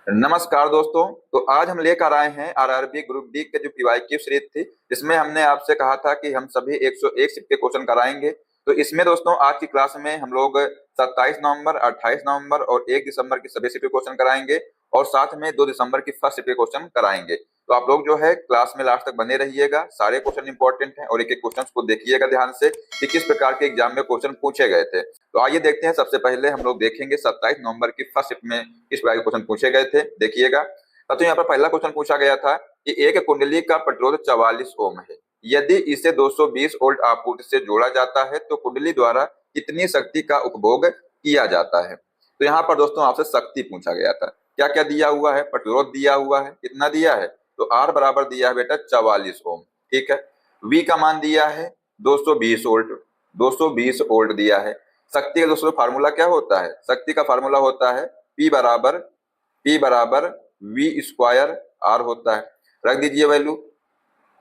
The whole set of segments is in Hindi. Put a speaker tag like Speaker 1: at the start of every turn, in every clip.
Speaker 1: नमस्कार दोस्तों। तो आज हम लेकर आए हैं आरआरबी ग्रुप डी के जो पीवाईक्यू सीरीज थी, जिसमें हमने आपसे कहा था कि हम सभी 101 शिफ्ट के क्वेश्चन कराएंगे। तो इसमें दोस्तों आज की क्लास में हम लोग 27 नवंबर, 28 नवंबर और 1 दिसंबर की सभी शिफ्ट के क्वेश्चन कराएंगे और साथ में 2 दिसंबर की फर्स्ट शिफ्ट के क्वेश्चन कराएंगे। तो आप लोग जो है क्लास में लास्ट तक बने रहिएगा। सारे क्वेश्चन इंपॉर्टेंट हैं और एक एक क्वेश्चन को देखिएगा ध्यान से कि किस प्रकार के एग्जाम में क्वेश्चन पूछे गए थे। तो आइए देखते हैं। सबसे पहले हम लोग देखेंगे 27 नवंबर की फर्स्ट शिफ्ट में किस प्रकार के क्वेश्चन पूछे गए थे, देखिएगा। तो यहाँ पर पहला क्वेश्चन पूछा गया था कि एक कुंडली का प्रतिरोध 44 ओम है। यदि इसे 220 वोल्ट आपूर्ति से जोड़ा जाता है तो कुंडली द्वारा कितनी शक्ति का उपभोग किया जाता है। तो यहाँ पर दोस्तों आपसे शक्ति पूछा गया था। क्या क्या दिया हुआ है? प्रतिरोध दिया हुआ है। कितना दिया है? तो आर बराबर दिया है बेटा 44 ओम। ठीक है। वी का मान दिया है 220 वोल्ट। 220 वोल्ट दिया है। शक्ति का दोस्तों फार्मूला क्या होता है? शक्ति का फार्मूला होता है P बराबर वी स्क्वायर आर होता है। रख दीजिए वैल्यू।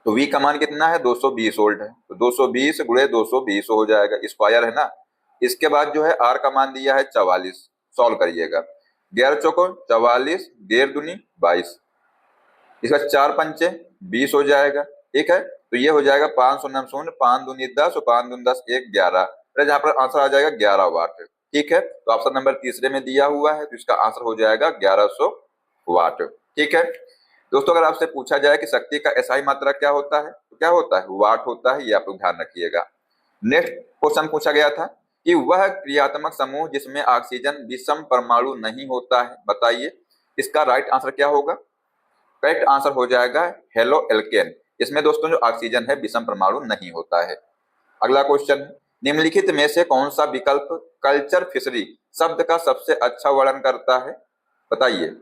Speaker 1: तो वी का मान कितना है? 220 वोल्ट है। तो 220 गुणे 220 हो जाएगा, स्क्वायर है ना। इसके बाद जो है आर का मान दिया है 44। सॉल्व करिएगा। 11 चौको 44, 11 दूनी 22, इसका 4 पंचे 20 हो जाएगा। ठीक है। तो ये हो जाएगा 5 शून्य 5 दूनी 10 और 5 दूनी 10 1 11। जहाँ पर आंसर आ जाएगा 11 वाट। ठीक है। तो ऑप्शन नंबर तीसरे में दिया हुआ है, तो इसका आंसर हो जाएगा 1100 वाट। ठीक है दोस्तों, अगर आपसे पूछा जाए कि शक्ति का एसआई मात्रा क्या होता है तो क्या होता है? वाट होता है। ये आप लोग ध्यान रखिएगा। नेक्स्ट क्वेश्चन पूछा गया था कि वह क्रियात्मक समूह जिसमें ऑक्सीजन विषम परमाणु नहीं होता है, बताइए इसका राइट आंसर क्या होगा? करेक्ट आंसर हो जाएगा हेलो एल्केन। इसमें दोस्तों जो ऑक्सीजन है विषम परमाणु नहीं होता है। अगला क्वेश्चन, निम्नलिखित में से कौन सा विकल्प कल्चर फिशरी शब्द का सबसे अच्छा वर्णन करता है, बताइए।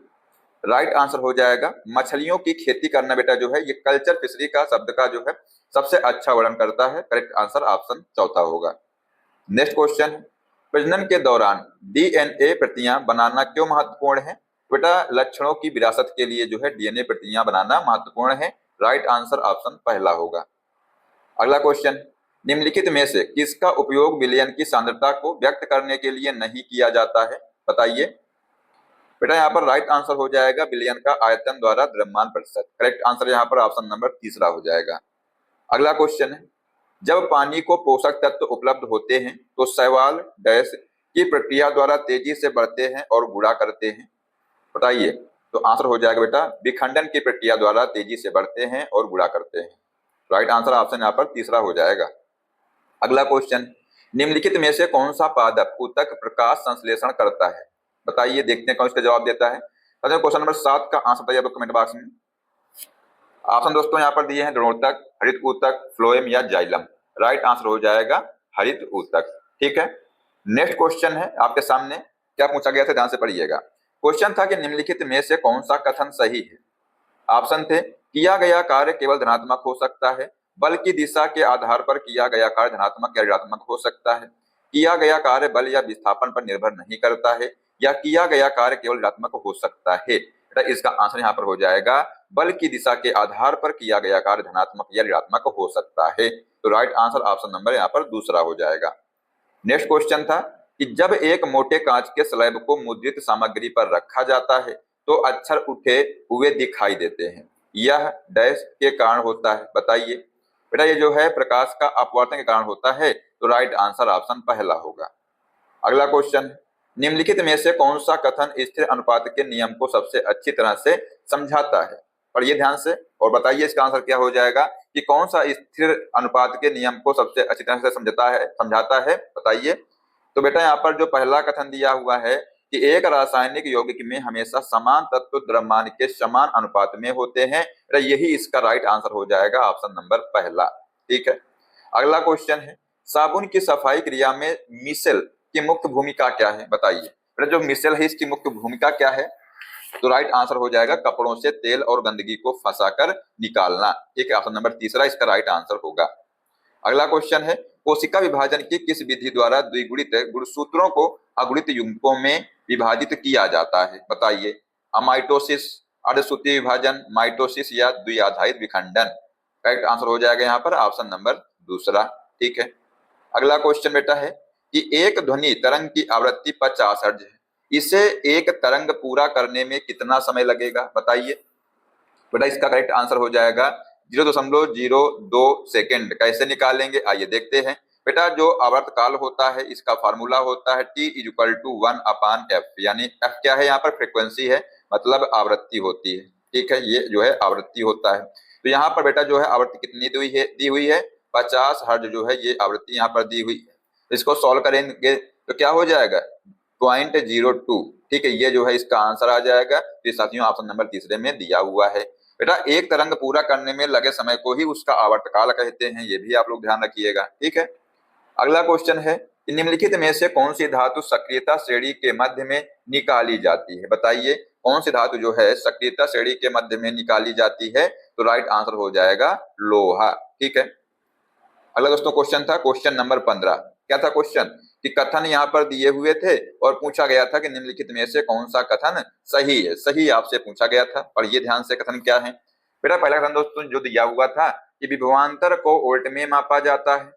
Speaker 1: राइट आंसर हो जाएगा मछलियों की खेती करना बेटा जो है ये कल्चर फिशरी का शब्द का जो है सबसे अच्छा वर्णन करता है। करेक्ट आंसर ऑप्शन चौथा होगा। नेक्स्ट क्वेश्चन, प्रजनन के दौरान डीएनए प्रतियां बनाना क्यों महत्वपूर्ण है? बेटा लक्षणों की विरासत के लिए जो है डीएनए प्रतियां बनाना महत्वपूर्ण है। राइट आंसर ऑप्शन पहला होगा। अगला क्वेश्चन, निम्नलिखित में से किसका उपयोग विलयन की सांद्रता को व्यक्त करने के लिए नहीं किया जाता है, बताइए। बेटा यहाँ पर राइट आंसर हो जाएगा विलयन का आयतन द्वारा द्रव्यमान प्रतिशत। करेक्ट आंसर यहाँ पर ऑप्शन नंबर तीसरा हो जाएगा। अगला क्वेश्चन है, जब पानी को पोषक तत्व उपलब्ध होते हैं तो शैवाल डैश की प्रक्रिया द्वारा तेजी से बढ़ते हैं और गुड़ा करते हैं, बताइए। तो आंसर हो जाएगा बेटा विखंडन की प्रक्रिया द्वारा तेजी से बढ़ते हैं और गुड़ा करते हैं। राइट आंसर ऑप्शन यहाँ पर तीसरा हो जाएगा। अगला क्वेश्चन, निम्नलिखित में से कौन सा पादप ऊतक प्रकाश संश्लेषण करता है, बताइए। देखते हैं कौन इसका जवाब देता है। क्वेश्चन नंबर 7 का आंसर बताइए कमेंट बॉक्स में। ऑप्शन दोस्तों यहाँ पर दिए हैं दृढ़ोतक, हरित ऊतक, फ्लोएम या जाइलम। राइट आंसर हो जाएगा हरित ऊतक। ठीक है। नेक्स्ट क्वेश्चन है आपके सामने, क्या पूछा गया था ध्यान से पढ़िएगा। क्वेश्चन था कि निम्नलिखित में से कौन सा कथन सही है। ऑप्शन थे, किया गया कार्य केवल धनात्मक हो सकता है, बल की दिशा के आधार पर किया गया कार्य धनात्मक या ऋणात्मक हो सकता है, किया गया कार्य बल या विस्थापन पर निर्भर नहीं करता है, या किया गया कार्य केवल ऋणात्मक हो सकता है। इसका आंसर यहाँ पर हो जाएगा बल की दिशा के आधार पर किया गया कार्य धनात्मक या ऋणात्मक हो सकता है। तो राइट आंसर ऑप्शन नंबर यहाँ पर दूसरा हो जाएगा। नेक्स्ट क्वेश्चन था कि जब एक मोटे कांच के स्लैब को मुद्रित सामग्री पर रखा जाता है तो अक्षर उठे हुए दिखाई देते हैं, यह डैश के कारण होता है, बताइए। बेटा ये जो है प्रकाश का अपवर्तन के कारण होता है। तो राइट आंसर ऑप्शन पहला होगा। अगला क्वेश्चन, निम्नलिखित में से कौन सा कथन स्थिर अनुपात के नियम को सबसे अच्छी तरह से समझाता है, पढ़िए ध्यान से और बताइए इसका आंसर क्या हो जाएगा कि कौन सा स्थिर अनुपात के नियम को सबसे अच्छी तरह से समझाता है, बताइए। तो बेटा यहाँ पर जो पहला कथन दिया हुआ है कि एक रासायनिक यौगिक में हमेशा समान तत्व द्रव्यमान के समान अनुपात में होते हैं, यही इसका राइट आंसर हो जाएगा ऑप्शन नंबर पहला। ठीक है। अगला क्वेश्चन है, साबुन की सफाई क्रिया में मिसेल की मुख्य भूमिका क्या है, बताइए। बेटा जो मिसेल है इसकी मुख्य भूमिका क्या है? तो राइट आंसर हो जाएगा कपड़ों से तेल और गंदगी को फंसाकर निकालना। ठीक है। ऑप्शन नंबर तीसरा इसका राइट आंसर होगा। अगला क्वेश्चन है, कोशिका विभाजन की किस विधि द्वारा द्विगुणित गुणसूत्रों को अगुणित युग्मकों में विभाजित किया जाता है, बताइए। अमाइटोसिस, अर्धसूत्रीय विभाजन, माइटोसिस या द्विआधारित विखंडन। करेक्ट आंसर हो जाएगा यहाँ पर ऑप्शन नंबर दूसरा। ठीक है। अगला क्वेश्चन बेटा है कि एक ध्वनि तरंग की आवृत्ति 50 हर्ट्ज है, इसे एक तरंग पूरा करने में कितना समय लगेगा बताइए। बेटा इसका करेक्ट आंसर हो जाएगा 0.02 सेकेंड। कैसे निकालेंगे आइए देखते हैं। बेटा जो आवर्तकाल होता है इसका फार्मूला होता है T=1/f, यानी f क्या है यहाँ पर, फ्रीक्वेंसी है, मतलब आवृत्ति होती है। ठीक है, ये जो है आवृत्ति होता है। तो यहाँ पर बेटा जो है आवृत्ति कितनी दी हुई है 50 हर्ट्ज जो है ये आवृत्ति यहाँ पर दी हुई है। इसको सॉल्व करेंगे तो क्या हो जाएगा 0.02। ठीक है, ये जो है इसका आंसर आ जाएगा। तो साथियों ऑप्शन नंबर तीसरे में दिया हुआ है। बेटा एक तरंग पूरा करने में लगे समय को ही उसका आवर्तकाल कहते हैं, ये भी आप लोग ध्यान रखिएगा। ठीक है, अगला क्वेश्चन है कि निम्नलिखित में से कौन सी धातु सक्रियता श्रेणी के मध्य में निकाली जाती है, बताइए कौन सी धातु जो है सक्रियता श्रेणी के मध्य में निकाली जाती है। तो राइट आंसर हो जाएगा लोहा। ठीक है, अगला दोस्तों क्वेश्चन था क्वेश्चन नंबर 15। क्या था क्वेश्चन कि कथन यहाँ पर दिए हुए थे और पूछा गया था कि निम्नलिखित में से कौन सा कथन सही है, सही आपसे पूछा गया था। और ये ध्यान से कथन क्या है बेटा, पहला कथन दोस्तों जो दिया हुआ था कि विभवांतर को वोल्ट में मापा जाता है।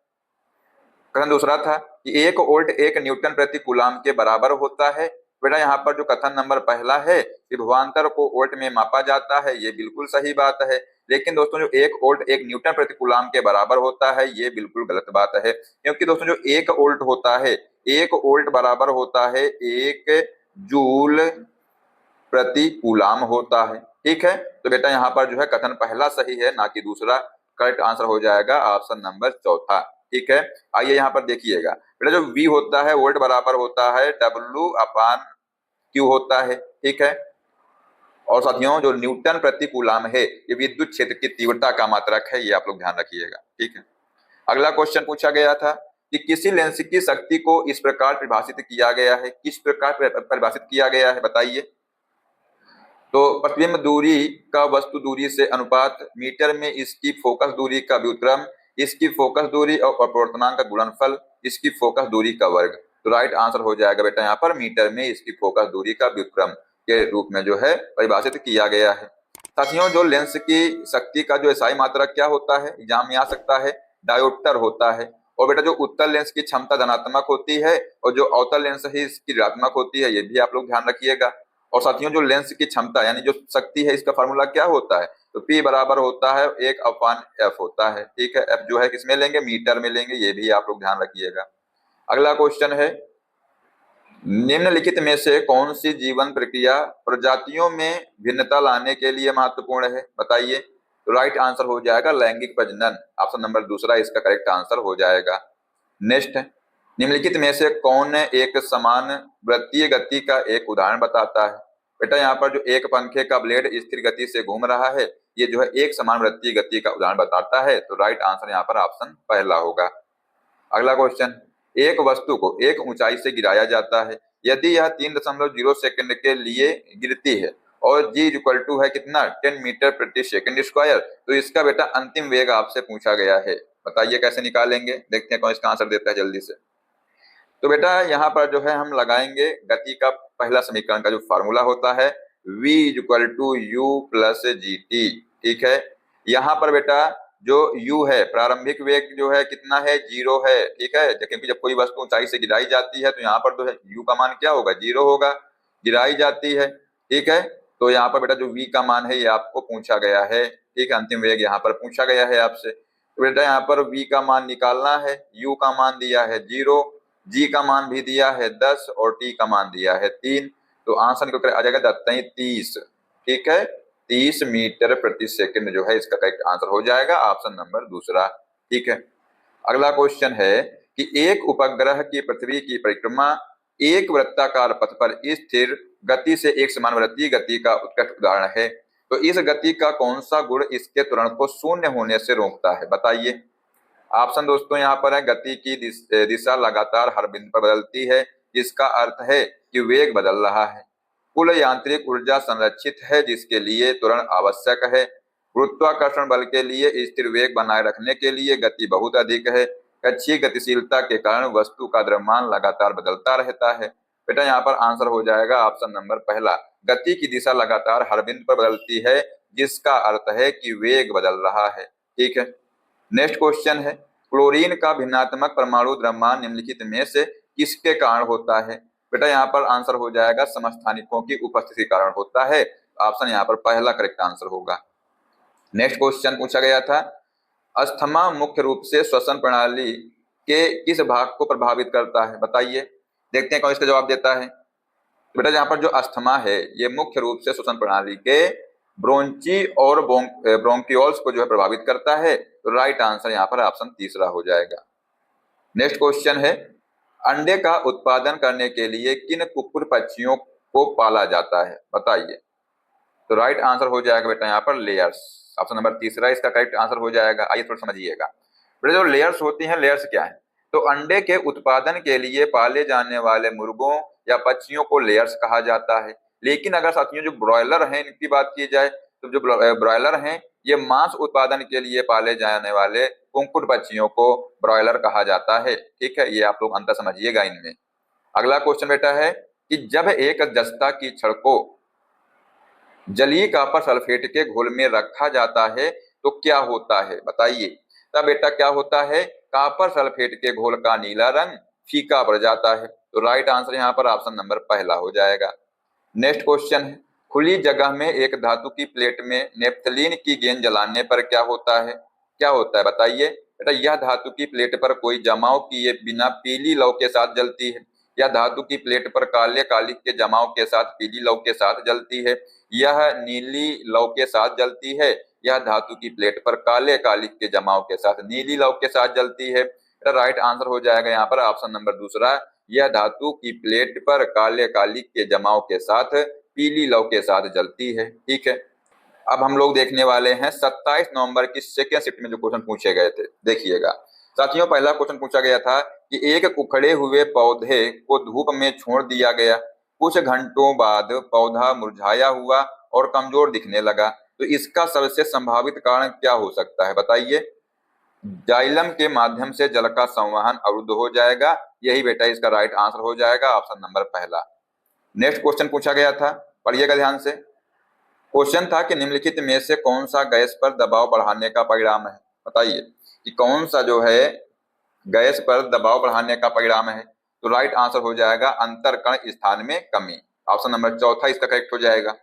Speaker 1: कथन दूसरा था कि 1 वोल्ट 1 न्यूटन प्रति कूलाम के बराबर होता है। बेटा यहाँ पर जो कथन नंबर पहला है विभवांतर को वोल्ट में मापा जाता है, ये बिल्कुल सही बात है। लेकिन दोस्तों जो 1 वोल्ट 1 न्यूटन प्रति कूलाम के बराबर होता है ये बिल्कुल गलत बात है, क्योंकि दोस्तों जो 1 वोल्ट होता है 1 वोल्ट बराबर होता है 1 जूल प्रति कूलाम होता है। ठीक है, तो बेटा यहाँ पर जो है कथन पहला सही है, ना कि दूसरा। करेक्ट आंसर हो जाएगा ऑप्शन नंबर चौथा। ठीक है, आइए यहाँ पर देखिएगा बेटा जो V होता है वोल्ट बराबर होता है W/Q होता है। ठीक है, और साथियों जो न्यूटन प्रति कूलाम है ये विद्युत क्षेत्र की तीव्रता का मात्रक है, ये आप लोग ध्यान रखिएगा। ठीक है, अगला क्वेश्चन पूछा गया था कि किसी लेंस की शक्ति को इस प्रकार परिभाषित किया गया है, किस प्रकार परिभाषित किया गया है बताइए। तो प्रतिबिंब दूरी का वस्तु दूरी से अनुपात, मीटर में इसकी फोकस दूरी का व्युत्क्रम, इसकी फोकस दूरी और अपवर्तनांक का गुणनफल, इसकी फोकस दूरी का वर्ग। तो राइट आंसर हो जाएगा बेटा यहाँ पर मीटर में इसकी फोकस दूरी का व्युत्क्रम के रूप में जो है परिभाषित किया गया है। साथियों जो लेंस की शक्ति का जो एसआई मात्रक क्या होता है एग्जाम में आ सकता है, डायोप्टर होता है। और बेटा जो उत्तल लेंस की क्षमता धनात्मक होती है और जो अवतल लेंस है इसकी ऋणात्मक होती है, ये भी आप लोग ध्यान रखिएगा। और साथियों जो लेंस की क्षमता यानी जो शक्ति है इसका फार्मूला क्या होता है, तो P बराबर होता है 1/F होता है। ठीक है, F जो है किसमें लेंगे, मीटर में लेंगे, ये भी आप लोग ध्यान रखिएगा। अगला क्वेश्चन है निम्नलिखित में से कौन सी जीवन प्रक्रिया प्रजातियों में भिन्नता लाने के लिए महत्वपूर्ण है बताइए। तो राइट आंसर हो जाएगा लैंगिक प्रजनन, ऑप्शन नंबर दूसरा इसका करेक्ट आंसर हो जाएगा। नेक्स्ट निम्नलिखित में से कौन एक समान वृत्तीय गति का एक उदाहरण बताता है। बेटा यहाँ पर जो एक पंखे का ब्लेड स्थिर गति से घूम रहा है ये जो है एक समान वृत्तीय गति का उदाहरण बताता है। तो राइट आंसर यहाँ पर ऑप्शन पहला होगा। अगला क्वेश्चन एक वस्तु को एक ऊंचाई से गिराया जाता है, यदि यह 3.0 सेकंड के लिए गिरती है और g इक्वल टू है कितना 10 मीटर प्रति सेकंड स्क्वायर, तो इसका बेटा अंतिम वेग आपसे पूछा गया है, बताइए कैसे निकालेंगे। देखते हैं कौन इसका आंसर देता है जल्दी से। तो बेटा यहाँ पर जो है हम लगाएंगे गति का पहला समीकरण का जो फार्मूला होता है v equal to u plus gt। ठीक है, यहाँ पर बेटा जो u है प्रारंभिक वेग जो है कितना है 0 है। ठीक है, क्योंकि जब कोई वस्तु ऊंचाई से गिराई जाती है तो यहाँ पर जो है u का मान क्या होगा 0 होगा, गिराई जाती है। ठीक है, तो यहाँ पर बेटा जो v का मान है ये आपको पूछा गया है। ठीक है, अंतिम वेग यहाँ पर पूछा गया है आपसे। तो बेटा यहाँ पर v का मान निकालना है, u का मान दिया है 0, g का मान भी दिया है 10 और t का मान दिया है 3। तो आंसर निकल कर आ जाएगा 30। ठीक है, 30 मीटर प्रति सेकंड जो है इसका करेक्ट आंसर हो जाएगा ऑप्शन नंबर दूसरा। ठीक है, अगला क्वेश्चन है कि एक उपग्रह की पृथ्वी की परिक्रमा एक वृत्ताकार पथ पर स्थिर गति से एक समान वृत्तीय गति का उत्कृष्ट उदाहरण है। तो इस गति का कौन सा गुण इसके त्वरण को शून्य होने से रोकता है बताइए। ऑप्शन दोस्तों यहाँ पर है गति की दिशा लगातार हर बिंदु पर बदलती है, जिसका अर्थ है कि वेग बदल रहा है। कुल यांत्रिक ऊर्जा संरक्षित है जिसके लिए त्वरण आवश्यक है। गुरुत्वाकर्षण बल के लिए स्थिर वेग बनाए रखने के लिए गति बहुत अधिक है। कक्षीय गतिशीलता के कारण वस्तु का द्रव्यमान लगातार बदलता रहता है। बेटा यहाँ पर आंसर हो जाएगा ऑप्शन नंबर पहला, गति की दिशा लगातार हर बिंदु पर बदलती है जिसका अर्थ है कि वेग बदल रहा है। ठीक है, नेक्स्ट क्वेश्चन है क्लोरीन का भिन्नात्मक परमाणु द्रव्यमान निम्नलिखित में से किसके कारण होता है। बेटा यहाँ पर आंसर हो जाएगा समस्थानिकों की उपस्थिति के कारण होता है। ऑप्शन यहाँ पर पहला करेक्ट आंसर होगा। नेक्स्ट क्वेश्चन पूछा गया था, अस्थमा मुख्य रूप से श्वसन प्रणाली के किस भाग को प्रभावित करता है, बताइए। देखते हैं कौन इसका जवाब देता है। तो बेटा यहाँ पर जो अस्थमा है ये मुख्य रूप से श्वसन प्रणाली के ब्रोंची और ब्रोंकियोल्स को जो है प्रभावित करता है। तो राइट आंसर यहाँ पर ऑप्शन तीसरा हो जाएगा। नेक्स्ट क्वेश्चन है, अंडे का उत्पादन करने के लिए किन कुक्कुट पक्षियों को पाला जाता है, बताइए। तो राइट आंसर हो जाएगा बेटा यहाँ पर लेयर्स। ऑप्शन नंबर तीसरा इसका करेक्ट आंसर हो जाएगा। आइए थोड़ा समझिएगा बेटा, जो लेयर्स होती हैं, लेयर्स क्या है। तो अंडे के उत्पादन के लिए पाले जाने वाले मुर्गों या पक्षियों को लेयर्स कहा जाता है। लेकिन अगर साथियों जो ब्रॉयलर हैं इनकी बात की जाए तो जो ब्रॉयलर हैं ये मांस उत्पादन के लिए पाले जाने वाले कुक्कुट पक्षियों को ब्रॉयलर कहा जाता है। ठीक है, ये आप लोग अंतर समझिएगा इनमें। अगला क्वेश्चन बेटा है कि जब एक जस्ता की छड़ को जलीय कॉपर सल्फेट के घोल में रखा जाता है तो क्या होता है, बताइए। तब बेटा क्या होता है, कॉपर सल्फेट के घोल का नीला रंग फीका पड़ जाता है। तो राइट आंसर यहाँ पर ऑप्शन नंबर पहला हो जाएगा। नेक्स्ट क्वेश्चन है, खुली जगह में एक धातु की प्लेट में नेफ्थलीन की गेंद जलाने पर क्या होता है, क्या होता है बताइए। बेटा यह धातु की प्लेट पर कोई जमाव किए बिना पीली लौ के साथ जलती है। यह धातु की प्लेट पर काले कालिक के जमाव के साथ पीली लौ के साथ जलती है। यह नीली लौ के साथ जलती है। यह धातु की प्लेट पर काले कालिक के जमाव के साथ नीली लौ के साथ जलती है। राइट आंसर हो जाएगा यहाँ पर ऑप्शन नंबर दूसरा, यह धातु की प्लेट पर काले कालिक के जमाव के साथ पीली लौ के साथ जलती है। ठीक है, अब हम लोग देखने वाले हैं 27 नवंबर की सेकेंड शिफ्ट में जो क्वेश्चन पूछे गए थे, देखिएगा साथियों। पहला क्वेश्चन पूछा गया था कि एक उखड़े हुए पौधे को धूप में छोड़ दिया गया, कुछ घंटों बाद पौधा मुरझाया हुआ और कमजोर दिखने लगा, तो इसका सबसे संभावित कारण क्या हो सकता है, बताइए। जाइलम के माध्यम से जल का संवहन अवरुद्ध हो जाएगा, यही बेटा इसका राइट आंसर हो जाएगा, ऑप्शन नंबर पहला। नेक्स्ट क्वेश्चन पूछा गया था, पढ़िएगा ध्यान से। क्वेश्चन था कि निम्नलिखित में से कौन सा गैस पर दबाव बढ़ाने का परिणाम है, बताइए कि कौन सा जो है गैस पर दबाव बढ़ाने का परिणाम है। तो राइट आंसर हो जाएगा अंतरकण स्थान में कमी, ऑप्शन नंबर चौथा इसका करेक्ट हो जाएगा।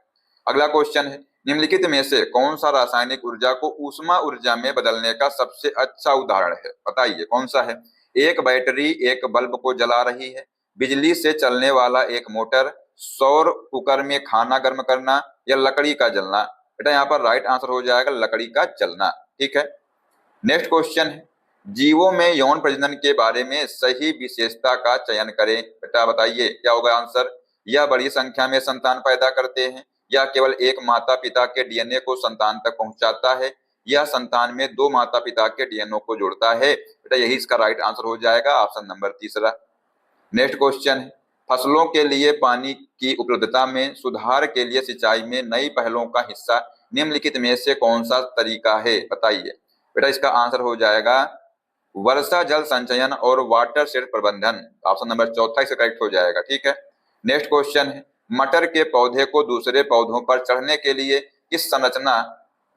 Speaker 1: अगला क्वेश्चन है, निम्नलिखित में से कौन सा रासायनिक ऊर्जा को ऊष्मा ऊर्जा में बदलने का सबसे अच्छा उदाहरण है, बताइए कौन सा है। एक बैटरी एक बल्ब को जला रही है, बिजली से चलने वाला एक मोटर, सौर कुकर में खाना गर्म करना या लकड़ी का जलना। बेटा यहाँ पर राइट आंसर हो जाएगा लकड़ी का जलना। ठीक है, नेक्स्ट क्वेश्चन है, जीवों में यौन प्रजनन के बारे में सही विशेषता का चयन करें। बेटा बताइए क्या होगा आंसर। यह बड़ी संख्या में संतान पैदा करते हैं, या केवल एक माता पिता के डीएनए को संतान तक पहुंचाता है, यह संतान में दो माता पिता के डीएनए को जोड़ता है। बेटा यही इसका राइट आंसर हो जाएगा, ऑप्शन नंबर तीसरा। नेक्स्ट क्वेश्चन है, फसलों के लिए पानी की उपलब्धता में सुधार के लिए सिंचाई में नई पहलों का हिस्सा निम्नलिखित में से कौन सा तरीका है, बताइए। बेटा इसका आंसर हो जाएगा वर्षा जल संचयन और वाटर शेड प्रबंधन, ऑप्शन नंबर चौथा इसका करेक्ट हो जाएगा। ठीक है, नेक्स्ट क्वेश्चन है, मटर के पौधे को दूसरे पौधों पर चढ़ने के लिए किस संरचना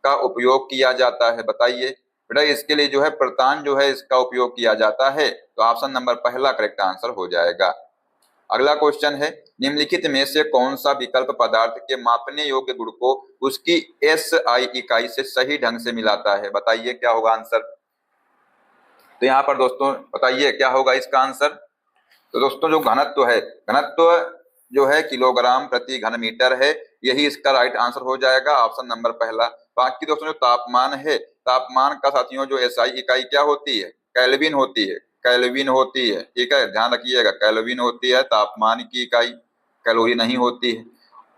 Speaker 1: का उपयोग किया जाता है, बताइए। बेटा इसके लिए जो है प्रतान जो है इसका उपयोग किया जाता है, तो ऑप्शन नंबर पहला करेक्ट आंसर हो जाएगा। अगला क्वेश्चन है, निम्नलिखित में से कौन सा विकल्प पदार्थ के मापने योग्य गुण को उसकी एसआई इकाई से सही ढंग से मिलाता है, बताइए क्या होगा आंसर। तो यहाँ पर दोस्तों बताइए क्या होगा इसका आंसर। तो दोस्तों जो घनत्व है, घनत्व जो है किलोग्राम प्रति घन मीटर है, यही इसका राइट आंसर हो जाएगा, ऑप्शन नंबर पहला। बाकी दोस्तों जो तापमान है, तापमान का साथियों जो एसआई इकाई क्या होती है, केल्विन होती है, केल्विन होती है। ठीक है, ध्यान रखिएगा केल्विन होती है तापमान की इकाई, कैलोरी नहीं होती है।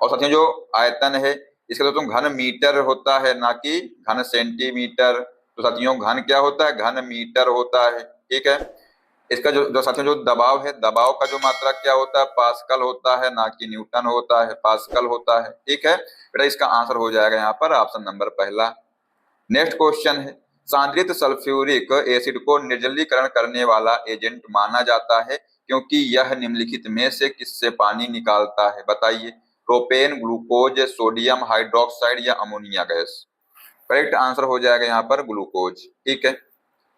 Speaker 1: और साथियों जो आयतन है इसका दोस्तों घन मीटर होता है, ना कि घन सेंटीमीटर। तो साथियों घन क्या होता है, घन मीटर होता है। ठीक है, इसका जो साथियों जो दबाव है, दबाव का जो मात्रा क्या होता है, पास्कल होता है, ना कि न्यूटन होता है, पास्कल होता है। ठीक है बेटा, इसका आंसर हो जाएगा यहाँ पर ऑप्शन नंबर पहला। नेक्स्ट क्वेश्चन है, सांद्रित सल्फ्यूरिक एसिड को निर्जलीकरण करने वाला एजेंट माना जाता है क्योंकि यह निम्नलिखित में से किससे पानी निकालता है, बताइए। प्रोपेन, ग्लूकोज, सोडियम हाइड्रोक्साइड या अमोनिया गैस। करेक्ट आंसर हो जाएगा यहाँ पर ग्लूकोज। ठीक है,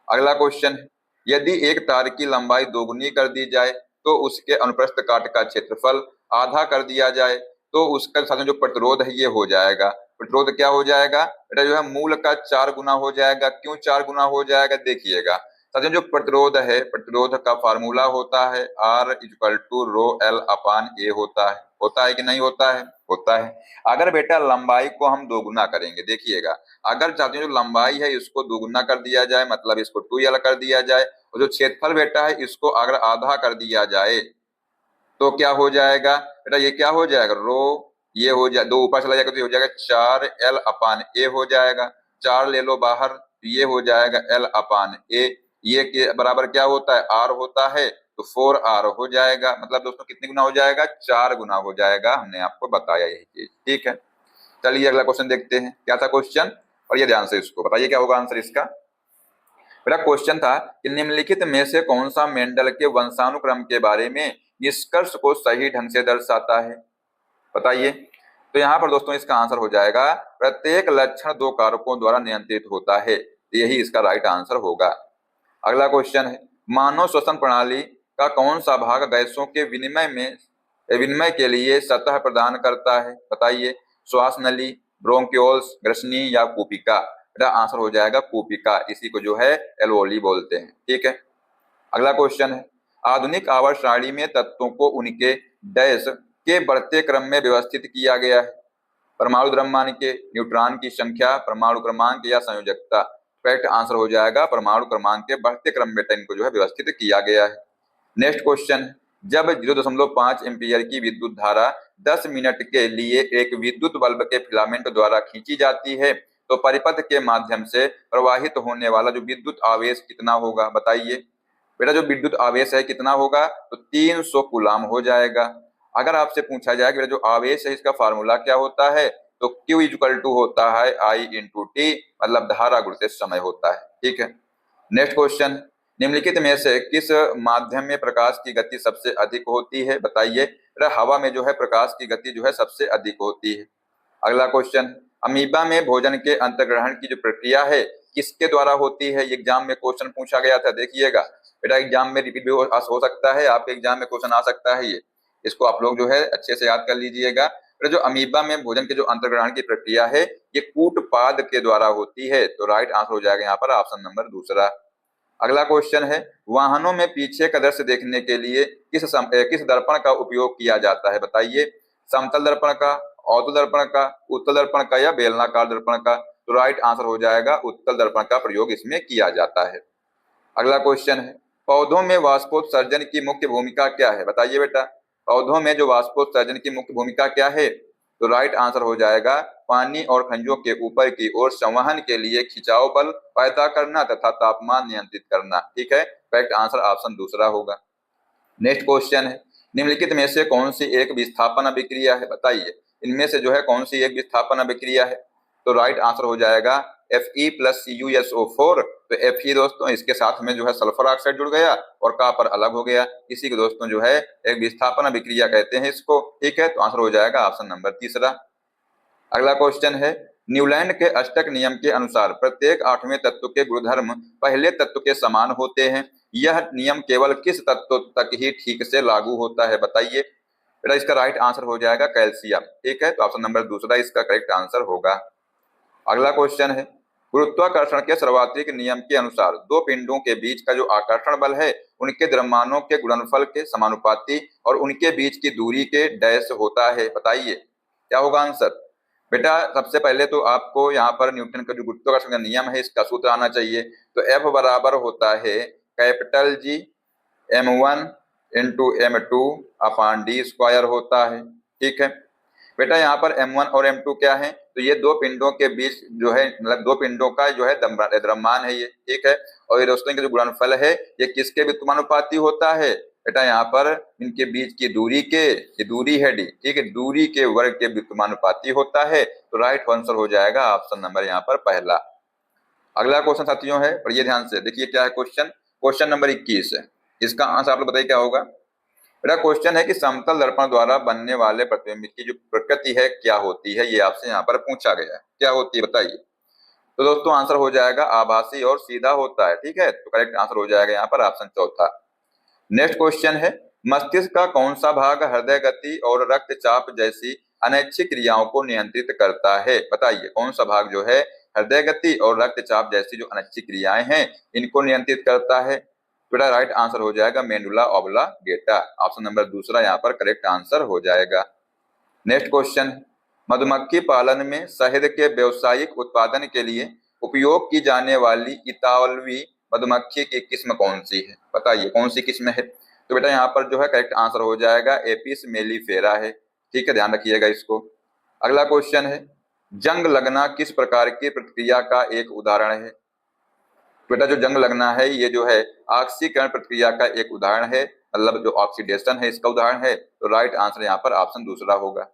Speaker 1: अगला क्वेश्चन है, यदि एक तार की लंबाई दोगुनी कर दी जाए तो उसके अनुप्रस्थ काट का क्षेत्रफल आधा कर दिया जाए तो उसका साथ में जो प्रतिरोध है ये हो जाएगा। प्रतिरोध क्या हो जाएगा बेटा, जो है मूल का 4 गुना हो जाएगा। क्यों 4 गुना हो जाएगा, देखिएगा साथियों, जो प्रतिरोध है, प्रतिरोध का फार्मूला होता है R equal to rho L upon a होता है कि नहीं होता है, होता है। अगर बेटा लंबाई को हम दोगुना करेंगे, देखिएगा अगर चाहते हैं जो लंबाई है इसको दोगुना कर दिया जाए, मतलब इसको 2L कर दिया जाए, और जो क्षेत्रफल बेटा है इसको अगर आधा कर दिया जाए तो क्या हो जाएगा बेटा, ये क्या हो जाएगा, रो ये हो जाए, दो ऊपर चला जाएगा तो ये हो जाएगा 4L अपान ए हो जाएगा। 4 ले लो बाहर तो ये हो जाएगा L अपान ए, ये के बराबर क्या होता है, R होता है, तो 4R हो जाएगा। मतलब दोस्तों कितने गुना हो जाएगा, 4 गुना हो जाएगा। हमने आपको बताया यही चीज, ठीक है। चलिए अगला क्वेश्चन देखते हैं, क्या था क्वेश्चन, और ये ध्यान से इसको बताइए क्या होगा आंसर इसका। मेरा क्वेश्चन था कि निम्नलिखित में से कौन सा मेंडल के वंशानुक्रम के बारे में निष्कर्ष को सही ढंग से दर्शाता है, बताइए। तो यहाँ पर दोस्तों इसका आंसर हो जाएगा प्रत्येक लक्षण 2 कारकों द्वारा नियंत्रित होता है, यही इसका राइट आंसर होगा। अगला क्वेश्चन है, मानव श्वसन प्रणाली का कौन सा भाग गैसों के विनिमय के लिए सतह प्रदान करता है, बताइए। श्वास नली, ब्रोंक्योल्स, ग्रसनी या कूपिका। आंसर हो जाएगा कूपिका, इसी को जो है एल्वोली बोलते हैं, ठीक है। अगला क्वेश्चन है, आधुनिक आवर्त सारणी में तत्वों को उनके डैश के बढ़ते क्रम में व्यवस्थित किया गया है। परमाणु द्रव्यमान के, न्यूट्रॉन की संख्या, परमाणु क्रमांक या संयोजकता। करेक्ट आंसर हो जाएगा परमाणु क्रमांक के बढ़ते क्रम में इनको जो है व्यवस्थित किया गया है। नेक्स्ट क्वेश्चन, जब 0.5 एम्पीयर की विद्युत धारा 10 मिनट के लिए एक विद्युत बल्ब के फिलामेंट द्वारा खींची जाती है तो परिपथ के माध्यम से प्रवाहित होने वाला जो विद्युत आवेश कितना होगा, बताइए। बेटा जो विद्युत आवेश है कितना होगा, तो 300 कूलाम हो जाएगा। अगर आपसे पूछा जाए कि जो आवेश है इसका फार्मूला क्या होता है, तो Q इक्वल टू होता है I इंटू टी, मतलब धारा गुणित समय होता है, ठीक है। नेक्स्ट क्वेश्चन, निम्नलिखित में से किस माध्यम में प्रकाश की गति सबसे अधिक होती है, बताइए। हवा में जो है प्रकाश की गति जो है सबसे अधिक होती है। अगला क्वेश्चन, अमीबा में भोजन के अंतर्ग्रहण की जो प्रक्रिया है किसके द्वारा होती है, एग्जाम में क्वेश्चन पूछा गया था, देखिएगा बेटा एग्जाम में रिपीट भी हो सकता है, आपके एग्जाम में क्वेश्चन आ सकता है ये, इसको आप लोग जो है अच्छे से याद कर लीजिएगा। जो अमीबा में भोजन के जो अंतर्ग्रहण की प्रक्रिया है ये कूटपाद के द्वारा होती है, तो राइट आंसर हो जाएगा यहाँ पर ऑप्शन नंबर दूसरा। अगला क्वेश्चन है, वाहनों में पीछे का दृश्य देखने के लिए किस दर्पण का उपयोग किया जाता है, बताइए। समतल दर्पण का, अवतल दर्पण का, उत्तल दर्पण का या बेलनाकार दर्पण का। तो राइट आंसर हो जाएगा उत्तल दर्पण का प्रयोग इसमें किया जाता है। अगला क्वेश्चन है, पौधों में वाष्पोत्सर्जन की मुख्य भूमिका क्या है, बताइए बेटा। पौधों में जो वाष्पोत्सर्जन की मुख्य भूमिका क्या है, तो राइट आंसर हो जाएगा पानी और खनिजों के ऊपर की ओर संवहन के लिए खिंचाव बल पैदा करना तथा तापमान नियंत्रित करना, ठीक है। करेक्ट आंसर ऑप्शन दूसरा होगा। नेक्स्ट क्वेश्चन है, निम्नलिखित में से कौन सी एक विस्थापन अभिक्रिया है, बताइए। इनमें से जो है कौन सी एक विस्थापन अभिक्रिया है, तो राइट आंसर हो जाएगा Fe प्लस CuSO4। तो Fe दोस्तों इसके साथ में जो है सल्फर ऑक्साइड जुड़ गया और कॉपर अलग हो गया, इसी को दोस्तों जो है एक विस्थापन अभिक्रिया कहते हैं इसको, ठीक है। तो आंसर हो जाएगा ऑप्शन नंबर तीसरा। अगला क्वेश्चन है, न्यूलैंड के अष्टक नियम के अनुसार प्रत्येक 8वें तत्व के गुणधर्म पहले तत्व के समान होते हैं। यह नियम केवल किस तत्व तक ही ठीक से लागू होता है, बताइए। बेटा इसका राइट आंसर हो जाएगा कैल्शियम, ठीक है। तो ऑप्शन नंबर दूसरा इसका करेक्ट आंसर होगा। अगला क्वेश्चन है, गुरुत्वाकर्षण के सर्वात्रिक नियम के अनुसार दो पिंडों के बीच का जो आकर्षण बल है उनके द्रव्यमानों के गुणनफल के समानुपाती और उनके बीच की दूरी के डैश होता है, बताइए क्या होगा आंसर। बेटा सबसे पहले तो आपको यहाँ पर न्यूटन का जो गुरुत्वाकर्षण का नियम है इसका सूत्र आना चाहिए। तो F बराबर होता है capital G m1 into m2 अपान d स्क्वायर होता है, ठीक है। बेटा यहाँ पर m1 और m2 क्या है, तो ये दो पिंडों के बीच जो है, मतलब दो पिंडों का जो है द्रव्यमान है ये, ठीक है। और ये दोस्तों का जो गुणनफल है ये किसके व्युत्क्रमानुपाती होता है, बेटा यहाँ पर इनके बीच की दूरी के, ये दूरी है d, ठीक है, दूरी के वर्ग के व्युत्क्रमानुपाती होता है। तो राइट आंसर हो जाएगा ऑप्शन नंबर यहाँ पर पहला। अगला क्वेश्चन साथियों है, पढ़िए ध्यान से, देखिए क्या है क्वेश्चन, क्वेश्चन नंबर 21 है। इसका आंसर आप लोग बताइए क्या होगा। बेटा क्वेश्चन है कि समतल दर्पण द्वारा बनने वाले प्रतिबिंब की जो प्रकृति है क्या होती है, ये आपसे यहाँ पर पूछा गया है, क्या होती है बताइए। तो दोस्तों आंसर हो जाएगा आभासी और सीधा होता है, ठीक है। तो करेक्ट आंसर हो जाएगा यहाँ पर ऑप्शन चौथा। नेक्स्ट क्वेश्चन है, मस्तिष्क का कौन सा भाग हृदय गति और रक्तचाप जैसी अनैच्छिक क्रियाओं को नियंत्रित करता है? बताइए कौन सा भाग जो है हृदय गति और रक्तचाप जैसी जो अनैच्छिक क्रियाएं हैं इनको नियंत्रित करता है? बेटा राइट आंसर हो जाएगा मेडुला ऑब्लांगेटा। ऑप्शन नंबर दूसरा यहाँ पर करेक्ट आंसर हो जाएगा। नेक्स्ट क्वेश्चन, मधुमक्खी पालन में शहद के व्यावसायिक उत्पादन के लिए उपयोग की जाने वाली इतालवी मधुमक्खी की किस्म कौन सी है? बताइए कौन सी किस्म है? तो बेटा यहाँ पर जो है करेक्ट आंसर हो जाएगा एपिस मेलिफेरा है। ठीक है, ध्यान रखिएगा इसको। अगला क्वेश्चन है, जंग लगना किस प्रकार की प्रतिक्रिया का एक उदाहरण है? बेटा जो जंग लगना है ये जो है ऑक्सीकरण प्रक्रिया का एक उदाहरण है, मतलब जो ऑक्सीडेशन है इसका उदाहरण है। तो राइट आंसर यहाँ पर ऑप्शन दूसरा होगा।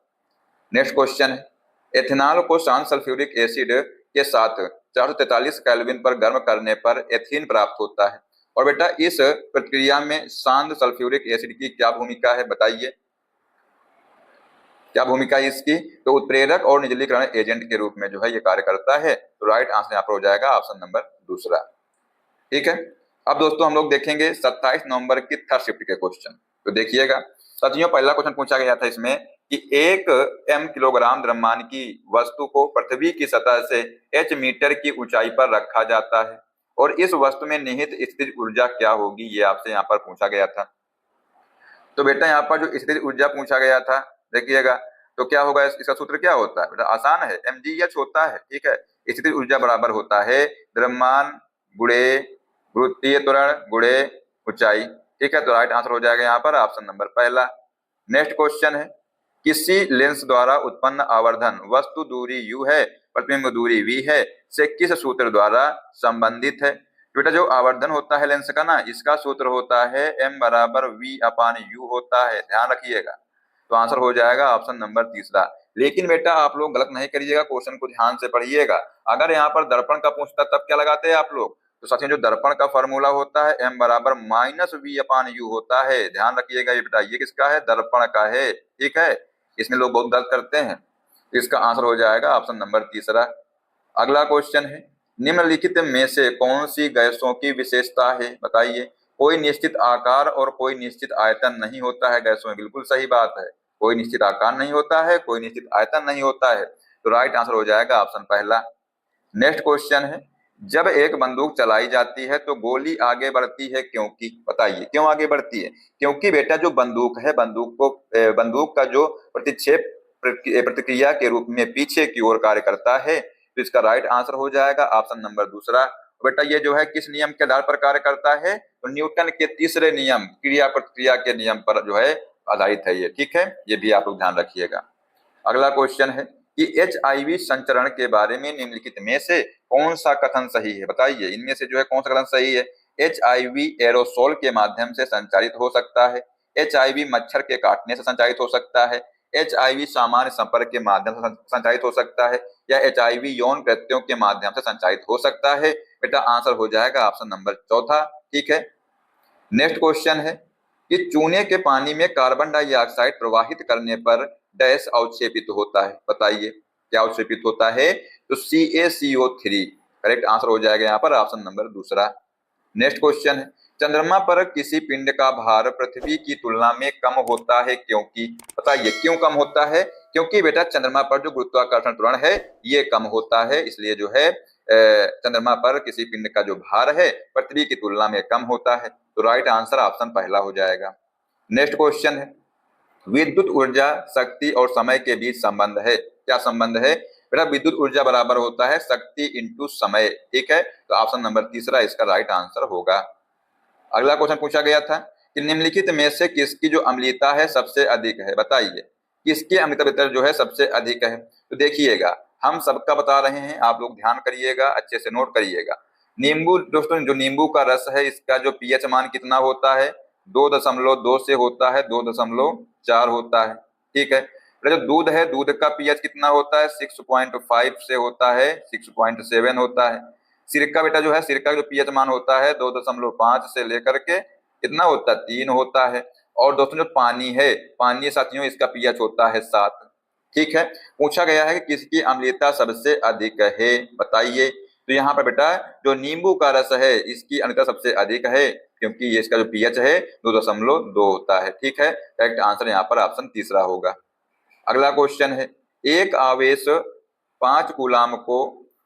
Speaker 1: नेक्स्ट क्वेश्चन है, एथेनॉल को शांत सल्फ्यूरिक एसिड के साथ 443 केल्विन पर गर्म करने पर एथीन प्राप्त होता है। और बेटा इस प्रक्रिया में शांत सल्फ्यूरिक एसिड की क्या भूमिका है? बताइए क्या भूमिका है इसकी? तो उत्प्रेरक और निर्जलीकरण एजेंट के रूप में जो है ये कार्य करता है। तो राइट आंसर यहाँ पर हो जाएगा ऑप्शन नंबर दूसरा। ठीक है, अब दोस्तों हम लोग देखेंगे 27 नवंबर की थर्ड शिफ्ट के क्वेश्चन। तो देखिएगा साथियों, पहला क्वेश्चन पूछा गया था इसमें कि 1 किलोग्राम द्रव्यमान की वस्तु को पृथ्वी की सतह से h मीटर की ऊंचाई पर रखा जाता है और इस वस्तु में निहित स्थितिज ऊर्जा क्या होगी, ये आपसे यहाँ पर पूछा गया था। तो बेटा यहाँ पर जो स्थितिज ऊर्जा पूछा गया था, देखिएगा तो क्या होगा, इसका सूत्र क्या होता है? बेटा आसान है, mgh होता है। ठीक है, स्थितिज ऊर्जा बराबर होता है द्रव्यमान गुणे गुरुत्वीय त्वरण गुणे ऊंचाई। ठीक है, तो राइट आंसर हो जाएगा यहाँ पर ऑप्शन नंबर पहला। नेक्स्ट क्वेश्चन है, किसी लेंस द्वारा उत्पन्न आवर्धन वस्तु दूरी u है, प्रतिबिंब दूरी v है, से किस सूत्र द्वारा संबंधित है? बेटा जो आवर्धन होता है लेंस का ना, इसका सूत्र होता है m बराबर v/u होता है, ध्यान रखिएगा। तो आंसर हो जाएगा ऑप्शन नंबर तीसरा। लेकिन बेटा आप लोग गलत नहीं करिएगा, क्वेश्चन को ध्यान से पढ़िएगा। अगर यहाँ पर दर्पण का पूछता तब क्या लगाते हैं आप लोग? तो साथियों जो दर्पण का फॉर्मूला होता है m बराबर -v/u होता है, ध्यान रखिएगा। ये बेटा ये किसका है? दर्पण का है। ठीक है, इसमें लोग बहुत गलत करते हैं। इसका आंसर हो जाएगा ऑप्शन नंबर तीसरा। अगला क्वेश्चन है, निम्नलिखित में से कौन सी गैसों की विशेषता है? बताइए। कोई निश्चित आकार और कोई निश्चित आयतन नहीं होता है गैसों में, बिल्कुल सही बात है। कोई निश्चित आकार नहीं होता है, कोई निश्चित आयतन नहीं होता है। तो राइट आंसर हो जाएगा ऑप्शन पहला। नेक्स्ट क्वेश्चन है, जब एक बंदूक चलाई जाती है तो गोली आगे बढ़ती है क्योंकि? बताइए क्यों आगे बढ़ती है? क्योंकि बेटा जो बंदूक है, बंदूक का जो प्रतिक्षेप प्रतिक्रिया के रूप में पीछे की ओर कार्य करता है। तो इसका राइट आंसर हो जाएगा ऑप्शन नंबर दूसरा। बेटा ये जो है किस नियम के आधार पर कार्य करता है? तो न्यूटन के तीसरे नियम, क्रिया प्रतिक्रिया के नियम पर जो है आधारित है ये। ठीक है, ये भी आप लोग ध्यान रखिएगा। अगला क्वेश्चन है कि HIV संचरण के बारे में निम्नलिखित में से कौन सा कथन सही है? बताइए इनमें से जो है कौन सा कथन सही है? HIV एरोसोल के माध्यम से संचारित हो सकता है, HIV मच्छर के काटने से संचारित हो सकता है, HIV सामान्य संपर्क के माध्यम से संचारित हो सकता है, या HIV यौन कृत्यों के माध्यम से संचारित हो सकता है। बेटा आंसर हो जाएगा ऑप्शन नंबर चौथा। ठीक है, नेक्स्ट क्वेश्चन है कि चूने के पानी में कार्बन डाइऑक्साइड प्रवाहित करने पर डैश अवक्षेपित होता है। बताइए क्या अवक्षेपित होता है? तो CaCO3 करेक्ट आंसर हो जाएगा यहाँ पर ऑप्शन नंबर दूसरा। नेक्स्ट क्वेश्चन है, चंद्रमा पर किसी पिंड का भार पृथ्वी की तुलना में कम होता है क्योंकि? बताइए क्यों कम होता है? क्योंकि बेटा चंद्रमा पर जो गुरुत्वाकर्षण त्वरण है ये कम होता है, इसलिए जो है चंद्रमा पर किसी पिंड का जो भार है पृथ्वी की तुलना में कम होता है। तो राइट आंसर ऑप्शन पहला हो जाएगा। नेक्स्ट क्वेश्चन है, विद्युत ऊर्जा शक्ति और समय के बीच संबंध है। क्या संबंध है? बेटा विद्युत ऊर्जा बराबर होता है शक्ति इंटू समय। ठीक है, तो ऑप्शन नंबर तीसरा इसका राइट आंसर होगा। अगला क्वेश्चन पूछा गया था कि निम्नलिखित में से किसकी जो अम्लीयता है सबसे अधिक है? बताइए किसकी अम्लीयता जो है सबसे अधिक है? तो देखिएगा हम सबका बता रहे हैं, आप लोग ध्यान करिएगा, अच्छे से नोट करिएगा। नींबू दोस्तों, जो नींबू का रस है इसका जो पीएच मान कितना होता है? 2.2 से होता है 2.4 होता है। ठीक है, जो दूध है, दूध का पीएच कितना होता है? 6.5 से होता है 6.7 होता है। सिरका बेटा जो है, सिरका जो पीएच मान होता है 2.5 से लेकर के कितना होता है? 3 होता है। और दोस्तों जो पानी है, पानी साथियों इसका पीएच होता है 7। ठीक है, पूछा गया है कि किसकी अम्लीयता सबसे अधिक है? बताइए। तो यहाँ पर बेटा जो नींबू का रस है इसकी अम्लीयता सबसे अधिक है क्योंकि ये इसका जो पीएच है 2.2 होता है। ठीक है, करेक्ट आंसर यहाँ पर ऑप्शन तीसरा होगा। अगला क्वेश्चन है, एक आवेश 5 कूलाम को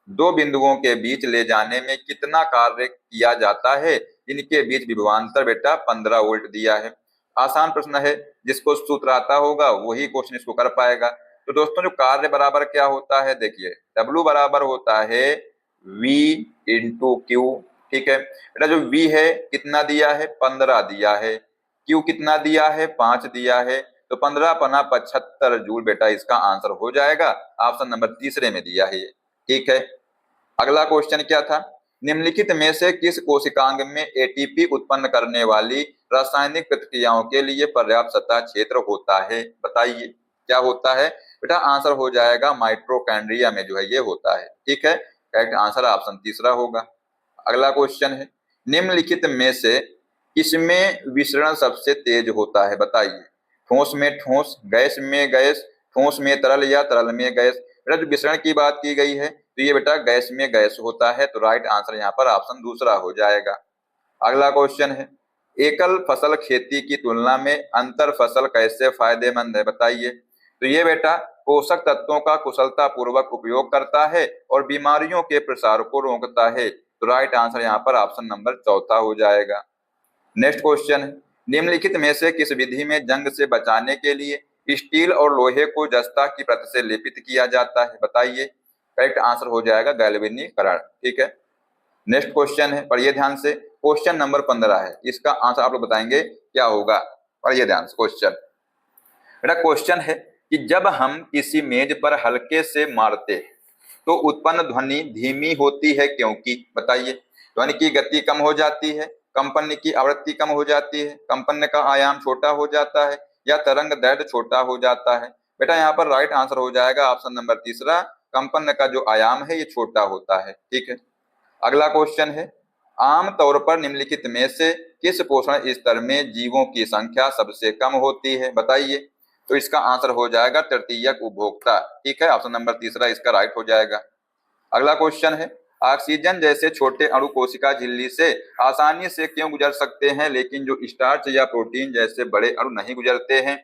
Speaker 1: 2 बिंदुओं के बीच ले जाने में कितना कार्य किया जाता है? इनके बीच विभवांतर बेटा 15 वोल्ट दिया है। आसान प्रश्न है, जिसको सूत्र आता होगा वही क्वेश्चन इसको कर पाएगा। तो दोस्तों जो कार्य बराबर क्या होता है, देखिए W बराबर होता है V इंटू क्यू। ठीक है बेटा, जो V है कितना दिया है, 15 दिया है, Q कितना दिया है, 5 दिया है, तो 15 पना 75 जूल बेटा इसका आंसर हो जाएगा। ऑप्शन नंबर तीसरे में दिया है ये। ठीक है, अगला क्वेश्चन क्या था, निम्नलिखित में से किस कोशिकांग में एटीपी उत्पन्न करने वाली रासायनिक प्रतिक्रियाओं के लिए पर्याप्त सतह क्षेत्र होता है? बताइए क्या होता है बेटा, आंसर हो जाएगा माइटोकॉन्ड्रिया में जो है ये होता है। ठीक है, करेक्ट आंसर ऑप्शन तीसरा होगा। अगला क्वेश्चन है, निम्नलिखित में से किसमें विसरण सबसे तेज होता है? बताइए, ठोस में ठोस, गैस में गैस, ठोस में तरल या तरल में गैस? बेटा जो विसरण की बात की गई है तो ये बेटा गैस में गैस होता है, तो राइट आंसर यहाँ पर ऑप्शन दूसरा हो जाएगा। अगला क्वेश्चन है, एकल फसल खेती की तुलना में अंतर फसल कैसे फायदेमंद है? बताइए। तो ये बेटा पोषक तत्वों का कुशलता पूर्वक उपयोग करता है और बीमारियों के प्रसार को रोकता है, तो राइट आंसर यहाँ पर ऑप्शन नंबर चौथा हो जाएगा। नेक्स्ट क्वेश्चन है, निम्नलिखित में से किस विधि में जंग से बचाने के लिए स्टील और लोहे को जस्ता की परत से लेपित किया जाता है? बताइए, करेक्ट आंसर हो जाएगा गैल्वेनीकरण। ठीक है, नेक्स्ट क्वेश्चन है, पढ़िए ध्यान से, क्वेश्चन नंबर 15 है, इसका आंसर आप लोग बताएंगे क्या होगा। पढ़िए ध्यान से क्वेश्चन। बेटा क्वेश्चन है कि जब हम किसी मेज पर हल्के से मारते हैं तो उत्पन्न ध्वनि धीमी होती है क्योंकि? बताइए। ध्वनि की गति कम हो जाती है, कंपन की आवृत्ति कम हो जाती है, कंपन का आयाम छोटा हो जाता है, या तरंग दैर्ध्य छोटा हो जाता है? बेटा यहाँ पर राइट आंसर हो जाएगा ऑप्शन नंबर तीसरा, कंपन का जो आयाम है ये छोटा होता है। ठीक है, अगला क्वेश्चन है, आम तौर पर निम्नलिखित में से किस पोषण स्तर में जीवों की संख्या सबसे कम होती है? बताइए। तो इसका आंसर हो जाएगा तृतीयक उपभोक्ता। ठीक है, ऑप्शन नंबर तीसरा इसका राइट हो जाएगा। अगला क्वेश्चन है, ऑक्सीजन जैसे छोटे अणु कोशिका झिल्ली से आसानी से क्यों गुजर सकते हैं लेकिन जो स्टार्च या प्रोटीन जैसे बड़े अणु नहीं गुजरते हैं?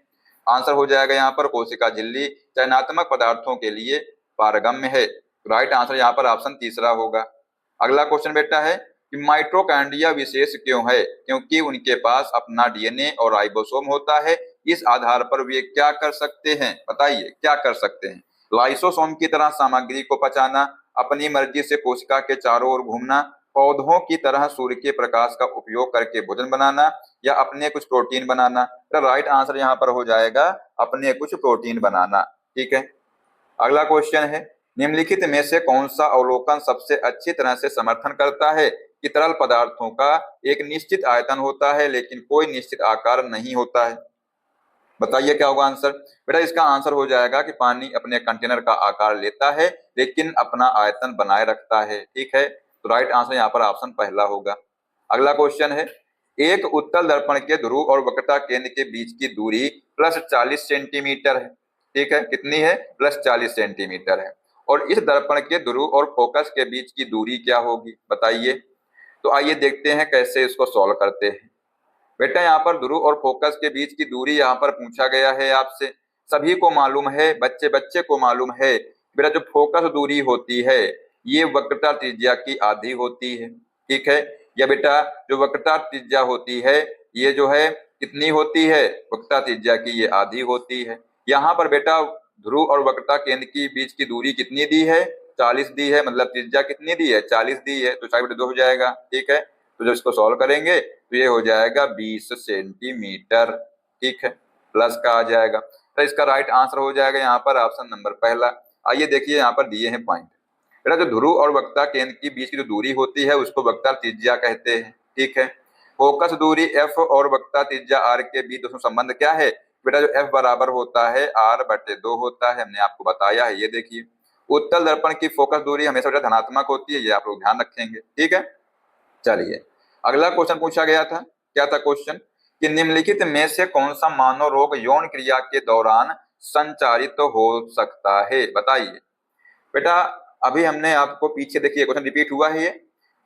Speaker 1: आंसर हो जाएगा यहाँ पर कोशिका झिल्ली चयनात्मक पदार्थों के लिए पारगम्य है, राइट आंसर यहाँ पर ऑप्शन तीसरा होगा। अगला क्वेश्चन बेटा है कि माइटोकॉन्ड्रिया विशेष क्यों है? क्योंकि उनके पास अपना डीएनए और राइबोसोम होता है, इस आधार पर वे क्या कर सकते हैं? बताइए क्या कर सकते हैं? लाइसोसोम की तरह सामग्री को पचाना, अपनी मर्जी से कोशिका के चारों ओर घूमना, पौधों की तरह सूर्य के प्रकाश का उपयोग करके भोजन बनाना, या अपने कुछ प्रोटीन बनाना? तो राइट आंसर यहाँ पर हो जाएगा अपने कुछ प्रोटीन बनाना। ठीक है, अगला क्वेश्चन है, निम्नलिखित में से कौन सा अवलोकन सबसे अच्छी तरह से समर्थन करता है कि तरल पदार्थों का एक निश्चित आयतन होता है लेकिन कोई निश्चित आकार नहीं होता है? बताइए क्या होगा आंसर। बेटा इसका आंसर हो जाएगा कि पानी अपने कंटेनर का आकार लेता है लेकिन अपना आयतन बनाए रखता है। ठीक है, तो राइट आंसर यहाँ पर ऑप्शन पहला होगा। अगला क्वेश्चन है, एक उत्तल दर्पण के ध्रुव और वक्रता केंद्र के बीच की दूरी +40 सेंटीमीटर है। ठीक है, कितनी है? +40 सेंटीमीटर है। और इस दर्पण के ध्रुव और फोकस के बीच की दूरी क्या होगी? बताइए। तो आइए देखते हैं कैसे इसको सॉल्व करते हैं। बेटा यहाँ पर ध्रुव और फोकस के बीच की दूरी यहाँ पर पूछा गया है आपसे। सभी को मालूम है, बच्चे बच्चे को मालूम है, बेटा जो फोकस दूरी होती है ये वक्रता त्रिज्या की आधी होती है। ठीक है, या बेटा जो वक्रता त्रिज्या होती है ये जो है कितनी होती है? वक्रता त्रिज्या की ये आधी होती है। यहाँ पर बेटा ध्रुव और वक्रता केंद्र के बीच की दूरी कितनी दी है? 40 दी है, मतलब त्रिज्या कितनी दी है? 40 दी है, तो 4/2 हो जाएगा। ठीक है, तो जब इसको सॉल्व करेंगे तो ये हो जाएगा 20 सेंटीमीटर। ठीक है, प्लस का आ जाएगा, तो इसका राइट आंसर हो जाएगा यहाँ पर ऑप्शन नंबर पहला। आइए देखिए यहाँ पर दिए हैं पॉइंट। बेटा जो ध्रुव और वक्रता केंद्र के बीच की जो दूरी होती है उसको वक्रता त्रिज्या कहते हैं। ठीक है, फोकस दूरी f और वक्रता त्रिज्या r के बीच दोस्तों संबंध क्या है? बेटा जो f बराबर होता है r/2 होता है, हमने आपको बताया है। ये देखिए उत्तल दर्पण की फोकस दूरी हमेशा बेटा धनात्मक होती है, ये आप लोग ध्यान रखेंगे। ठीक है, चलिए अगला क्वेश्चन पूछा गया था, क्या था क्वेश्चन कि निम्नलिखित में से कौन सा मानव रोग यौन क्रिया के दौरान संचारित हो सकता है? बताइए। बेटा अभी हमने आपको पीछे देखिए क्वेश्चन रिपीट हुआ है ये,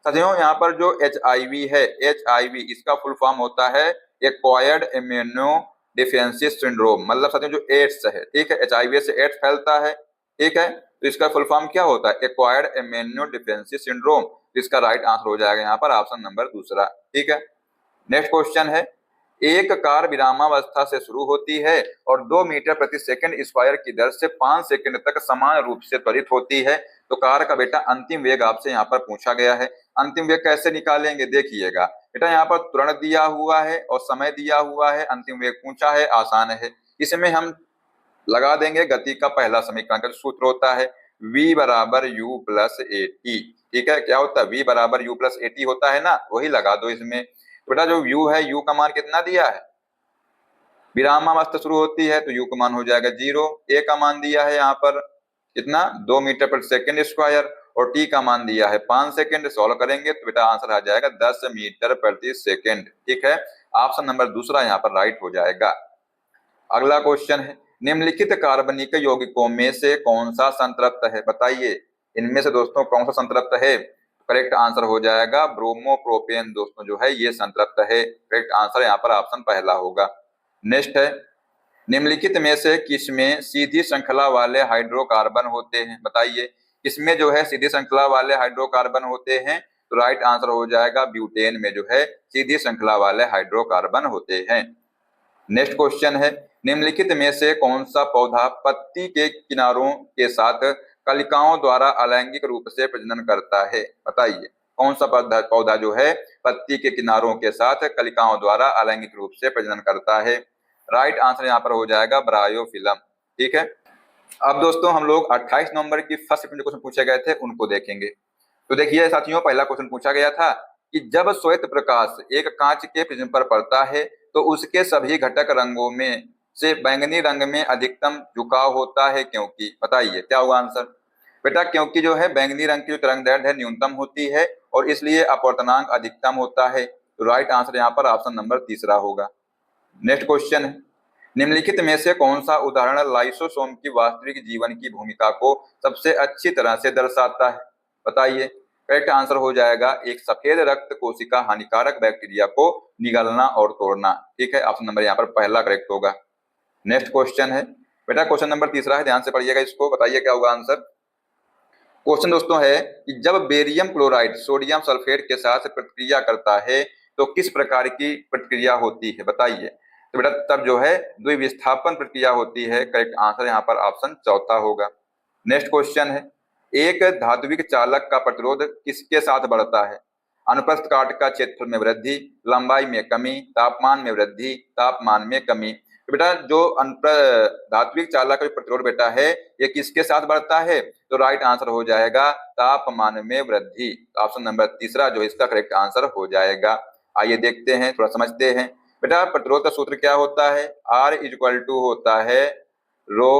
Speaker 1: साथियों यहाँ पर जो HIV है, HIV इसका फुल फॉर्म होता है एक्वायर्ड इम्यूनो डिफिशियंसी सिंड्रोम, मतलब साथियों जो एड्स है, ठीक है, HIV से एड्स फैलता है, ठीक है, तो इसका फुल फॉर्म क्या होता है, एक्वायर्ड इम्यूनो डिफिशियंसी सिंड्रोम। इसका राइट आंसर हो जाएगा यहाँ पर ऑप्शन नंबर दूसरा, ठीक है। नेक्स्ट क्वेश्चन है, एक कार विरामावस्था से शुरू होती है और 2 मीटर प्रति सेकंड स्क्वायर की दर से 5 सेकंड तक समान रूप से त्वरित होती है, तो कार का बेटा अंतिम वेग आपसे यहाँ पर पूछा गया है। अंतिम वेग कैसे निकालेंगे देखिएगा बेटा, यहाँ पर त्वरण दिया हुआ है और समय दिया हुआ है, अंतिम वेग पूछा है, आसान है। इसमें हम लगा देंगे गति का पहला समीकरण का सूत्र होता है v बराबर u प्लस ए टी, ठीक है, क्या होता है v बराबर u प्लस ए टी होता है ना, वही लगा दो इसमें। तो बेटा जो u है, u का मान कितना दिया है, विरामावस्था शुरू होती है तो u का मान हो जाएगा 0, a का मान दिया है यहाँ पर कितना 2 मीटर प्रति सेकंड स्क्वायर और t का मान दिया है 5 सेकंड, सॉल्व करेंगे तो बेटा आंसर आ जाएगा 10 मीटर प्रति सेकंड, ठीक है, ऑप्शन नंबर दूसरा यहाँ पर राइट हो जाएगा। अगला क्वेश्चन है, निम्नलिखित कार्बनिक यौगिकों में से कौन सा संतृप्त है, बताइए इनमें से दोस्तों कौन सा संतृप्त है। करेक्ट आंसर हो जाएगा ब्रोमोप्रोपेन दोस्तों जो है ये संतृप्त है, करेक्ट आंसर यहाँ पर ऑप्शन पहला होगा। नेक्स्ट है, निम्नलिखित में से किसमें सीधी श्रृंखला वाले हाइड्रोकार्बन होते हैं, बताइए किसमें जो है सीधी श्रृंखला वाले हाइड्रोकार्बन होते हैं, तो राइट आंसर हो जाएगा ब्यूटेन में जो है सीधी श्रृंखला वाले हाइड्रोकार्बन होते हैं। नेक्स्ट क्वेश्चन है, निम्नलिखित में से कौन सा पौधा पत्ती के किनारों के साथ कलिकाओं द्वारा अलैंगिक रूप से प्रजनन करता है, बताइए कौन सा पौधा जो है पत्ती के किनारों के साथ कलिकाओं द्वारा अलैंगिक रूप से प्रजनन करता है, राइट आंसर यहाँ पर हो जाएगा ब्रायोफिलम, ठीक है। अब दोस्तों हम लोग 28 नवंबर की फर्स्ट जो क्वेश्चन पूछे गए थे उनको देखेंगे। तो देखिए साथियों, पहला क्वेश्चन पूछा गया था कि जब श्वेत प्रकाश एक कांच के प्रिज्म पर पड़ता है तो उसके सभी घटक रंगों में से बैंगनी रंग में अधिकतम झुकाव होता है, क्योंकि बताइए क्या होगा आंसर। बेटा क्योंकि जो है बैंगनी रंग की जो तरंगदैर्घ्य है न्यूनतम होती है और इसलिए अपवर्तनांक अधिकतम होता है, तो राइट आंसर यहाँ पर ऑप्शन नंबर तीसरा होगा। नेक्स्ट क्वेश्चन है, निम्नलिखित में से कौन सा उदाहरण लाइसोसोम की वास्तविक जीवन की भूमिका को सबसे अच्छी तरह से दर्शाता है, बताइए। करेक्ट आंसर हो जाएगा एक सफेद रक्त कोशिका हानिकारक बैक्टीरिया को निगलना और तोड़ना, ठीक है, ऑप्शन नंबर यहाँ पर पहला करेक्ट होगा। नेक्स्ट क्वेश्चन है, बेटा क्वेश्चन नंबर तीसरा है, ध्यान से पढ़िएगा इसको, बताइए क्या होगा आंसर। क्वेश्चन दोस्तों है कि जब बेरियम क्लोराइड सोडियम सल्फेट के साथ प्रतिक्रिया करता है तो किस प्रकार की प्रतिक्रिया होती है, बताइए। तो बेटा तब जो है द्विविस्थापन प्रक्रिया होती है, करेक्ट आंसर यहाँ पर ऑप्शन चौथा होगा। नेक्स्ट क्वेश्चन है, एक धात्विक चालक का प्रतिरोध किसके साथ बढ़ता है, अनुप्रस्थ काट का क्षेत्रफल में वृद्धि, लंबाई में कमी, तापमान में वृद्धि, तापमान में कमी। तो बेटा जो धात्विक चालक का प्रतिरोध बेटा है ये किसके साथ बढ़ता है, तो राइट आंसर हो जाएगा तापमान में वृद्धि, ऑप्शन नंबर तीसरा जो इसका करेक्ट आंसर हो जाएगा। आइए देखते हैं, थोड़ा समझते हैं। बेटा प्रतिरोध का सूत्र क्या होता है, R इक्वल टू होता है रो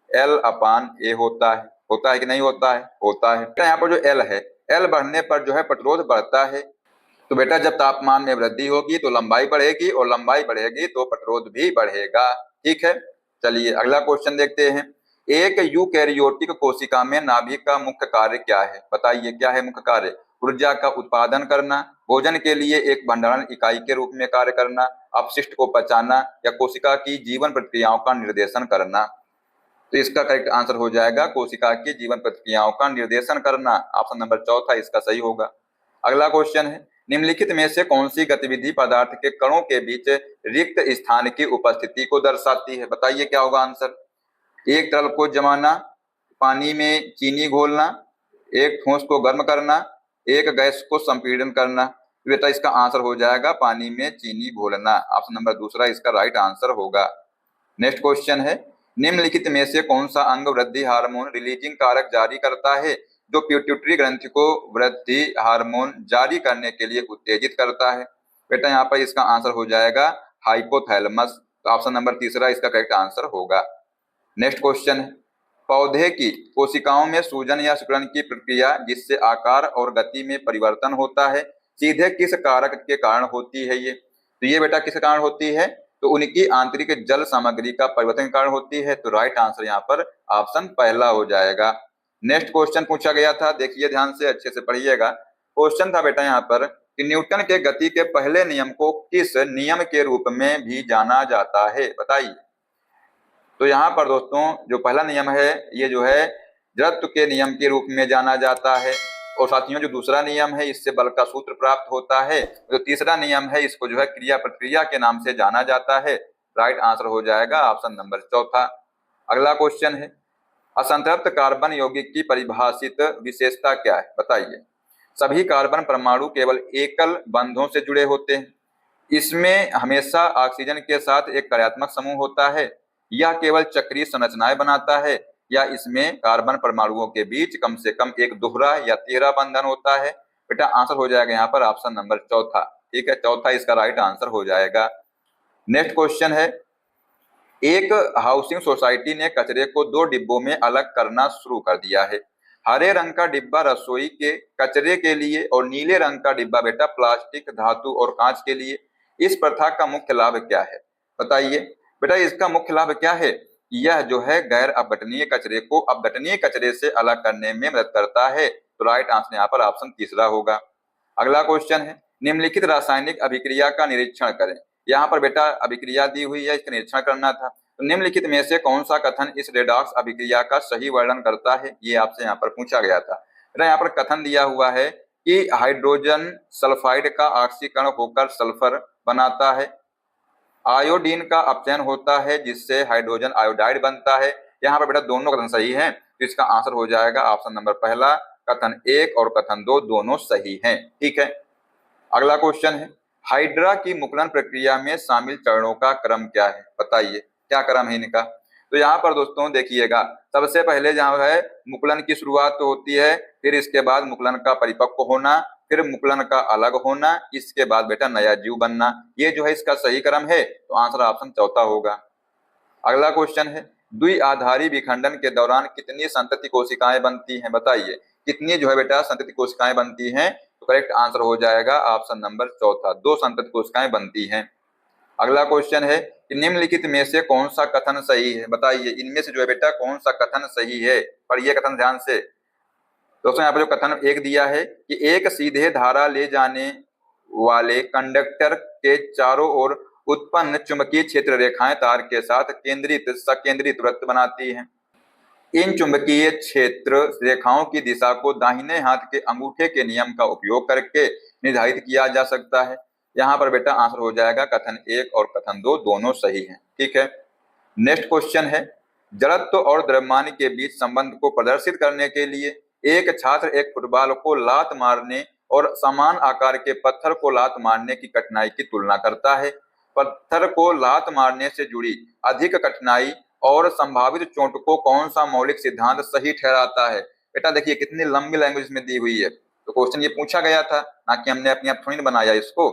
Speaker 1: L अपान A होता है कि नहीं होता है, होता है। बेटा यहाँ पर जो L है, L बढ़ने पर जो है प्रतिरोध बढ़ता है, तो बेटा जब तापमान में वृद्धि होगी तो लंबाई बढ़ेगी और लंबाई बढ़ेगी तो प्रतिरोध भी बढ़ेगा, ठीक है। चलिए अगला क्वेश्चन देखते हैं, एक यूकैरियोटिक कोशिका में नाभिक का मुख्य कार्य क्या है, बताइए क्या है मुख्य कार्य, ऊर्जा का उत्पादन करना, भोजन के लिए एक भंडारण इकाई के रूप में कार्य करना, अपशिष्ट को पचाना या कोशिका की जीवन प्रक्रियाओं का निर्देशन करना। तो इसका करेक्ट आंसर हो जाएगा कोशिका की जीवन प्रक्रियाओं का निर्देशन करना, ऑप्शन नंबर चौथा इसका सही होगा। अगला क्वेश्चन है, निम्नलिखित में से कौन सी गतिविधि पदार्थ के कणों के बीच रिक्त स्थान की उपस्थिति को दर्शाती है, बताइए क्या होगा आंसर। एक तरल को जमाना, पानी में चीनी घोलना, एक ठोस को गर्म करना, एक गैस को संपीड़न करना। बेटा इसका आंसर हो जाएगा पानी में चीनी घोलना, ऑप्शन नंबर दूसरा इसका राइट आंसर होगा। नेक्स्ट क्वेश्चन है, निम्नलिखित में से कौन सा अंग वृद्धि हार्मोन रिलीजिंग कारक जारी करता है जो पिट्यूटरी ग्रंथि को वृद्धि हार्मोन जारी करने के लिए उत्तेजित करता है। बेटा यहाँ पर इसका आंसर हो जाएगा हाइपोथैलेमस, तो ऑप्शन नंबर तीसरा इसका करेक्ट आंसर होगा। नेक्स्ट क्वेश्चन है, पौधे की कोशिकाओं में सूजन या सिकुड़न की प्रक्रिया जिससे आकार और गति में परिवर्तन होता है सीधे किस कारक के कारण होती है ये, तो ये बेटा किस कारण होती है, तो उनकी आंतरिक जल सामग्री का परिवर्तन के कारण होती है, तो राइट आंसर यहाँ पर ऑप्शन पहला हो जाएगा। नेक्स्ट क्वेश्चन पूछा गया था, देखिए ध्यान से अच्छे से पढ़िएगा। क्वेश्चन था बेटा यहाँ पर कि न्यूटन के गति के पहले नियम को किस नियम के रूप में भी जाना जाता है, बताइए। तो यहाँ पर दोस्तों जो पहला नियम है ये जो है जड़त्व के नियम के रूप में जाना जाता है, और साथियों जो दूसरा नियम है इससे बल का सूत्र प्राप्त होता है। जो तीसरा नियम है इसको जो है क्रिया प्रतिक्रिया के नाम से जाना जाता है। राइट आंसर हो जाएगा ऑप्शन नंबर चौथा। अगला क्वेश्चन है असंतृप्त कार्बन यौगिक की परिभाषित विशेषता क्या है, बताइए। सभी कार्बन परमाणु केवल एकल बंधों से जुड़े होते हैं। इसमें हमेशा ऑक्सीजन के साथ एक कार्यात्मक समूह होता है। यह केवल चक्रीय संरचनाएं बनाता है, या इसमें कार्बन परमाणुओं के बीच कम से कम एक दोहरा या तिहरा बंधन होता है। बेटा आंसर हो जाएगा यहाँ पर ऑप्शन नंबर चौथा। ठीक है, चौथा इसका राइट आंसर हो जाएगा। नेक्स्ट क्वेश्चन है एक हाउसिंग सोसाइटी ने कचरे को 2 डिब्बों में अलग करना शुरू कर दिया है। हरे रंग का डिब्बा रसोई के कचरे के लिए और नीले रंग का डिब्बा बेटा प्लास्टिक, धातु और कांच के लिए। इस प्रथा का मुख्य लाभ क्या है, बताइए। बेटा इसका मुख्य लाभ क्या है, यह जो है गैर अपघटनीय कचरे को अपघटनीय कचरे से अलग करने में मदद करता है। तो राइट आंसर यहाँ पर ऑप्शन तीसरा होगा। अगला क्वेश्चन है निम्नलिखित रासायनिक अभिक्रिया का निरीक्षण करें। यहाँ पर बेटा अभिक्रिया दी हुई है, इसका निरीक्षण करना था। तो निम्नलिखित में से कौन सा कथन इस रेडॉक्स अभिक्रिया का सही वर्णन करता है, ये आपसे यहाँ पर पूछा गया था। बेटा यहाँ पर कथन दिया हुआ है कि हाइड्रोजन सल्फाइड का ऑक्सीकरण होकर सल्फर बनाता है, आयोडीन का अपचयन होता है जिससे हाइड्रोजन आयोडाइड बनता है। यहाँ पर बेटा दोनों कथन सही हैं, तो इसका आंसर हो जाएगा ऑप्शन नंबर पहला, कथन 1 और कथन 2 दोनों सही हैं। ठीक है, अगला क्वेश्चन है हाइड्रा की मुकुलन प्रक्रिया में शामिल चरणों का क्रम क्या है, बताइए क्या क्रम है इनका। तो यहाँ पर दोस्तों देखिएगा सबसे पहले जहाँ है मुकुलन की शुरुआत तो होती है, फिर इसके बाद मुकुलन का परिपक्व होना, फिर मुकुलन का अलग होना, इसके बाद बेटा नया जीव बनना। ये जो है इसका सही क्रम है, तो आंसर ऑप्शन चौथा होगा। अगला क्वेश्चन है द्विआधारी विखंडन के दौरान कितनी संतति कोशिकाएं बनती हैं, बताइए। कितनी जो है बेटा संतति कोशिकाएं बनती हैं, तो करेक्ट आंसर हो जाएगा ऑप्शन नंबर चौथा, 2 संतति कोशिकाएं बनती हैं। अगला क्वेश्चन है कि निम्नलिखित में से कौन सा कथन सही है, बताइए। इनमें से जो है बेटा कौन सा कथन सही है, पढ़िए कथन ध्यान से। दोस्तों यहाँ पर जो कथन 1 दिया है कि एक सीधे धारा ले जाने वाले कंडक्टर के चारों ओर उत्पन्न चुंबकीय क्षेत्र रेखाएं तार के साथ केंद्रित सकेंद्रित वृत्त बनाती हैं। इन चुंबकीय क्षेत्र रेखाओं की दिशा को दाहिने हाथ के अंगूठे के नियम का उपयोग करके निर्धारित किया जा सकता है। यहाँ पर बेटा आंसर हो जाएगा कथन 1 और कथन 2 दोनों सही हैं। ठीक है, नेक्स्ट क्वेश्चन है जड़त्व और द्रव्यमान के बीच संबंध को प्रदर्शित करने के लिए एक छात्र एक फुटबॉल को लात मारने और समान आकार के पत्थर को लात मारने की कठिनाई की तुलना करता है। पत्थर को लात मारने से जुड़ी अधिक कठिनाई और संभावित चोट को कौन सा मौलिक सिद्धांत सही ठहराता है। बेटा देखिए कितनी लंबी लैंग्वेज में दी हुई है, तो क्वेश्चन ये पूछा गया था ना कि हमने अपने आप थोड़ी बनाया इसको।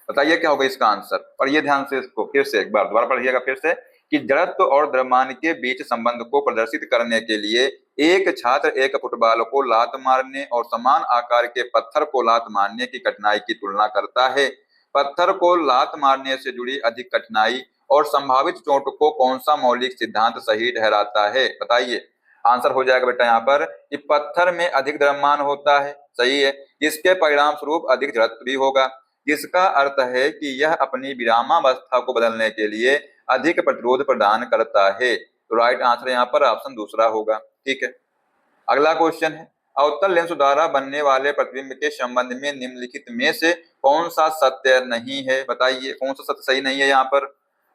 Speaker 1: बताइए क्या होगा इसका आंसर, पढ़िए ध्यान से इसको फिर से एक बार दोबारा पढ़िएगा फिर से कि जड़त्व और द्रव्यमान के बीच संबंध को प्रदर्शित करने के लिए एक छात्र एक फुटबॉल को लात मारने और समान आकार के पत्थर को लात मारने की कठिनाई की तुलना करता है। पत्थर को लात मारने से जुड़ी अधिक कठिनाई और संभावित चोट को कौन सा मौलिक सिद्धांत सही ठहराता है, बताइए। आंसर हो जाएगा बेटा यहाँ पर कि पत्थर में अधिक द्रव्यमान होता है, सही है। इसके परिणाम स्वरूप अधिक जड़त्व भी होगा, जिसका अर्थ है कि यह अपनी विरामावस्था को बदलने के लिए अधिक प्रतिरोध प्रदान करता है। तो राइट आंसर यहाँ पर ऑप्शन दूसरा होगा। ठीक है, अगला क्वेश्चन है अवतल लेंस द्वारा बनने वाले प्रतिबिंब के संबंध में निम्नलिखित में से कौन सा सत्य नहीं है, बताइए कौन सा सत्य सही नहीं है। यहाँ पर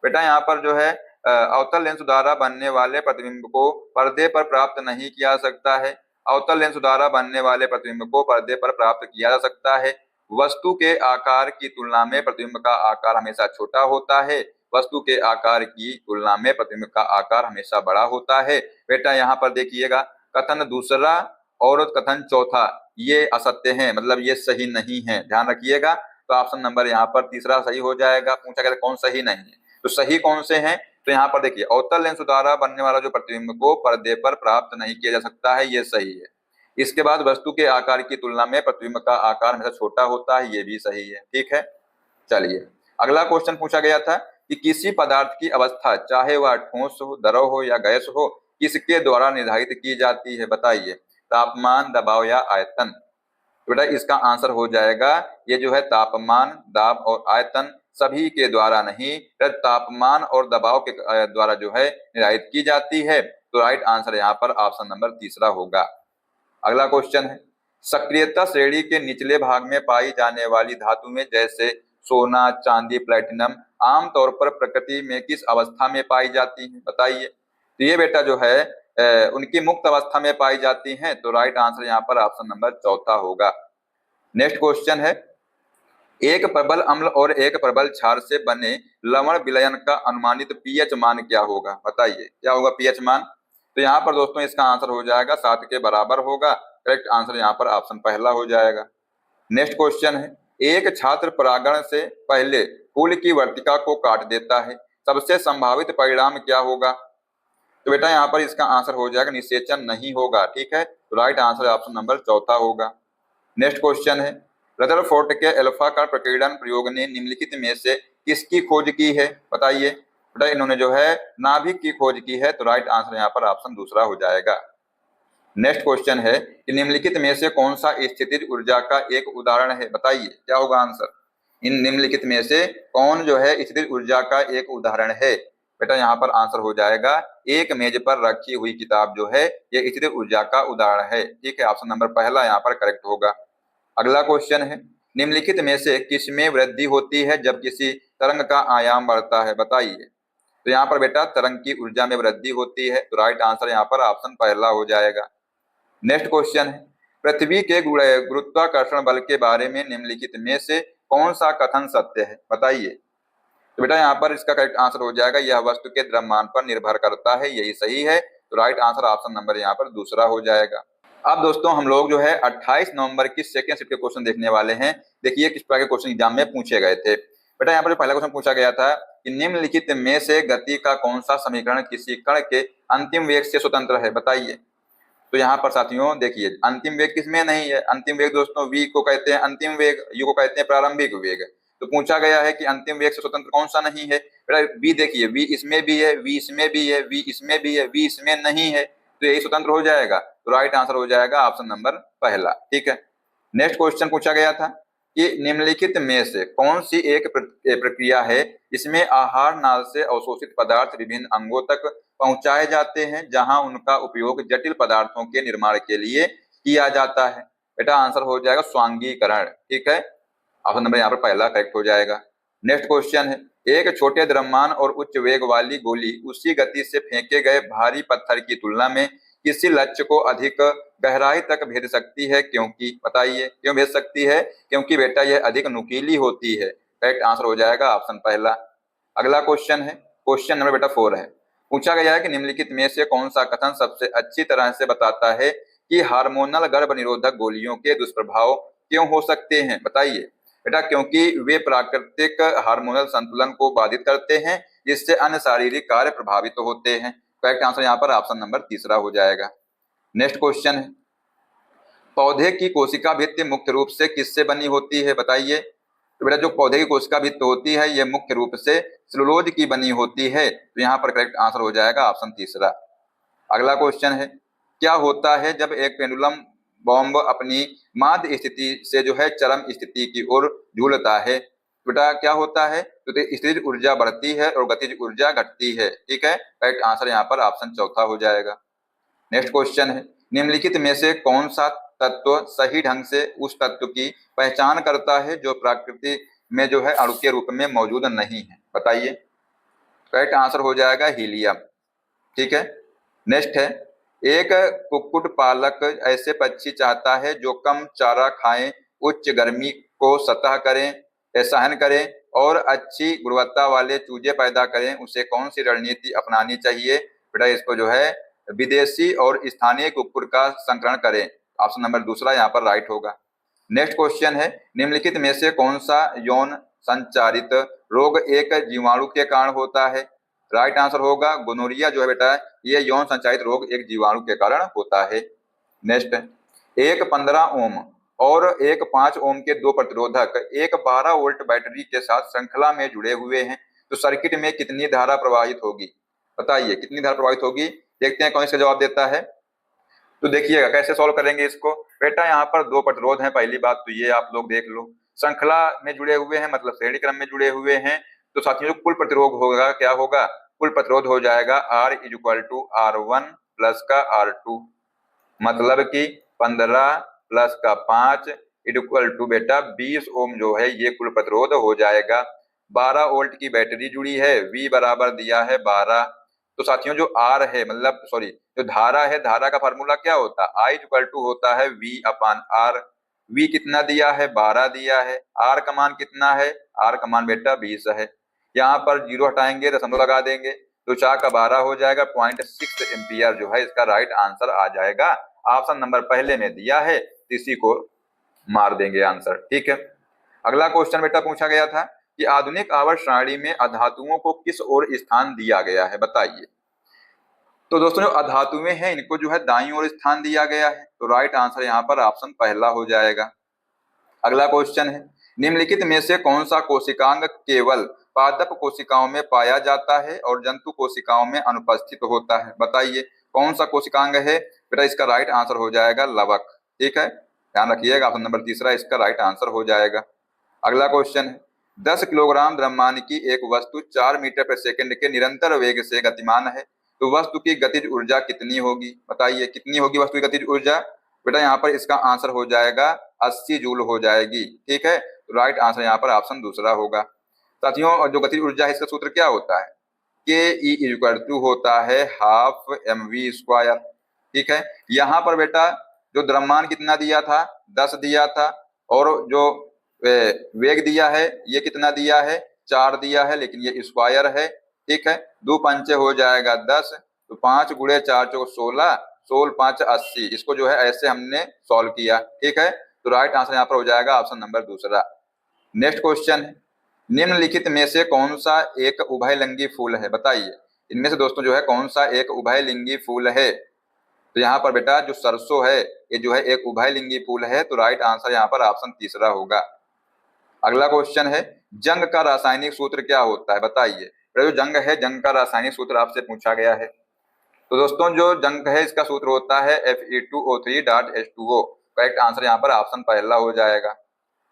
Speaker 1: बेटा यहाँ पर जो है अवतल लेंस द्वारा बनने वाले प्रतिबिंब को पर्दे पर प्राप्त नहीं किया जा सकता है। अवतल लेंस द्वारा बनने वाले प्रतिबिंब को पर्दे पर प्राप्त किया जा सकता है। वस्तु के आकार की तुलना में प्रतिबिंब का आकार हमेशा छोटा होता है। वस्तु के आकार की तुलना में प्रतिबिंब का आकार हमेशा बड़ा होता है। बेटा यहाँ पर देखिएगा कथन दूसरा और कथन चौथा ये असत्य हैं, मतलब ये सही नहीं है, ध्यान रखिएगा। तो ऑप्शन नंबर यहाँ पर तीसरा सही हो जाएगा। पूछा गया कौन सही नहीं है, तो सही कौन से हैं, तो यहाँ पर देखिए अवतल लेंस द्वारा बनने वाला जो प्रतिबिंब को पर्दे पर प्राप्त नहीं किया जा सकता है, ये सही है। इसके बाद वस्तु के आकार की तुलना में प्रतिबिंब का आकार हमेशा छोटा होता है, ये भी सही है। ठीक है, चलिए अगला क्वेश्चन पूछा गया था कि किसी पदार्थ की अवस्था चाहे वह ठोस हो, द्रव हो या गैस हो, किसके द्वारा निर्धारित की जाती है, बताइए। तापमान, दबाव या आयतन। तो बेटा इसका आंसर हो जाएगा, ये जो है तापमान, दाब और आयतन सभी के द्वारा नहीं, तापमान और दबाव के द्वारा जो है निर्धारित की जाती है। तो राइट आंसर यहाँ पर ऑप्शन नंबर तीसरा होगा। अगला क्वेश्चन है, सक्रियता श्रेणी के निचले भाग में पाई जाने वाली धातु में जैसे सोना, चांदी, प्लेटिनम आमतौर पर प्रकृति में किस अवस्था में पाई जाती है, बताइए। तो ये बेटा जो है उनकी मुक्त अवस्था में पाई जाती हैं। तो राइट आंसर यहाँ पर ऑप्शन नंबर चौथा होगा। नेक्स्ट क्वेश्चन है, एक प्रबल अम्ल और एक प्रबल क्षार से बने लवण विलयन का अनुमानित पीएच मान क्या होगा, बताइए क्या होगा पीएच मान। तो यहाँ पर दोस्तों इसका आंसर हो जाएगा 7 के बराबर होगा। करेक्ट आंसर यहाँ पर ऑप्शन पहला हो जाएगा। नेक्स्ट क्वेश्चन है, एक छात्र परागण से पहले फूल की वर्तिका को काट देता है, सबसे संभावित परिणाम क्या होगा। तो बेटा यहाँ पर इसका आंसर हो जाएगा निषेचन नहीं होगा। ठीक है, तो राइट आंसर ऑप्शन नंबर चौथा होगा। नेक्स्ट क्वेश्चन है, रदरफोर्ड के अल्फा का प्रकीर्णन प्रयोग ने निम्नलिखित में से किसकी खोज की है, बताइए। बेटा इन्होंने जो है नाभिक की खोज की है। तो राइट आंसर यहाँ पर ऑप्शन दूसरा हो जाएगा। नेक्स्ट क्वेश्चन है कि निम्नलिखित में से कौन सा स्थितिज ऊर्जा का एक उदाहरण है, बताइए क्या होगा आंसर। इन निम्नलिखित में से कौन जो है स्थितिज ऊर्जा का एक उदाहरण है। बेटा यहाँ पर आंसर हो जाएगा, एक मेज पर रखी हुई किताब जो है ये स्थितिज ऊर्जा का उदाहरण है। ठीक है, ऑप्शन नंबर पहला यहाँ पर करेक्ट होगा। अगला क्वेश्चन है, निम्नलिखित में से किसमें वृद्धि होती है जब किसी तरंग का आयाम बढ़ता है, बताइए। तो यहाँ पर बेटा तरंग की ऊर्जा में वृद्धि होती है। तो राइट आंसर यहाँ पर ऑप्शन पहला हो जाएगा। नेक्स्ट क्वेश्चन है, पृथ्वी के गुरुत्वाकर्षण बल के बारे में निम्नलिखित में से कौन सा कथन सत्य है, बताइए। तो बेटा यहाँ पर इसका करेक्ट आंसर हो जाएगा, यह वस्तु के द्रव्यमान पर निर्भर करता है, यही सही है। तो राइट आंसर ऑप्शन नंबर यहाँ पर दूसरा हो जाएगा। अब दोस्तों हम लोग जो है 28 नवंबर की सेकंड शिफ्ट के क्वेश्चन देखने वाले हैं। देखिए किस प्रकार के क्वेश्चन एग्जाम में पूछे गए थे। बेटा यहाँ पर जो पहला क्वेश्चन पूछा गया था कि निम्नलिखित में से गति का कौन सा समीकरण किसी कण के अंतिम वेग से स्वतंत्र है, बताइए। तो यहाँ पर साथियों देखिए अंतिम वेग किसमें नहीं है, अंतिम वेग दोस्तों v को कहते हैं अंतिम वेग, u को कहते हैं प्रारंभिक वेग। तो पूछा गया है कि अंतिम वेग से स्वतंत्र कौन सा नहीं है। बेटा v देखिए v इसमें भी है, v इसमें भी है, v इसमें भी है, v इसमें नहीं है, तो यही स्वतंत्र हो जाएगा। तो राइट आंसर हो जाएगा ऑप्शन नंबर पहला। ठीक है, नेक्स्ट क्वेश्चन पूछा गया था कि निम्नलिखित में से कौन सी एक प्रक्रिया है जिसमें आहार नाल से अवशोषित पदार्थ विभिन्न अंगों तक पहुंचाए जाते हैं जहां उनका उपयोग जटिल पदार्थों के निर्माण के लिए किया जाता है। बेटा आंसर हो जाएगा स्वांगीकरण। ठीक है, ऑप्शन नंबर यहाँ पर पहला करेक्ट हो जाएगा। नेक्स्ट क्वेश्चन है, एक छोटे द्रव्यमान और उच्च वेग वाली गोली उसी गति से फेंके गए भारी पत्थर की तुलना में किसी लक्ष्य को अधिक गहराई तक भेद सकती है, क्योंकि बताइए क्यों भेज सकती है। क्योंकि बेटा यह अधिक नुकीली होती है। करेक्ट आंसर हो जाएगा ऑप्शन पहला। अगला क्वेश्चन है, क्वेश्चन नंबर बेटा 4 है। पूछा गया है कि निम्नलिखित में से कौन सा कथन सबसे अच्छी तरह से बताता है कि हार्मोनल गर्भनिरोधक गोलियों के दुष्प्रभाव क्यों हो सकते हैं, बताइए। बेटा क्योंकि वे प्राकृतिक हार्मोनल संतुलन को बाधित करते हैं जिससे अन्य शारीरिक कार्य प्रभावित होते हैं। करेक्ट आंसर यहाँ पर ऑप्शन नंबर तीसरा हो जाएगा। नेक्स्ट क्वेश्चन है, पौधे की कोशिका भित्ति मुख्य रूप से किससे बनी होती है, बताइए। तो बेटा जो पौधे की कोशिका भित्ति होती है यह मुख्य रूप से सेलुलोज की बनी होती है। तो यहाँ पर करेक्ट आंसर हो जाएगा ऑप्शन तीसरा। अगला क्वेश्चन है, क्या होता है जब एक पेंडुलम बॉम्ब अपनी माध्य स्थिति से जो है चरम स्थिति की ओर झूलता है। बेटा क्या होता है, तो स्थितिज ऊर्जा बढ़ती है और गतिज ऊर्जा घटती है। ठीक है, करेक्ट आंसर यहाँ पर ऑप्शन चौथा हो जाएगा। नेक्स्ट क्वेश्चन है, निम्नलिखित में से कौन सा तत्व सही ढंग से उस तत्व की पहचान करता है जो प्रकृति में जो है अणु के रूप में मौजूद नहीं है, बताइए। करेक्ट आंसर हो जाएगा हीलियम। ठीक है, नेक्स्ट है, एक कुक्कुट पालक ऐसे पक्षी चाहता है जो कम चारा खाएं, उच्च गर्मी को सतह करें, सहन करें और अच्छी गुणवत्ता वाले चूजे पैदा करें, उसे कौन सी रणनीति अपनानी चाहिए। बेटा इसको जो है विदेशी और स्थानीय कुक्कुट का संकरण करें। ऑप्शन नंबर दूसरा यहाँ पर राइट होगा। नेक्स्ट क्वेश्चन है, निम्नलिखित में से कौन सा यौन संचारित रोग एक जीवाणु के कारण होता है। राइट आंसर होगा गोनोरिया जो है बेटा ये यौन संचारित रोग एक जीवाणु के कारण होता है। नेक्स्ट, एक 15 ओम और एक 5 ओम के दो प्रतिरोधक एक 12 वोल्ट बैटरी के साथ श्रृंखला में जुड़े हुए हैं, तो सर्किट में कितनी धारा प्रवाहित होगी, बताइए कितनी धारा प्रवाहित होगी। देखते हैं कौन इसका जवाब देता है। तो देखिएगा कैसे सॉल्व करेंगे इसको। बेटा यहाँ पर दो प्रतिरोध हैं, पहली बात तो ये आप लोग देख लो, श्रृंखला में जुड़े हुए हैं मतलब श्रेणी क्रम में जुड़े हुए हैं। तो साथियों जो कुल प्रतिरोध होगा क्या होगा, कुल प्रतिरोध हो जाएगा R is equal to R1 plus का R2, मतलब कि 15 प्लस का 5 इक्वल टू बेटा 20 ओम जो है ये कुल प्रतिरोध हो जाएगा। 12 वोल्ट की बैटरी जुड़ी है, V बराबर दिया है 12। तो साथियों जो R है मतलब सॉरी जो धारा है, धारा का फार्मूला क्या होता है, I इक्वल टू होता है V अपान R। V कितना दिया है, 12 दिया है। R का मान कितना है, R का मान बेटा 20 है। यहाँ पर जीरो हटाएंगे, दशमलव लगा देंगे तो 4 का 12 हो जाएगा, 0.6 एम्पियर जो है इसका राइट आंसर आ जाएगा। ऑप्शन नंबर पहले में दिया है, इसी को मार देंगे आंसर। ठीक है, अगला क्वेश्चन बेटा पूछा गया था कि आधुनिक आवर्त सारणी में अधातुओं को किस ओर स्थान दिया गया है, बताइए। तो दोस्तों जो अधातुएं हैं इनको जो है दाईं ओर स्थान दिया गया है, तो राइट आंसर यहाँ पर ऑप्शन पहला हो जाएगा। अगला क्वेश्चन है, निम्नलिखित में से कौन सा कोशिकांग केवल पादप कोशिकाओं में पाया जाता है और जंतु कोशिकाओं में अनुपस्थित होता है, बताइए कौन सा कोशिकांग है बेटा। इसका राइट आंसर हो जाएगा लवक। ठीक है, ध्यान रखिएगा, ऑप्शन नंबर तीसरा इसका राइट आंसर हो जाएगा। अगला क्वेश्चन है, 10 किलोग्राम द्रव्यमान की एक वस्तु 4 मीटर प्रति सेकंड के निरंतर वेग से गतिमान है, तो वस्तु की गतिज ऊर्जा कितनी होगी, बताइए कितनी होगी वस्तु की गतिज ऊर्जा। बेटा यहाँ पर इसका आंसर हो जाएगा 80 जूल हो जाएगी। ठीक है, तो राइट आंसर यहाँ पर ऑप्शन दूसरा होगा। साथियों जो गतिज ऊर्जा है इसका सूत्र क्या होता है, के ई इक्वल टू होता है हाफ mv स्क्वायर। ठीक है, यहाँ पर बेटा जो द्रव्यमान कितना दिया था, 10 दिया था, और जो वेग दिया है ये कितना दिया है, 4 दिया है, लेकिन ये स्क्वायर है। ठीक है, 2 पंचे हो जाएगा 10, तो 5 गुणे 4 चौक 16, 16 5 80, इसको जो है ऐसे हमने सॉल्व किया। ठीक है, तो राइट आंसर यहाँ पर हो जाएगा ऑप्शन नंबर दूसरा। नेक्स्ट क्वेश्चन है, निम्नलिखित में से कौन सा एक उभयलिंगी फूल है, बताइए इनमें से दोस्तों जो है कौन सा एक उभयलिंगी फूल है। तो यहाँ पर बेटा जो सरसों है ये जो है एक उभयलिंगी फूल है, तो राइट आंसर यहाँ पर ऑप्शन तीसरा होगा। अगला क्वेश्चन है, जंग का रासायनिक सूत्र क्या होता है, बताइए। जो जंग है, जंग का रासायनिक सूत्र आपसे पूछा गया है। तो दोस्तों जो जंग है इसका सूत्र होता है Fe2O3.H2O। करेक्ट आंसर यहाँ पर ऑप्शन पहला हो जाएगा।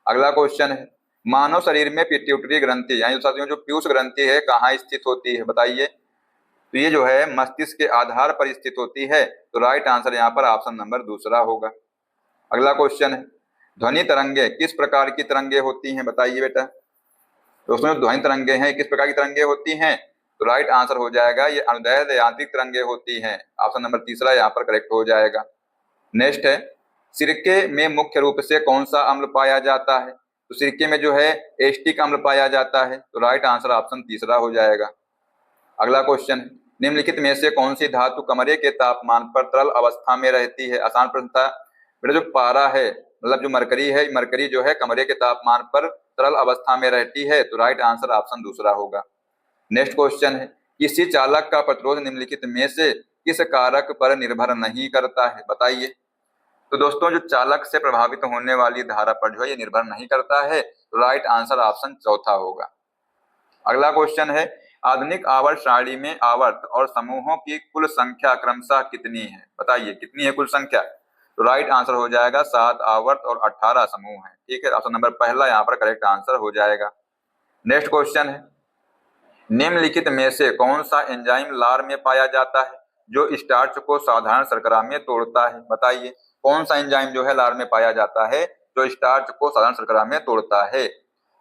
Speaker 1: अगला क्वेश्चन है, मानव शरीर में पिट्यूटरी ग्रंथि यानी साथियों जो पीयूष ग्रंथि है कहाँ स्थित होती है, बताइए। तो ये जो है मस्तिष्क के आधार पर स्थित होती है, तो राइट आंसर यहाँ पर ऑप्शन नंबर दूसरा होगा। अगला क्वेश्चन है, ध्वनि तरंगे किस प्रकार की तरंगे होती हैं, बताइए बेटा। दोस्तों ध्वनि तरंगे हैं किस प्रकार की तरंगे होती हैं, तो राइट आंसर हो जाएगा ये अनुदैर्ध्य यांत्रिक तरंगे होती हैं। ऑप्शन नंबर तीसरा यहाँ पर करेक्ट हो जाएगा। नेक्स्ट है, सिरके में मुख्य रूप से कौन सा अम्ल पाया जाता है, तो सिरके में जो है एस्टिक अम्ल पाया जाता है, तो राइट आंसर ऑप्शन तीसरा हो जाएगा। अगला क्वेश्चन है, निम्नलिखित में से कौन सी धातु कमरे के तापमान पर तरल अवस्था में रहती है, आसान प्रश्न था बेटा। जो पारा है मतलब जो मरकरी है, मरकरी जो है कमरे के तापमान पर तरल अवस्था में रहती है, तो राइट आंसर ऑप्शन दूसरा होगा। नेक्स्ट क्वेश्चन है, किसी चालक का प्रतिरोध निम्नलिखित में से किस कारक पर निर्भर नहीं करता है, बताइए। तो दोस्तों जो चालक से प्रभावित होने वाली धारा पर जो है ये निर्भर नहीं करता है, तो राइट आंसर ऑप्शन चौथा होगा। अगला क्वेश्चन है, आधुनिक आवर्त सारणी में आवर्त और समूहों की कुल संख्या क्रमशः कितनी है, बताइए कितनी है कुल संख्या। तो राइट आंसर हो जाएगा 7 आवर्त और 18 समूह है। ठीक है, ऑप्शन नंबर पहला यहाँ पर करेक्ट आंसर हो जाएगा। नेक्स्ट क्वेश्चन है, निम्नलिखित में से कौन सा एंजाइम लार में पाया जाता है जो स्टार्च को साधारण शर्करा में तोड़ता है, बताइए कौन सा एंजाइम जो है लार में पाया जाता है जो स्टार्च को साधारण शर्करा में तोड़ता है।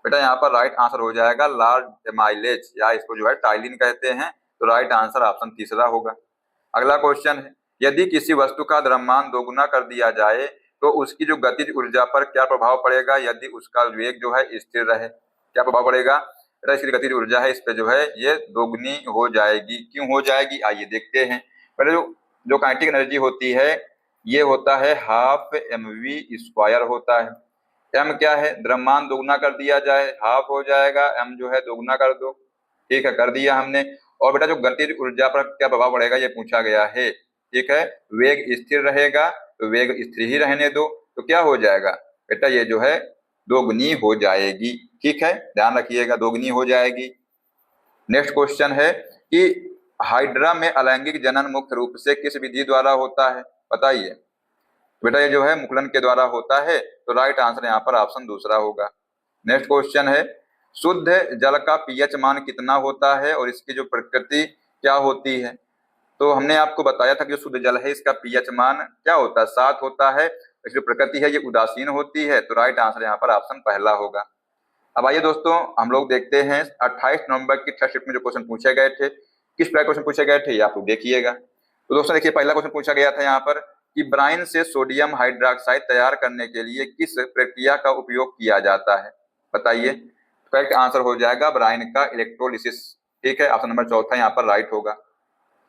Speaker 1: बेटा यहाँ पर राइट आंसर हो जाएगा लार एमाइलेज या इसको जो है टाइलिन कहते हैं, तो राइट आंसर ऑप्शन तीसरा होगा। अगला क्वेश्चन है, यदि किसी वस्तु का द्रव्यमान दोगुना कर दिया जाए तो उसकी जो गतिज ऊर्जा पर क्या प्रभाव पड़ेगा यदि उसका वेग जो है स्थिर रहे, क्या प्रभाव पड़ेगा बेटा। इसकी गतिज ऊर्जा है इस पे जो है ये दोगुनी हो जाएगी। क्यों हो जाएगी आइए देखते हैं। पहले जो काइनेटिक एनर्जी होती है ये होता है हाफ mv स्क्वायर होता है। m क्या है, द्रव्यमान दोगुना कर दिया जाए हाफ हो जाएगा, m जो है दोगुना कर दो। ठीक है, कर दिया हमने। और बेटा जो गतिज ऊर्जा पर क्या प्रभाव पड़ेगा ये पूछा गया है। ठीक है, वेग स्थिर रहेगा तो वेग स्थिर ही रहने दो, तो क्या हो जाएगा बेटा ये जो है दोगुनी हो जाएगी। ठीक है, ध्यान रखिएगा दोगुनी हो जाएगी। नेक्स्ट क्वेश्चन है कि हाइड्रा में अलैंगिक जनन मुख्य रूप से किस विधि द्वारा होता है, बताइए। बेटा ये जो है मुकुलन के द्वारा होता है, तो राइट आंसर यहाँ पर ऑप्शन दूसरा होगा। नेक्स्ट क्वेश्चन है, शुद्ध जल का पीएच मान कितना होता है और इसकी जो प्रकृति क्या होती है? तो हमने आपको बताया था कि जो शुद्ध जल है इसका पीएच मान क्या होता है, 7 होता है। इसकी जो प्रकृति है ये उदासीन होती है, तो राइट आंसर यहाँ पर ऑप्शन पहला होगा। अब आइए दोस्तों हम लोग देखते हैं 28 नवंबर की टेस्ट शिफ्ट में जो क्वेश्चन पूछे गए थे, किस प्रकार क्वेश्चन पूछे गए थे ये आप लोग देखिएगा। तो दोस्तों देखिए पहला क्वेश्चन पूछा गया था यहाँ पर कि ब्राइन से सोडियम हाइड्रोक्साइड तैयार करने के लिए किस प्रक्रिया का उपयोग किया जाता है, बताइए। करेक्ट आंसर हो जाएगा ब्राइन का इलेक्ट्रोलिसिस। ठीक है, ऑप्शन नंबर चौथा यहाँ पर राइट होगा।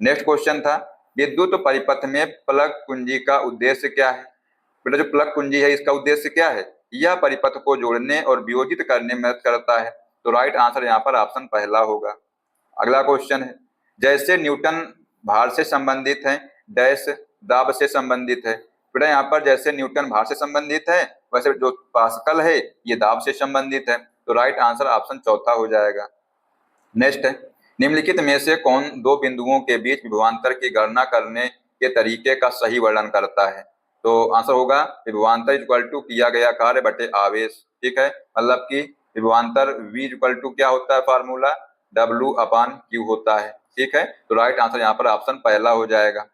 Speaker 1: नेक्स्ट क्वेश्चन था, विद्युत परिपथ में प्लग कुंजी का उद्देश्य क्या है? बेटा जो प्लग कुंजी है इसका उद्देश्य क्या है? यह परिपथ को जोड़ने और वियोजित करने में मदद करता है, तो राइट आंसर यहाँ पर ऑप्शन पहला होगा। अगला क्वेश्चन है, जैसे न्यूटन भार से संबंधित है डैश दाब से संबंधित है। बेटा यहाँ पर जैसे न्यूटन भार से संबंधित है वैसे जो पास्कल है ये दाब से संबंधित है, तो राइट आंसर ऑप्शन चौथा हो जाएगा। नेक्स्ट है, निम्नलिखित में से कौन दो बिंदुओं के बीच विभवांतर की गणना करने के तरीके का सही वर्णन करता है? तो आंसर होगा विभवांतर इक्वल टू किया गया कार्य बटे आवेश। ठीक है, मतलब कि विभवांतर V इक्वल टू क्या होता है फार्मूला, W/Q होता है। ठीक है, तो राइट आंसर यहाँ पर ऑप्शन पहला हो जाएगा।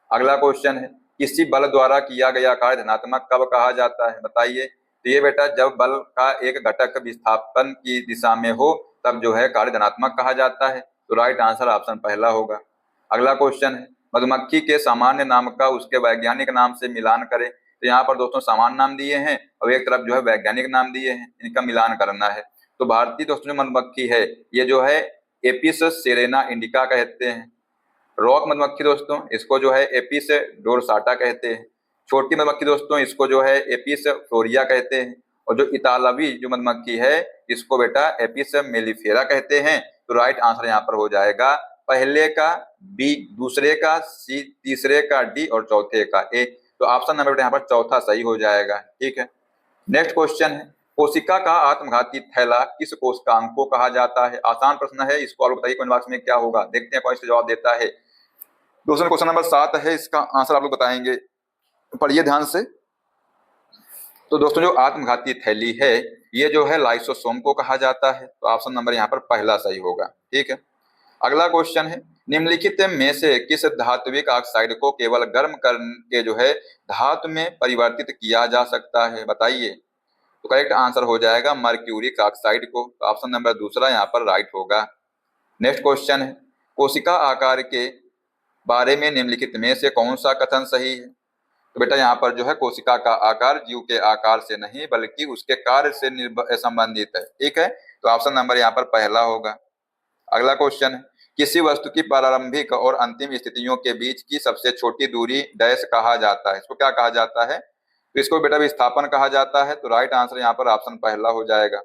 Speaker 1: अगला क्वेश्चन है, किसी बल द्वारा किया गया कार्य धनात्मक कब कहा जाता है, बताइए। तो ये बेटा जब बल का एक घटक विस्थापन की दिशा में हो तब जो है कार्य धनात्मक कहा जाता है, तो राइट आंसर ऑप्शन पहला होगा। अगला क्वेश्चन है, मधुमक्खी के सामान्य नाम का उसके वैज्ञानिक नाम से मिलान करें। तो यहाँ पर दोस्तों सामान्य नाम दिए हैं और एक तरफ जो है वैज्ञानिक नाम दिए हैं, इनका मिलान करना है। तो भारतीय दोस्तों जो मधुमक्खी है ये जो है एपिस सेरेना इंडिका कहते हैं। रॉक मधुमक्खी दोस्तों इसको जो है एपिस डोरसाटा कहते हैं। छोटी मधुमक्खी दोस्तों इसको जो है एपिस फ्लोरिया कहते हैं। और जो इतालवी जो मधुमक्खी है इसको बेटा एपिस मेलिफेरा कहते हैं। तो राइट आंसर यहाँ पर हो जाएगा पहले का बी, दूसरे का सी, तीसरे का डी और चौथे का ए। तो ऑप्शन नंबर यहाँ पर चौथा सही हो जाएगा। ठीक है, नेक्स्ट क्वेश्चन है, कोशिका का आत्मघाती थैला किस कोशिकांग को कहा जाता है? आसान प्रश्न है, इसको आप बताइए कमेंट बॉक्स में क्या होगा, देखते हैं कौन इसका जवाब देता है। दोस्तों क्वेश्चन नंबर 7 है, इसका आंसर आप लोग बताएंगे, पढ़िए ध्यान से। तो दोस्तों जो आत्मघाती थैली है ये जो है लाइसोसोम को कहा जाता है, तो ऑप्शन नंबर यहाँ पर पहला सही होगा। ठीक है, अगला क्वेश्चन है, निम्नलिखित में से किस धात्विक ऑक्साइड को केवल गर्म करके जो है धातु में परिवर्तित किया जा सकता है, बताइए। तो करेक्ट आंसर हो जाएगा मर्क्यूरिक ऑक्साइड को, तो ऑप्शन नंबर दूसरा यहाँ पर राइट होगा। नेक्स्ट क्वेश्चन है, कोशिका आकार के बारे में निम्नलिखित में से कौन सा कथन सही है? तो बेटा यहाँ पर जो है कोशिका का आकार जीव के आकार से नहीं बल्कि उसके कार्य से संबंधित है। ठीक है, तो ऑप्शन नंबर यहाँ पर पहला होगा। अगला क्वेश्चन है, किसी वस्तु की प्रारंभिक और अंतिम स्थितियों के बीच की सबसे छोटी दूरी डैश कहा जाता है, इसको क्या कहा जाता है? तो इसको बेटा विस्थापन कहा जाता है, तो राइट आंसर यहाँ पर ऑप्शन पहला हो जाएगा।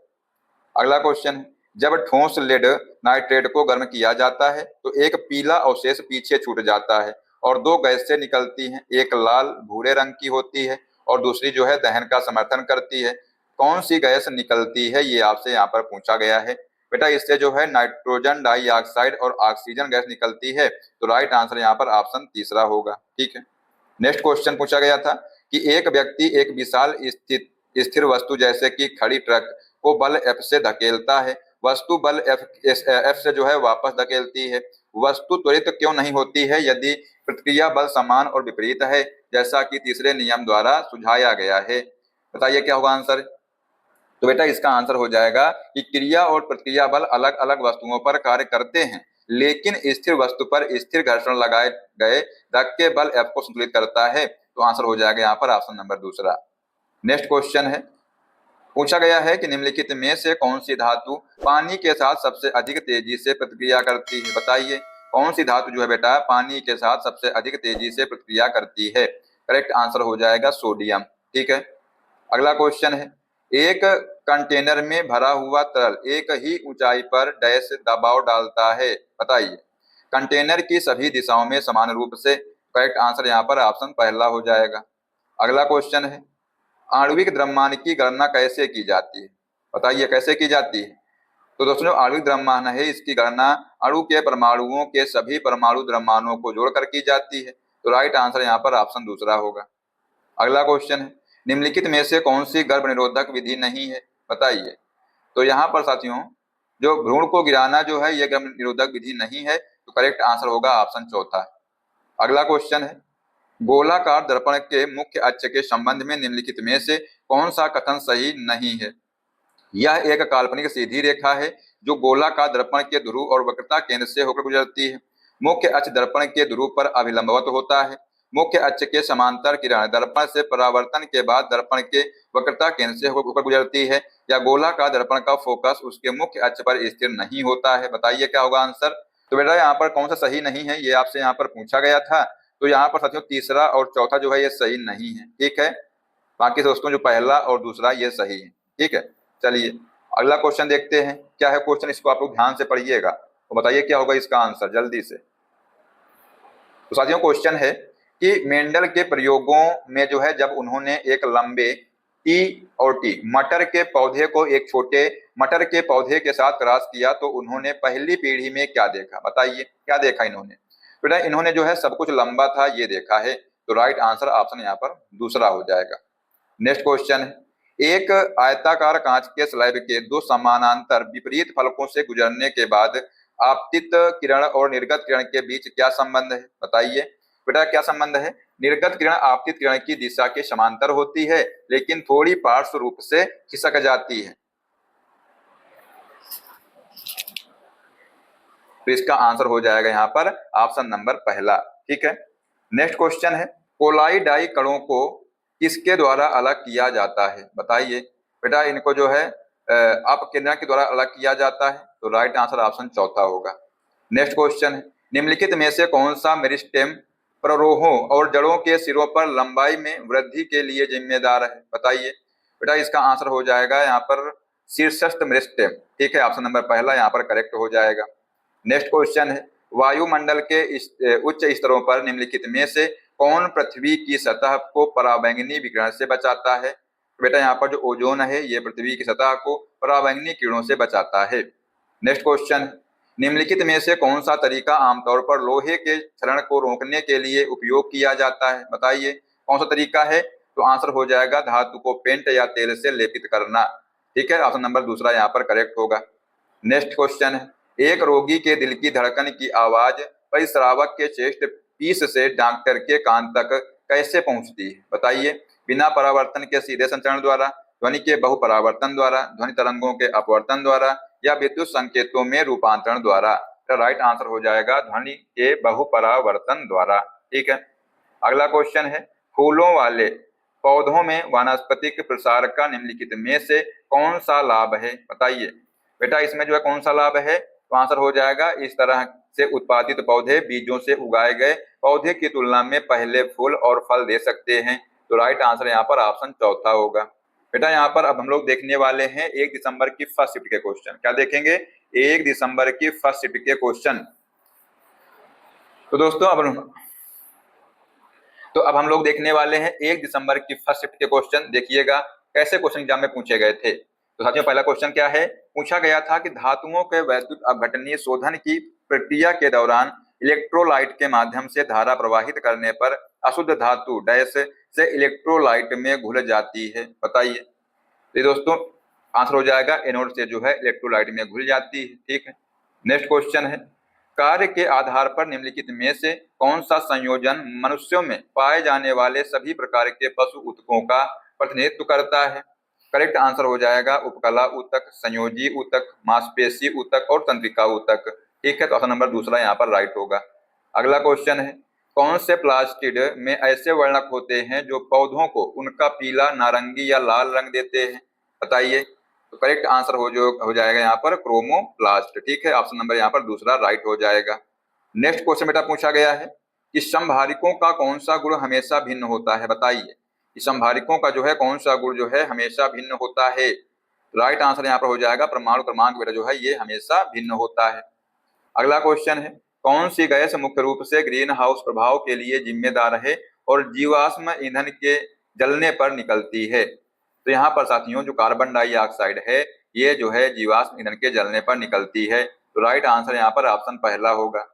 Speaker 1: अगला क्वेश्चन है, जब ठोस लेड नाइट्रेट को गर्म किया जाता है तो एक पीला अवशेष पीछे छूट जाता है और दो गैसें निकलती हैं, एक लाल भूरे रंग की होती है और दूसरी जो है दहन का समर्थन करती है। कौन सी गैस निकलती है ये आपसे यहाँ पर पूछा गया है। बेटा इससे जो है नाइट्रोजन डाइऑक्साइड और ऑक्सीजन गैस निकलती है, तो राइट आंसर यहाँ पर ऑप्शन तीसरा होगा। ठीक है, नेक्स्ट क्वेश्चन पूछा गया था कि एक व्यक्ति एक विशाल स्थिर वस्तु जैसे कि खड़ी ट्रक को बल F से धकेलता है, वस्तु बल F से जो है वापस धकेलती है, वस्तु त्वरित क्यों नहीं होती है यदि प्रतिक्रिया बल समान और विपरीत है, जैसा कि तीसरे नियम द्वारा सुझाया गया है? बताइए क्या होगा आंसर। तो बेटा इसका आंसर हो जाएगा कि क्रिया और प्रतिक्रिया बल अलग अलग वस्तुओं पर कार्य करते हैं लेकिन स्थिर वस्तु पर स्थिर घर्षण लगाए गए धक्के बल F को संतुलित करता है, तो आंसर हो जाएगा यहाँ पर ऑप्शन नंबर दूसरा। नेक्स्ट क्वेश्चन है, पूछा गया है कि निम्नलिखित में से कौन सी धातु पानी के साथ सबसे अधिक तेजी से प्रतिक्रिया करती है, बताइए। कौन सी धातु जो है बेटा पानी के साथ सबसे अधिक तेजी से प्रतिक्रिया करती है? करेक्ट आंसर हो जाएगा सोडियम। ठीक है, अगला क्वेश्चन है, एक कंटेनर में भरा हुआ तरल एक ही ऊंचाई पर डैश दबाव डालता है, बताइए। कंटेनर की सभी दिशाओं में समान रूप से, करेक्ट आंसर यहाँ पर ऑप्शन पहला हो जाएगा। अगला क्वेश्चन है, आणविक द्रव्यमान की गणना कैसे की जाती है, बताइए कैसे की जाती है। तो दोस्तों जो आणविक द्रव्यमान है इसकी गणना अणु के परमाणुओं के सभी परमाणु द्रव्यमानों को जोड़कर की जाती है, तो राइट आंसर यहाँ पर ऑप्शन दूसरा होगा। अगला क्वेश्चन है, निम्नलिखित में से कौन सी गर्भ निरोधक विधि नहीं है, बताइए। तो यहाँ पर साथियों जो भ्रूण को गिराना जो है यह गर्भ निरोधक विधि नहीं है, तो करेक्ट आंसर होगा ऑप्शन चौथा। अगला क्वेश्चन है, गोलाकार दर्पण के मुख्य अक्ष के संबंध में निम्नलिखित में से कौन सा कथन सही नहीं है। यह एक काल्पनिक सीधी रेखा है जो गोलाकार दर्पण के ध्रुव और वक्रता केंद्र से होकर गुजरती है। मुख्य अक्ष दर्पण के ध्रुव पर अभिलंबवत होता है। मुख्य अक्ष के समांतर किरण दर्पण से परावर्तन के बाद दर्पण के वक्रता केंद्र से होकर गुजरती है। या गोलाकार दर्पण का फोकस उसके मुख्य अक्ष पर स्थिर नहीं होता है। बताइए क्या होगा आंसर। तो बेटा यहाँ पर कौन सा सही नहीं है ये आपसे यहाँ पर पूछा गया था। तो यहाँ पर साथियों तीसरा और चौथा जो है ये सही नहीं है, ठीक है। बाकी दोस्तों जो पहला और दूसरा ये सही है, ठीक है। चलिए अगला क्वेश्चन देखते हैं क्या है क्वेश्चन, इसको आप लोग ध्यान से पढ़िएगा तो बताइए क्या होगा इसका आंसर जल्दी से। तो साथियों क्वेश्चन है कि मेंडल के प्रयोगों में जो है जब उन्होंने एक लंबे टी और टी मटर के पौधे को एक छोटे मटर के पौधे के साथ क्रॉस किया तो उन्होंने पहली पीढ़ी में क्या देखा। बताइए क्या देखा इन्होंने। बेटा इन्होंने जो है सब कुछ लंबा था ये देखा है, तो राइट आंसर ऑप्शन यहाँ पर दूसरा हो जाएगा। नेक्स्ट क्वेश्चन है, एक आयताकार कांच के स्लैब के दो समानांतर विपरीत फलकों से गुजरने के बाद आपतित किरण और निर्गत किरण के बीच क्या संबंध है। बताइए बेटा क्या संबंध है। निर्गत किरण आपतित किरण की दिशा के समांतर होती है लेकिन थोड़ी पार्श्व रूप से खिसक जाती है। तो इसका आंसर हो जाएगा यहाँ पर ऑप्शन नंबर पहला, ठीक है। नेक्स्ट क्वेश्चन है, कोलाइडाई कणों को किसके द्वारा अलग किया जाता है। बताइए बेटा इनको जो है अपकेंद्रण के द्वारा अलग किया जाता है, तो राइट आंसर ऑप्शन चौथा होगा। नेक्स्ट क्वेश्चन है, निम्नलिखित में से कौन सा मेरिस्टेम प्ररोहों और जड़ों के सिरों पर लंबाई में वृद्धि के लिए जिम्मेदार है। बताइए बेटा इसका आंसर हो जाएगा यहाँ पर शीर्षस्थ मेरिस्टेम, ठीक है। ऑप्शन नंबर पहला यहाँ पर करेक्ट हो जाएगा। नेक्स्ट क्वेश्चन है, वायुमंडल के उच्च स्तरों पर निम्नलिखित में से कौन पृथ्वी की सतह को पराबैंगनी विकिरण से बचाता है। बेटा यहाँ पर जो ओजोन है ये पृथ्वी की सतह को पराबैंगनी किरणों से बचाता है। नेक्स्ट क्वेश्चन, निम्नलिखित में से कौन सा तरीका आमतौर पर लोहे के क्षरण को रोकने के लिए उपयोग किया जाता है। बताइए कौन सा तरीका है। तो आंसर हो जाएगा धातु को पेंट या तेल से लेपित करना, ठीक है। ऑप्शन नंबर दूसरा यहाँ पर करेक्ट होगा। नेक्स्ट क्वेश्चन है, एक रोगी के दिल की धड़कन की आवाज परिश्रावक के चेस्ट पीस से डॉक्टर के कान तक कैसे पहुंचती है। बताइए बिना परावर्तन के सीधे संचरण द्वारा, ध्वनि के बहुपरावर्तन द्वारा, ध्वनि तरंगों के अपवर्तन द्वारा या विद्युत संकेतों में रूपांतरण द्वारा। तो राइट आंसर हो जाएगा ध्वनि के बहुपरावर्तन द्वारा, ठीक है। अगला क्वेश्चन है, फूलों वाले पौधों में वानस्पतिक प्रसार का निम्नलिखित में से कौन सा लाभ है। बताइए बेटा इसमें जो है कौन सा लाभ है। तो आंसर हो जाएगा इस तरह से उत्पादित पौधे बीजों से उगाए गए पौधे की तुलना में पहले फूल और फल दे सकते हैं। तो राइट आंसर यहाँ पर ऑप्शन चौथा होगा। बेटा यहाँ पर अब हम लोग देखने वाले हैं 1 दिसंबर की फर्स्ट शिफ्ट के क्वेश्चन। क्या देखेंगे 1 दिसंबर की फर्स्ट शिफ्ट के क्वेश्चन। तो दोस्तों अब हम लोग देखने वाले हैं 1 दिसंबर की फर्स्ट शिफ्ट के क्वेश्चन। देखिएगा कैसे क्वेश्चन एग्जाम में पूछे गए थे। तो साथियों पहला क्वेश्चन क्या है, पूछा गया था कि धातुओं के वैद्युत अपघटनीय शोधन की प्रक्रिया के दौरान इलेक्ट्रोलाइट के माध्यम से धारा प्रवाहित करने पर अशुद्ध धातु डैश से इलेक्ट्रोलाइट में घुल जाती है। बताइए तो दोस्तों आंसर हो जाएगा एनोड से जो है इलेक्ट्रोलाइट में घुल जाती है, ठीक है। नेक्स्ट क्वेश्चन है, कार्य के आधार पर निम्नलिखित में से कौन सा संयोजन मनुष्यों में पाए जाने वाले सभी प्रकार के पशु ऊतकों का प्रतिनिधित्व करता है। करेक्ट आंसर हो जाएगा उपकला ऊतक, संयोजी ऊतक, मांसपेशी ऊतक और तंत्रिका ऊतक, ठीक है। तो ऑप्शन नंबर दूसरा यहाँ पर राइट होगा। अगला क्वेश्चन है, कौन से प्लास्टिड में ऐसे वर्णक होते हैं जो पौधों को उनका पीला, नारंगी या लाल रंग देते हैं। बताइए तो करेक्ट आंसर हो जाएगा यहाँ पर क्रोमोप्लास्ट, ठीक है। ऑप्शन नंबर यहाँ पर दूसरा राइट हो जाएगा। नेक्स्ट क्वेश्चन बेटा पूछा गया है कि समभारिकों का कौन सा गुण हमेशा भिन्न होता है। बताइए समभारिकों का जो है कौन सा गुण जो है हमेशा भिन्न होता है। राइट आंसर यहाँ पर हो जाएगा परमाणु क्रमांक बेटा जो है ये हमेशा भिन्न होता है। अगला क्वेश्चन है, कौन सी गैस मुख्य रूप से ग्रीन हाउस प्रभाव के लिए जिम्मेदार है और जीवाश्म ईंधन के जलने पर निकलती है। तो यहाँ पर साथियों जो कार्बन डाइऑक्साइड है ये जो है जीवाश्म ईंधन के जलने पर निकलती है। तो राइट आंसर यहाँ पर ऑप्शन पहला होगा।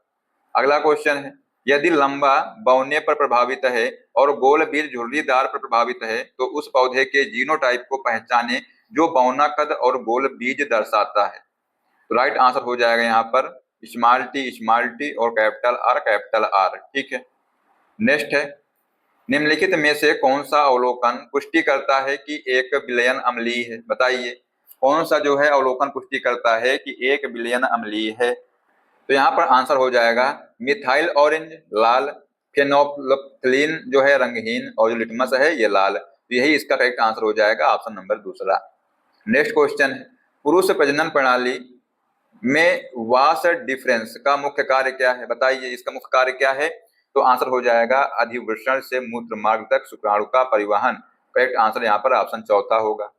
Speaker 1: अगला क्वेश्चन है, यदि लंबा बौने पर प्रभावित है और गोल बीज झुर्रीदार पर प्रभावित है तो उस पौधे के जीनोटाइप को पहचाने जो बौना कद और गोल बीज दर्शाता है। तो राइट आंसर हो जाएगा यहाँ पर स्मॉल टी और कैपिटल आर। ठीक है, नेक्स्ट है, निम्नलिखित में से कौन सा अवलोकन पुष्टि करता है कि 1 बिलियन अम्लीय है? बताइए कौन सा जो है अवलोकन पुष्टि करता है कि 1 बिलियन अम्लीय है? तो यहाँ पर आंसर हो जाएगा मिथाइल ऑरेंज लाल, फेनोल्फथलीन जो है रंगहीन, और जो लिटमस है ये लाल। तो यही इसका करेक्ट आंसर हो जाएगा ऑप्शन नंबर दूसरा। नेक्स्ट क्वेश्चन है, पुरुष प्रजनन प्रणाली में वास डिफरेंस का मुख्य कार्य क्या है? बताइए इसका मुख्य कार्य क्या है? तो आंसर हो जाएगा अधिवृषण से मूत्र मार्ग तक शुक्राणु का परिवहन। करेक्ट आंसर यहाँ पर ऑप्शन चौथा होगा।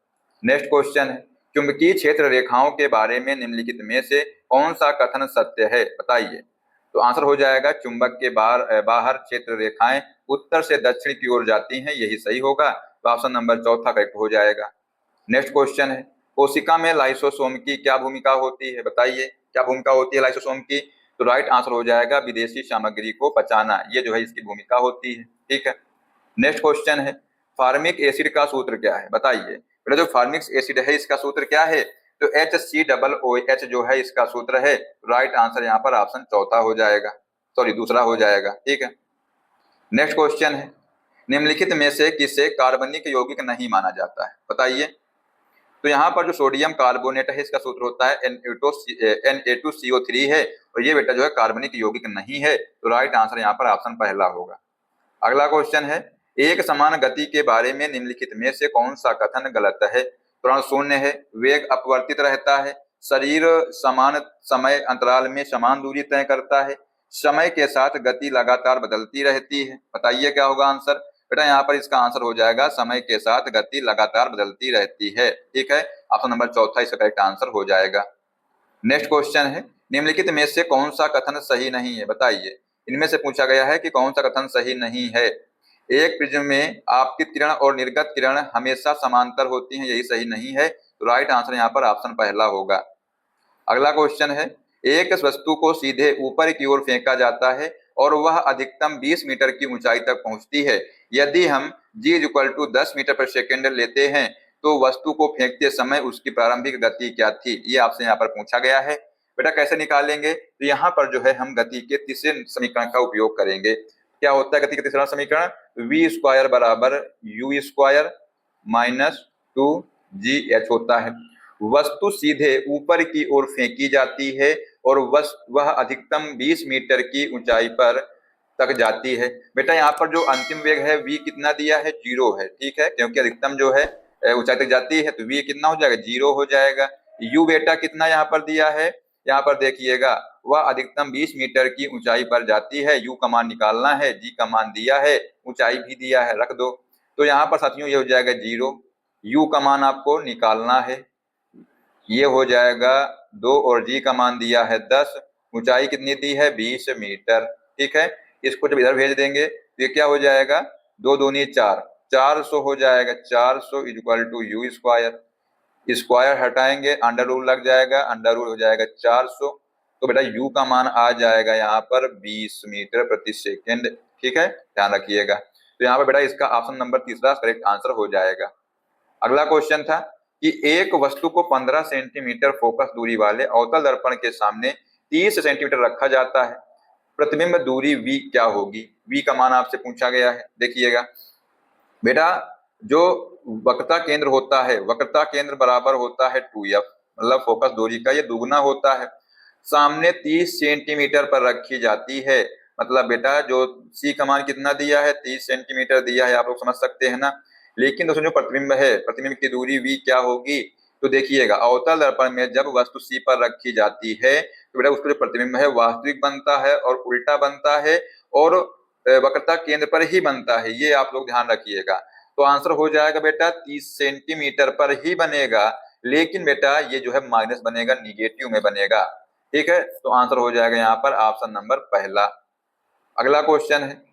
Speaker 1: नेक्स्ट क्वेश्चन है, चुंबकीय क्षेत्र रेखाओं के बारे में निम्नलिखित में से कौन सा कथन सत्य है? बताइए। तो आंसर हो जाएगा चुंबक के बाहर क्षेत्र रेखाएं उत्तर से दक्षिण की ओर जाती हैं, यही सही होगा। तो ऑप्शन नंबर चौथा करेक्ट हो जाएगा। नेक्स्ट क्वेश्चन है, कोशिका में लाइसोसोम की क्या भूमिका होती है? बताइए क्या भूमिका होती है लाइसोसोम की? तो राइट आंसर हो जाएगा विदेशी सामग्री को पचाना, ये जो है इसकी भूमिका होती है। ठीक है, नेक्स्ट क्वेश्चन है, फार्मिक एसिड का सूत्र क्या है? बताइए बेटा, जो फार्मिक एसिड है इसका सूत्र क्या है? तो HCOOH जो है इसका सूत्र है। राइट आंसर यहाँ पर ऑप्शन चौथा हो जाएगा, सॉरी दूसरा हो जाएगा। ठीक है, नेक्स्ट क्वेश्चन है, निम्नलिखित में से किसे कार्बनिक यौगिक नहीं माना जाता है? बताइए। तो यहाँ पर जो सोडियम कार्बोनेट है इसका सूत्र होता है Na2CO3 है, और ये बेटा जो है कार्बनिक यौगिक नहीं है। तो राइट आंसर यहाँ पर ऑप्शन पहला होगा। अगला क्वेश्चन है, एक समान गति के बारे में निम्नलिखित में से कौन सा कथन गलत है? त्वरण शून्य है, वेग अपवर्तित रहता है, शरीर समान समय अंतराल में समान दूरी तय करता है, समय के साथ गति लगातार बदलती रहती है। बताइए क्या होगा आंसर? बेटा यहाँ पर इसका आंसर हो जाएगा समय के साथ गति लगातार बदलती रहती है। ठीक है, ऑप्शन नंबर चौथा इसका करेक्ट आंसर हो जाएगा। नेक्स्ट क्वेश्चन है, निम्नलिखित में से कौन सा कथन सही नहीं है? बताइए। इनमें से पूछा गया है कि कौन सा कथन सही नहीं है। एक प्रिज्म में आपतित किरण और निर्गत किरण हमेशा समांतर होती हैं, यही सही नहीं है। तो राइट आंसर यहाँ पर ऑप्शन पहला होगा। अगला क्वेश्चन है, एक वस्तु को सीधे ऊपर की ओर फेंका जाता है और वह अधिकतम 20 मीटर की ऊंचाई तक पहुंचती है। यदि हम g=10 मीटर पर सेकेंड लेते हैं तो वस्तु को फेंकते समय उसकी प्रारंभिक गति क्या थी? ये आपसे यहाँ पर पूछा गया है। बेटा कैसे निकालेंगे? तो यहाँ पर जो है हम गति के तीसरे समीकरण का उपयोग करेंगे। क्या होता है गति का तीसरा समीकरण? v² बराबर u² माइनस 2gh होता है। वस्तु सीधे ऊपर की ओर फेंकी जाती है और वह अधिकतम 20 मीटर की ऊंचाई पर तक जाती है। बेटा यहाँ पर जो अंतिम वेग है v कितना दिया है? 0 है। ठीक है, क्योंकि अधिकतम जो है ऊंचाई तक जाती है, तो v कितना हो जाएगा? 0 हो जाएगा। u बेटा कितना यहाँ पर दिया है? यहाँ पर देखिएगा, वह अधिकतम 20 मीटर की ऊंचाई पर जाती है। u का मान निकालना है, g का मान दिया है, ऊंचाई भी दिया है, रख दो। तो यहाँ पर साथियों ये हो जाएगा 0, u का मान आपको निकालना है, ये हो जाएगा 2, और g का मान दिया है 10, ऊंचाई कितनी दी है? 20 मीटर। ठीक है, इसको जब इधर भेज देंगे तो ये क्या हो जाएगा? 2 दूनी 4, 400 हो जाएगा। 400 = u²। स्क्वायर हटाएंगे, अंडर रूल लग जाएगा, अंडर रूल हो जाएगा 400। तो बेटा u का मान आ जाएगा यहाँ पर 20 मीटर प्रति सेकेंड। ठीक है, ध्यान रखिएगा। तो यहाँ पर बेटा इसका ऑप्शन नंबर तीसरा करेक्ट आंसर हो जाएगा। अगला क्वेश्चन था कि एक वस्तु को 15 सेंटीमीटर फोकस दूरी वाले अवतल दर्पण के सामने 30 सेंटीमीटर रखा जाता है, प्रतिबिंब दूरी v क्या होगी? v का मान आपसे पूछा गया है। देखिएगा बेटा, जो वक्रता केंद्र होता है, वक्रता केंद्र बराबर होता है 2f, मतलब फोकस दूरी का ये दुगना होता है। सामने 30 सेंटीमीटर पर रखी जाती है, मतलब बेटा जो c का मान कितना दिया है? 30 सेंटीमीटर दिया है, आप लोग समझ सकते हैं ना। लेकिन दोस्तों जो प्रतिबिंब है, प्रतिबिंब की दूरी v क्या होगी? तो देखिएगा अवतल दर्पण में जब वस्तु c पर रखी जाती है तो बेटा उसका जो प्रतिबिंब है वास्तविक बनता है और उल्टा बनता है, और वक्रता केंद्र पर ही बनता है, ये आप लोग ध्यान रखिएगा। तो आंसर हो जाएगा बेटा 30 सेंटीमीटर पर ही बनेगा, लेकिन बेटा ये जो है माइनस बनेगा, निगेटिव में बनेगा। ठीक है, तो आंसर हो जाएगा यहाँ पर ऑप्शन नंबर पहला। अगला क्वेश्चन है,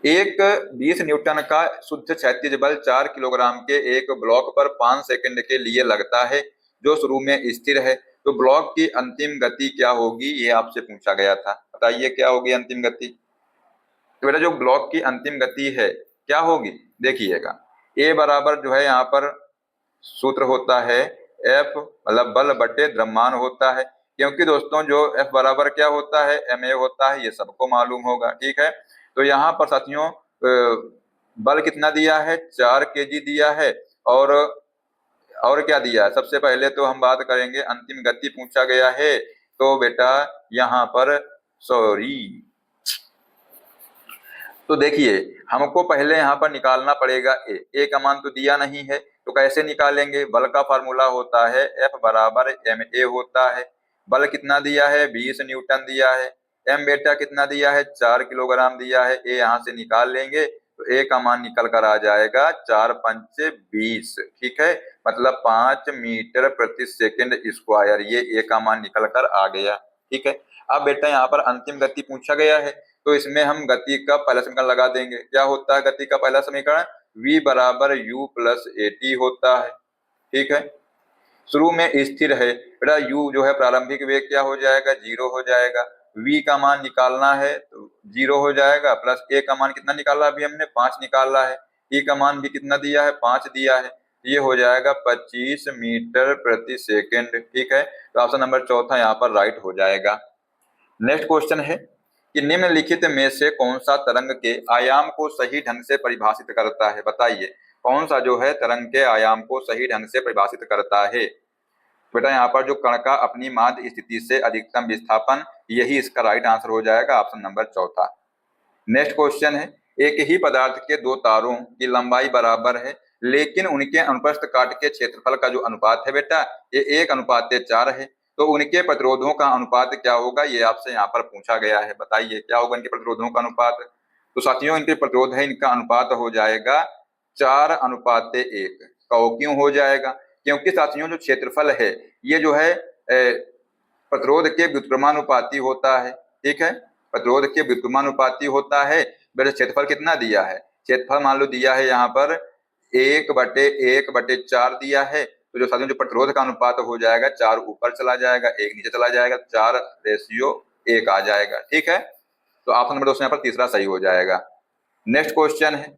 Speaker 1: एक 20 न्यूटन का शुद्ध क्षैतिज बल 4 किलोग्राम के एक ब्लॉक पर 5 सेकंड के लिए लगता है जो शुरू में स्थिर है तो ब्लॉक की अंतिम गति क्या होगी, ये आपसे पूछा गया था। बताइए क्या होगी अंतिम गति। तो बेटा जो ब्लॉक की अंतिम गति है क्या होगी, देखिएगा ए बराबर जो है यहाँ पर सूत्र होता है एफ मतलब बल बटे द्रव्यमान होता है, क्योंकि दोस्तों जो एफ बराबर क्या होता है एम ए होता है, ये सबको मालूम होगा। ठीक है, तो यहाँ पर साथियों बल कितना दिया है 4 kg दिया है, और क्या दिया है, सबसे पहले तो हम बात करेंगे अंतिम गति पूछा गया है। तो बेटा यहाँ पर सॉरी, तो देखिए हमको पहले यहाँ पर निकालना पड़ेगा ए का मान तो दिया नहीं है, तो कैसे निकालेंगे। बल का फार्मूला होता है एफ बराबर एम ए होता है। बल कितना दिया है 20 न्यूटन दिया है। एम बेटा कितना दिया है 4 किलोग्राम दिया है। ए यहाँ से निकाल लेंगे तो ए का मान निकल कर आ जाएगा 4 पंचे 20। ठीक है, मतलब 5 मीटर प्रति सेकंड स्क्वायर, ये ए का मान निकल कर आ गया। ठीक है, अब बेटा यहाँ पर अंतिम गति पूछा गया है, तो इसमें हम गति का पहला समीकरण लगा देंगे। क्या होता है गति का पहला समीकरण, v बराबर u प्लस ए टी होता है। ठीक है, शुरू में स्थिर है बेटा, u जो है प्रारंभिक वेग क्या हो जाएगा 0 हो जाएगा। v का मान निकालना है तो 0 हो जाएगा, प्लस a का मान कितना निकाला अभी हमने 5 निकाला है। e का मान भी कितना दिया है 5 दिया है, ये हो जाएगा 25 मीटर प्रति सेकेंड। ठीक है, तो ऑप्शन नंबर चौथा यहाँ पर राइट हो जाएगा। नेक्स्ट क्वेश्चन है कि निम्नलिखित में से कौन सा तरंग के आयाम को सही ढंग से परिभाषित करता है। बताइए कौन सा जो है तरंग के आयाम को सही ढंग से परिभाषित करता है। बेटा यहाँ पर जो कण का अपनी माध्य स्थिति से अधिकतम विस्थापन, यही इसका राइट आंसर हो जाएगा, ऑप्शन नंबर चौथा। नेक्स्ट क्वेश्चन है, एक ही पदार्थ के दो तारों की लंबाई बराबर है, लेकिन उनके अनुप्रस्थ काट के क्षेत्रफल का जो अनुपात है बेटा ये 1:4 है, तो उनके प्रतिरोधों का अनुपात क्या होगा, ये आपसे यहाँ पर पूछा गया है। बताइए क्या होगा इनके प्रतिरोधों का अनुपात। तो साथियों इनके प्रतिरोध है, इनका अनुपात हो जाएगा 4:1। क्यों हो जाएगा, क्योंकि साथियों जो क्षेत्रफल है ये जो है प्रतिरोध के व्युत्क्रमानुपाती होता है। ठीक है, प्रतिरोध के व्युत्क्रमानुपाती होता है। मेरे क्षेत्रफल कितना दिया है, क्षेत्रफल मान लो दिया है यहाँ पर 1/1/4 दिया है, तो जो साथियों जो प्रतिरोध का अनुपात हो जाएगा 4 ऊपर चला जाएगा 1 नीचे चला जाएगा, 4:1 आ जाएगा। ठीक है, तो ऑप्शन नंबर 2 यहाँ पर तीसरा सही हो जाएगा। नेक्स्ट क्वेश्चन है,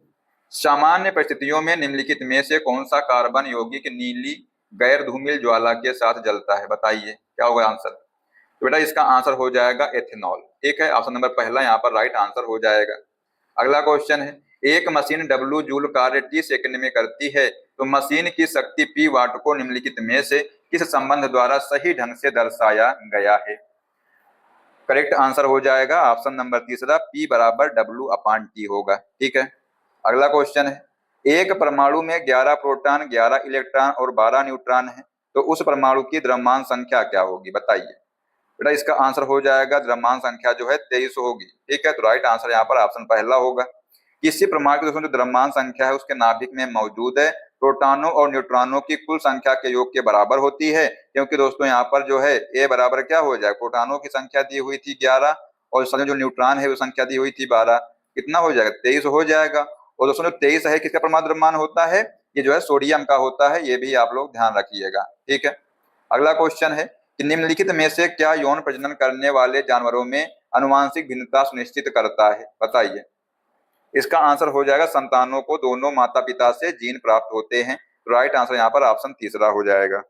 Speaker 1: सामान्य परिस्थितियों में निम्नलिखित में से कौन सा कार्बन यौगिक नीली गैर धूमिल ज्वाला के साथ जलता है। बताइए क्या होगा आंसर। तो बेटा इसका आंसर हो जाएगा एथेनॉल। ठीक है, ऑप्शन नंबर पहला यहाँ पर राइट आंसर हो जाएगा। अगला क्वेश्चन है, एक मशीन W जूल कार्य T सेकंड में करती है, तो मशीन की शक्ति P वाट को निम्नलिखित में से किस संबंध द्वारा सही ढंग से दर्शाया गया है। करेक्ट आंसर हो जाएगा ऑप्शन नंबर तीसरा, P बराबर W/T होगा। ठीक है, अगला क्वेश्चन है, एक परमाणु में 11 प्रोटॉन 11 इलेक्ट्रॉन और 12 न्यूट्रॉन है, तो उस परमाणु की द्रव्यमान संख्या क्या होगी। बताइए बेटा इसका आंसर हो जाएगा द्रव्यमान संख्या जो है 23 होगी। ठीक है, तो राइट आंसर यहाँ पर ऑप्शन पहला होगा। किसी परमाणु की दोस्तों जो द्रव्यमान संख्या है उसके नाभिक में मौजूद है प्रोटॉनों और न्यूट्रॉनों की कुल संख्या के योग के बराबर होती है, क्योंकि दोस्तों यहाँ पर जो है ए बराबर क्या हो जाएगा, प्रोटॉनों की संख्या दी हुई थी 11 और जो न्यूट्रॉन है वो संख्या दी हुई थी 12, कितना हो जाएगा 23 हो जाएगा। और दोस्तों जो 23 है किसका परमाणु द्रव्यमान होता है, ये जो है सोडियम का होता है, ये भी आप लोग ध्यान रखिएगा। ठीक है, अगला क्वेश्चन है कि निम्नलिखित में से क्या यौन प्रजनन करने वाले जानवरों में आनुवांशिक भिन्नता सुनिश्चित करता है। बताइए इसका आंसर हो जाएगा संतानों को दोनों माता पिता से जीन प्राप्त होते हैं, तो राइट आंसर यहाँ पर ऑप्शन तीसरा हो जाएगा।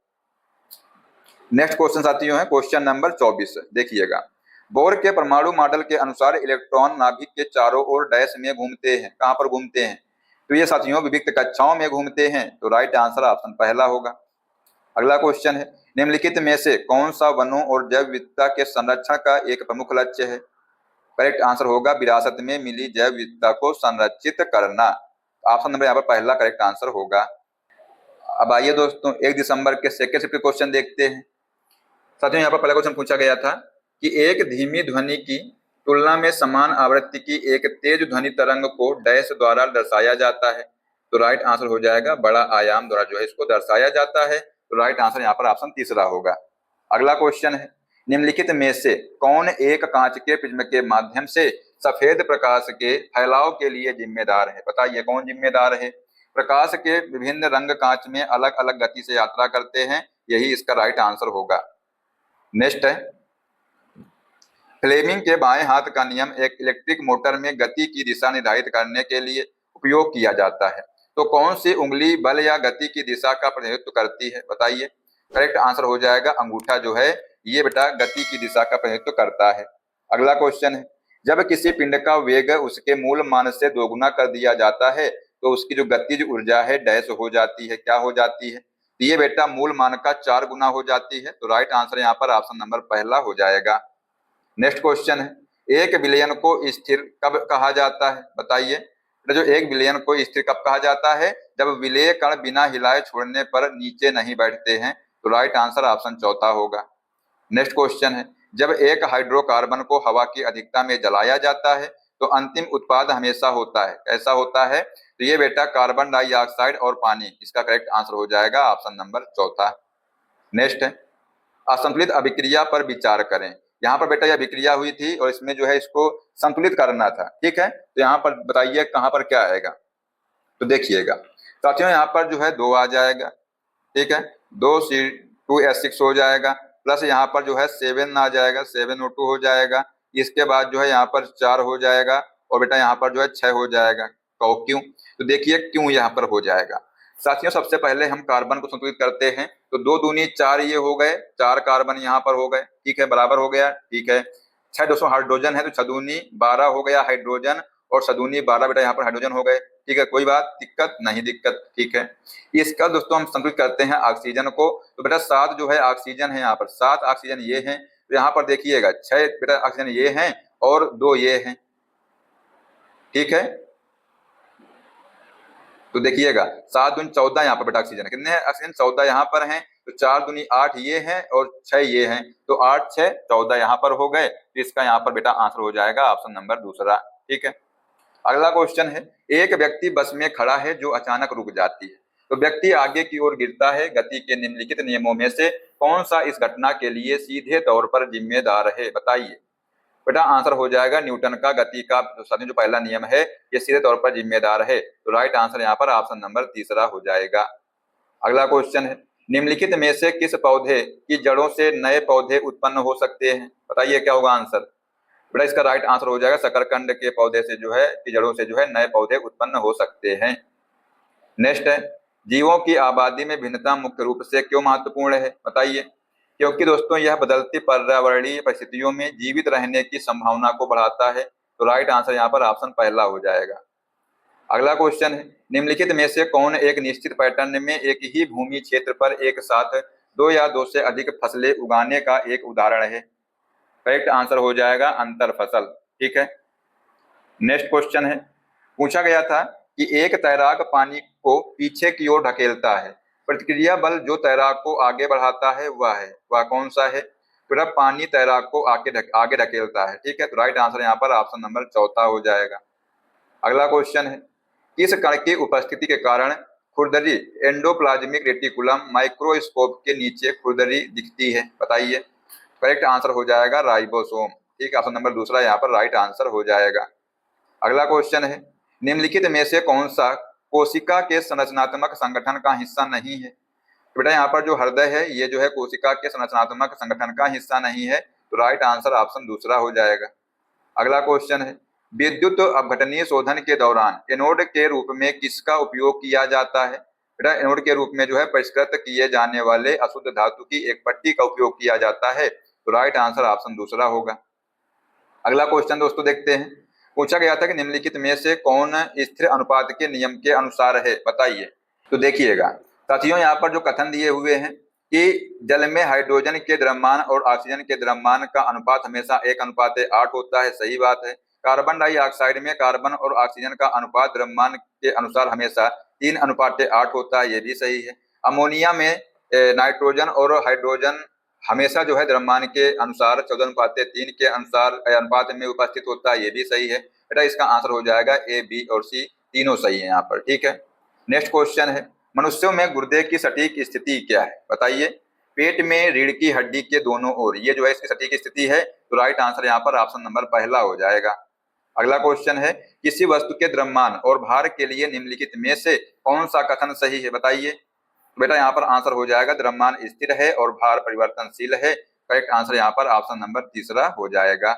Speaker 1: नेक्स्ट क्वेश्चन साथियों है क्वेश्चन नंबर 24, देखिएगा बोर के परमाणु मॉडल के अनुसार इलेक्ट्रॉन नाभिक के चारों ओर डैश में घूमते हैं। कहां पर घूमते हैं, तो ये साथियों विविक्त कक्षाओं में घूमते हैं, तो राइट आंसर ऑप्शन पहला होगा। अगला क्वेश्चन है, निम्नलिखित में से कौन सा वनों और जैव विविधता के संरक्षण का एक प्रमुख लक्ष्य है। करेक्ट आंसर होगा विरासत में मिली जैव विविधता को संरक्षित करना। ऑप्शन नंबर यहाँ पर पहला करेक्ट आंसर होगा। अब आइए दोस्तों 1 दिसंबर के सेकेंड शिफ्ट क्वेश्चन देखते हैं। साथियों यहाँ पर पहला क्वेश्चन पूछा गया था कि एक धीमी ध्वनि की तुलना में समान आवृत्ति की एक तेज ध्वनि तरंग को डैश द्वारा दर्शाया जाता है, तो राइट आंसर हो जाएगा बड़ा आयाम द्वारा जो है इसको दर्शाया जाता है, तो राइट आंसर यहाँ पर ऑप्शन तीसरा होगा। अगला क्वेश्चन है, निम्नलिखित में से कौन एक कांच के प्रिज्म के माध्यम से सफेद प्रकाश के फैलाव के लिए जिम्मेदार है। बताइए कौन जिम्मेदार है। प्रकाश के विभिन्न रंग कांच में अलग अलग गति से यात्रा करते हैं, यही इसका राइट आंसर होगा। नेक्स्ट है, फ्लेमिंग के बाएं हाथ का नियम एक इलेक्ट्रिक मोटर में गति की दिशा निर्धारित करने के लिए उपयोग किया जाता है। तो कौन सी उंगली बल या गति की दिशा का प्रतिनिधित्व करती है, बताइए। करेक्ट आंसर हो जाएगा अंगूठा जो है ये बेटा गति की दिशा का प्रतिनिधित्व करता है। अगला क्वेश्चन है, जब किसी पिंड का वेग उसके मूल मान से दोगुना कर दिया जाता है तो उसकी जो गतिज ऊर्जा है डैश हो जाती है, क्या हो जाती है? तो ये बेटा मूल मान का 4 गुना हो जाती है। तो राइट आंसर यहाँ पर ऑप्शन नंबर पहला हो जाएगा। नेक्स्ट क्वेश्चन है, 1 बिलियन को स्थिर कब कहा जाता है, बताइए। तो जो 1 बिलियन को स्थिर कब कहा जाता है? जब विलेय कण बिना हिलाए छोड़ने पर नीचे नहीं बैठते हैं। तो राइट आंसर ऑप्शन चौथा होगा। नेक्स्ट क्वेश्चन है, जब एक हाइड्रोकार्बन को हवा की अधिकता में जलाया जाता है तो अंतिम उत्पाद हमेशा होता है, कैसा होता है? तो ये बेटा कार्बन डाइऑक्साइड और पानी, इसका करेक्ट आंसर हो जाएगा ऑप्शन नंबर चौथा। नेक्स्ट है, असंतुलित अभिक्रिया पर विचार करें। यहाँ पर बेटा यह अभिक्रिया हुई थी और इसमें जो है इसको संतुलित करना था, ठीक है। तो यहाँ पर बताइए कहाँ पर क्या आएगा, तो देखिएगा साथियों यहाँ पर जो है 2 आ जाएगा, ठीक है, 2C2H6 हो जाएगा, प्लस यहाँ पर जो है 7 आ जाएगा, 7O2 हो जाएगा, इसके बाद जो है यहाँ पर 4 हो जाएगा और बेटा यहाँ पर जो है 6 हो जाएगा। क्यों? तो देखिए क्यों यहाँ पर हो जाएगा। साथियों सबसे पहले हम कार्बन को संतुलित करते हैं तो 2 दूनी 4 ये हो गए, 4 कार्बन यहाँ पर हो गए, ठीक है, बराबर हो गया, ठीक है। 6 200 हाइड्रोजन है तो 6 दूनी 12 हो गया हाइड्रोजन और 6 दूनी 12 बेटा यहाँ पर हाइड्रोजन हो गए, ठीक है, कोई बात दिक्कत नहीं, दिक्कत, ठीक है। इसका दोस्तों हम संतुलित करते हैं ऑक्सीजन को तो बेटा 7 जो है ऑक्सीजन है, यहाँ पर 7 ऑक्सीजन ये हैं, तो यहाँ पर देखिएगा 6 बेटा ऑक्सीजन ये हैं और 2 ये हैं, ठीक है। तो देखिएगा 7 दूनी 14 यहाँ पर बेटा ऑक्सीजन है, कितने हैं ऑक्सीजन? 14 यहाँ पर हैं, तो 4 दूनी 8 ये हैं और 6 ये हैं, तो 8 6 14 यहाँ पर हो गए। तो इसका यहाँ पर बेटा आंसर हो जाएगा ऑप्शन नंबर दूसरा, ठीक है। अगला क्वेश्चन है, एक व्यक्ति बस में खड़ा है जो अचानक रुक जाती है तो व्यक्ति आगे की ओर गिरता है, गति के निम्नलिखित नियमों में से कौन सा इस घटना के लिए सीधे तौर पर जिम्मेदार है, बताइए। बेटा आंसर हो जाएगा न्यूटन का गति का जो पहला नियम है ये सीधे तौर पर जिम्मेदार है। तो राइट आंसर यहाँ पर ऑप्शन नंबर तीसरा हो जाएगा। अगला क्वेश्चन है, निम्नलिखित में से किस पौधे की जड़ों से नए पौधे उत्पन्न हो सकते हैं, बताइए क्या होगा आंसर। बेटा इसका राइट आंसर हो जाएगा शकरकंद के पौधे से जो है की जड़ों से जो है नए पौधे उत्पन्न हो सकते हैं। नेक्स्ट है, जीवों की आबादी में भिन्नता मुख्य रूप से क्यों महत्वपूर्ण है, बताइए। क्योंकि दोस्तों यह बदलती पर्यावरणीय परिस्थितियों में जीवित रहने की संभावना को बढ़ाता है। तो राइट आंसर यहाँ पर ऑप्शन पहला हो जाएगा। अगला क्वेश्चन है, निम्नलिखित में से कौन एक निश्चित पैटर्न में एक ही भूमि क्षेत्र पर एक साथ 2 या 2 से अधिक फसलें उगाने का एक उदाहरण है? करेक्ट आंसर हो जाएगा अंतर फसल, ठीक है। नेक्स्ट क्वेश्चन है, पूछा गया था कि एक तैराक पानी को पीछे की ओर ढकेलता है, प्रतिक्रिया बल जो तैराक को आगे बढ़ाता है वह कौन सा है? पूरा पानी तैराक को आगे ढकेलता है, ठीक है। तो राइट आंसर यहाँ पर ऑप्शन नंबर चौथा हो जाएगा। अगला क्वेश्चन है, किस कण की उपस्थिति के कारण खुरदरी एंडोप्लाज्मिक रेटिकुलम माइक्रोस्कोप के नीचे खुरदरी दिखती है, बताइए। करेक्ट आंसर हो जाएगा राइबोसोम, ठीक है, ऑप्शन नंबर दूसरा यहाँ पर राइट आंसर हो जाएगा। अगला क्वेश्चन है, निम्नलिखित में से कौन सा कोशिका के संरचनात्मक संगठन का हिस्सा नहीं है? तो बेटा यहाँ पर जो हृदय है ये जो है कोशिका के संरचनात्मक संगठन का हिस्सा नहीं है। तो राइट आंसर ऑप्शन दूसरा हो जाएगा। अगला क्वेश्चन है, विद्युत अपघटनीय शोधन के दौरान एनोड के रूप में किसका उपयोग किया जाता है? बेटा एनोड के रूप में जो है परिष्कृत किए जाने वाले अशुद्ध धातु की एक पट्टी का उपयोग किया जाता है। तो राइट आंसर ऑप्शन दूसरा होगा। अगला क्वेश्चन दोस्तों देखते हैं, पूछा गया था कि निम्नलिखित में से कौन स्थिर अनुपात के नियम के अनुसार है, बताइए। तो देखिएगा साथियों यहाँ पर जो कथन दिए हुए हैं कि जल में हाइड्रोजन के द्रव्यमान और ऑक्सीजन के द्रव्यमान का अनुपात हमेशा 1:8 होता है, सही बात है। कार्बन डाइऑक्साइड में कार्बन और ऑक्सीजन का अनुपात द्रव्यमान के अनुसार हमेशा 3:8 होता है, ये भी सही है। अमोनिया में नाइट्रोजन और हाइड्रोजन हमेशा जो है द्रव्यमान के अनुसार 14:3 के अनुसार अनुपात में उपस्थित होता है, ये भी सही है। बेटा इसका आंसर हो जाएगा ए, बी और सी, तीनों सही है यहाँ पर, ठीक है। नेक्स्ट क्वेश्चन है, मनुष्यों में गुर्दे की सटीक स्थिति क्या है, बताइए। पेट में रीढ़ की हड्डी के दोनों ओर ये जो है इसकी सटीक स्थिति है। तो राइट आंसर यहाँ पर ऑप्शन नंबर पहला हो जाएगा। अगला क्वेश्चन है, किसी वस्तु के द्रव्यमान और भार के लिए निम्नलिखित में से कौन सा कथन सही है, बताइए। बेटा यहाँ पर आंसर हो जाएगा द्रव्यमान स्थिर है और भार परिवर्तनशील है। करेक्ट आंसर यहाँ पर ऑप्शन नंबर तीसरा हो जाएगा।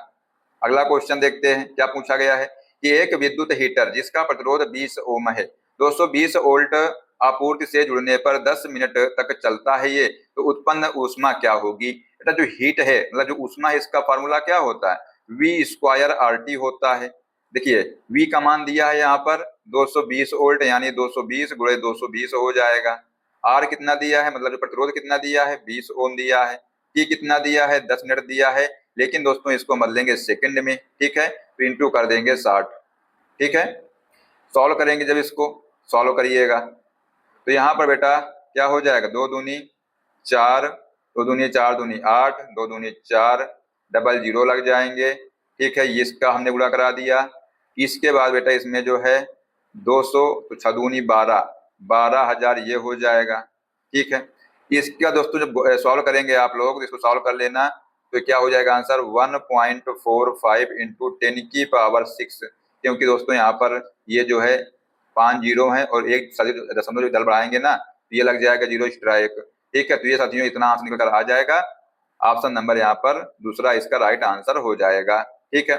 Speaker 1: अगला क्वेश्चन देखते हैं क्या पूछा गया है कि एक विद्युत हीटर जिसका प्रतिरोध 20 ओम है 220 वोल्ट आपूर्ति से जुड़ने पर 10 मिनट तक चलता है ये, तो उत्पन्न ऊष्मा क्या होगी। बेटा जो हीट है मतलब जो ऊष्मा है इसका फॉर्मूला क्या होता है वी स्क्वायर आर टी होता है। देखिए वी का मान दिया है यहाँ पर 220 वोल्ट यानी 220 गुणे 220 हो जाएगा। आर कितना दिया है मतलब जो प्रतिरोध कितना दिया है 20 ओम दिया है। टी कितना दिया है 10 मिनट दिया है, लेकिन दोस्तों इसको मत लेंगे सेकंड में, ठीक है, तो इंटू कर देंगे 60। ठीक है, सॉल्व करेंगे जब इसको सॉल्व करिएगा तो यहाँ पर बेटा क्या हो जाएगा 2 दूनी 4, 2 दूनी 4 दूनी 8, 2 दूनी 4, डबल जीरो लग जाएंगे। ठीक है, इसका हमने गुणा करा दिया। इसके बाद बेटा इसमें जो है 200 तो 6 दूनी 12, 12,000 ये हो जाएगा। ठीक है, इसका दोस्तों जब सॉल्व करेंगे आप लोग तो इसको सॉल्व कर लेना तो क्या हो जाएगा आंसर 1.45 इंटू 10 की पावर 6, क्योंकि दोस्तों यहाँ पर ये जो है 5 जीरो है और एक दशमलव जो दल बढ़ाएंगे ना तो ये लग जाएगा जीरो स्ट्राइक। ठीक है, तो ये साथियों इतना आंसर निकल कर आ जाएगा। ऑप्शन नंबर यहाँ पर दूसरा इसका राइट आंसर हो जाएगा। ठीक है,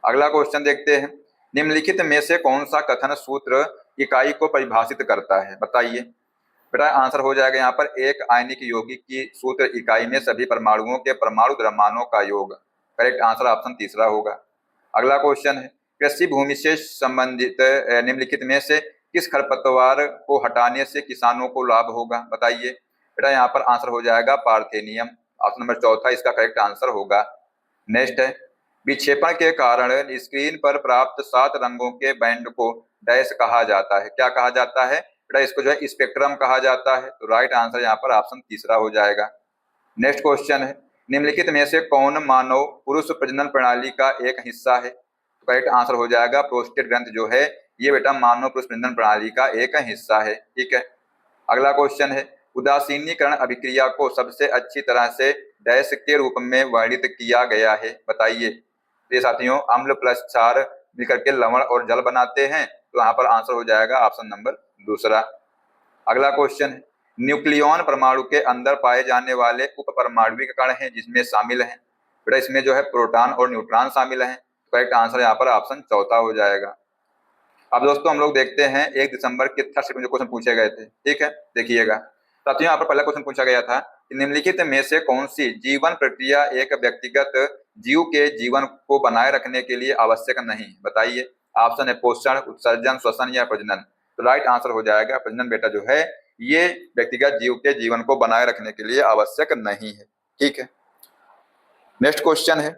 Speaker 1: अगला क्वेश्चन देखते हैं निम्नलिखित में से कौन सा कथन सूत्र इकाई को परिभाषित करता है, बताइए। बेटा आंसर हो जाएगा यहाँ पर एक आयनिक यौगिक की सूत्र इकाई में सभी परमाणुओं के परमाणु द्रव्यमानों का योग। करेक्ट आंसर ऑप्शन तीसरा होगा। अगला क्वेश्चन है कृषि भूमि से संबंधित निम्नलिखित में से किस खरपतवार को हटाने से किसानों को लाभ होगा, बताइए। बेटा यहाँ पर आंसर हो जाएगा पार्थेनियम, ऑप्शन नंबर चौथा इसका करेक्ट आंसर होगा। नेक्स्ट है विक्षेपण के कारण स्क्रीन पर प्राप्त 7 रंगों के बैंड को डैश कहा जाता है, क्या कहा जाता है। बेटा इसको जो है स्पेक्ट्रम कहा जाता है, तो राइट आंसर यहाँ पर ऑप्शन तीसरा हो जाएगा। नेक्स्ट क्वेश्चन है निम्नलिखित में से कौन मानव पुरुष प्रजनन प्रणाली का एक हिस्सा है, तो करेक्ट आंसर हो जाएगा प्रोस्टेट ग्रंथ जो है ये बेटा मानव पुरुष प्रजनन प्रणाली का एक हिस्सा है। ठीक है, अगला क्वेश्चन है उदासीनीकरण अभिक्रिया को सबसे अच्छी तरह से डैश के रूप में वर्णित किया गया है, बताइए। ये साथियों अम्ल प्लस क्षार मिलकर के लवण और जल बनाते हैं, तो यहाँ पर आंसर हो जाएगा ऑप्शन नंबर दूसरा। अगला क्वेश्चन है न्यूक्लियॉन परमाणु के अंदर पाए जाने वाले उप परमाणविक कण हैं जिसमें शामिल हैं। बेटा इसमें जो है प्रोटॉन और न्यूट्रॉन शामिल हैं, तो करेक्ट आंसर यहाँ पर ऑप्शन चौथा हो जाएगा। अब दोस्तों हम लोग देखते हैं 1 दिसंबर के थर्ड शिफ्ट में जो क्वेश्चन पूछे गए थे। ठीक है, देखिएगा साथियों यहाँ पर पहला क्वेश्चन पूछा गया था कि निम्नलिखित में से कौन सी जीवन प्रक्रिया एक व्यक्तिगत जीव के जीवन को बनाए रखने के लिए आवश्यक नहीं, बताइए। ऑप्शन है पोषण, उत्सर्जन, श्वसन या प्रजनन, तो राइट आंसर हो जाएगा प्रजनन बेटा जो है ये व्यक्तिगत जीव के जीवन को बनाए रखने के लिए आवश्यक नहीं है। ठीक है, नेक्स्ट क्वेश्चन है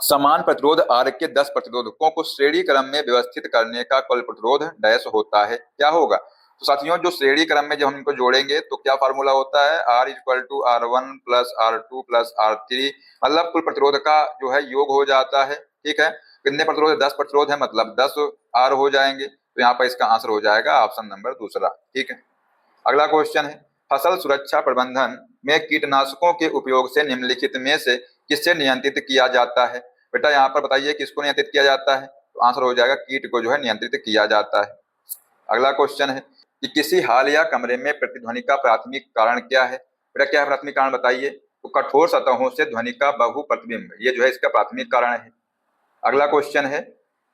Speaker 1: समान प्रतिरोध आर के 10 प्रतिरोधकों को श्रेणी क्रम में व्यवस्थित करने का कुल प्रतिरोध डैश होता है, क्या होगा। तो साथियों जो श्रेणी क्रम में जब हम इनको जोड़ेंगे तो क्या फार्मूला होता है R equal to R1 plus R2 plus R3, मतलब कुल प्रतिरोध का जो है योग हो जाता है। ठीक है, कितने प्रतिरोध 10 प्रतिरोध है मतलब 10 R हो जाएंगे, तो यहाँ पर इसका आंसर हो जाएगा ऑप्शन नंबर दूसरा। ठीक है, अगला क्वेश्चन है फसल सुरक्षा प्रबंधन में कीटनाशकों के उपयोग से निम्नलिखित में से किससे नियंत्रित किया जाता है। बेटा यहाँ पर बताइए किसको नियंत्रित किया जाता है, तो आंसर हो जाएगा कीट को जो है नियंत्रित किया जाता है। अगला क्वेश्चन है कि किसी हॉल या कमरे में प्रतिध्वनि का प्राथमिक कारण क्या है। बेटा क्या है प्राथमिक कारण बताइए, तो कठोर सतहों से ध्वनि का बहु प्रतिबिंब, ये जो है इसका प्राथमिक कारण है। अगला क्वेश्चन है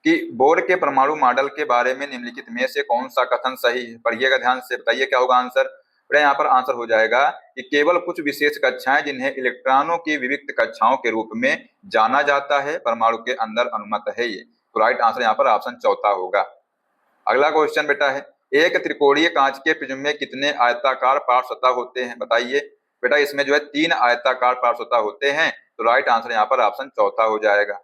Speaker 1: कि बोर के परमाणु मॉडल के बारे में निम्नलिखित में से कौन सा कथन सही है, पढ़िएगा ध्यान से, बताइए क्या होगा आंसर। यहाँ पर आंसर हो जाएगा कि केवल कुछ विशेष कक्षाएं जिन्हें इलेक्ट्रॉनों की विविक्त कक्षाओं के रूप में जाना जाता है परमाणु के अंदर अनुमत है ये, तो राइट आंसर यहाँ पर ऑप्शन चौथा होगा। अगला क्वेश्चन बेटा है एक त्रिकोणीय कांच के प्रिज्म में कितने आयताकार पार्श्व सतह होते हैं, बताइए। बेटा इसमें जो है 3 आयताकार पार्श्व सतह होते हैं, तो राइट आंसर यहाँ पर ऑप्शन चौथा हो जाएगा।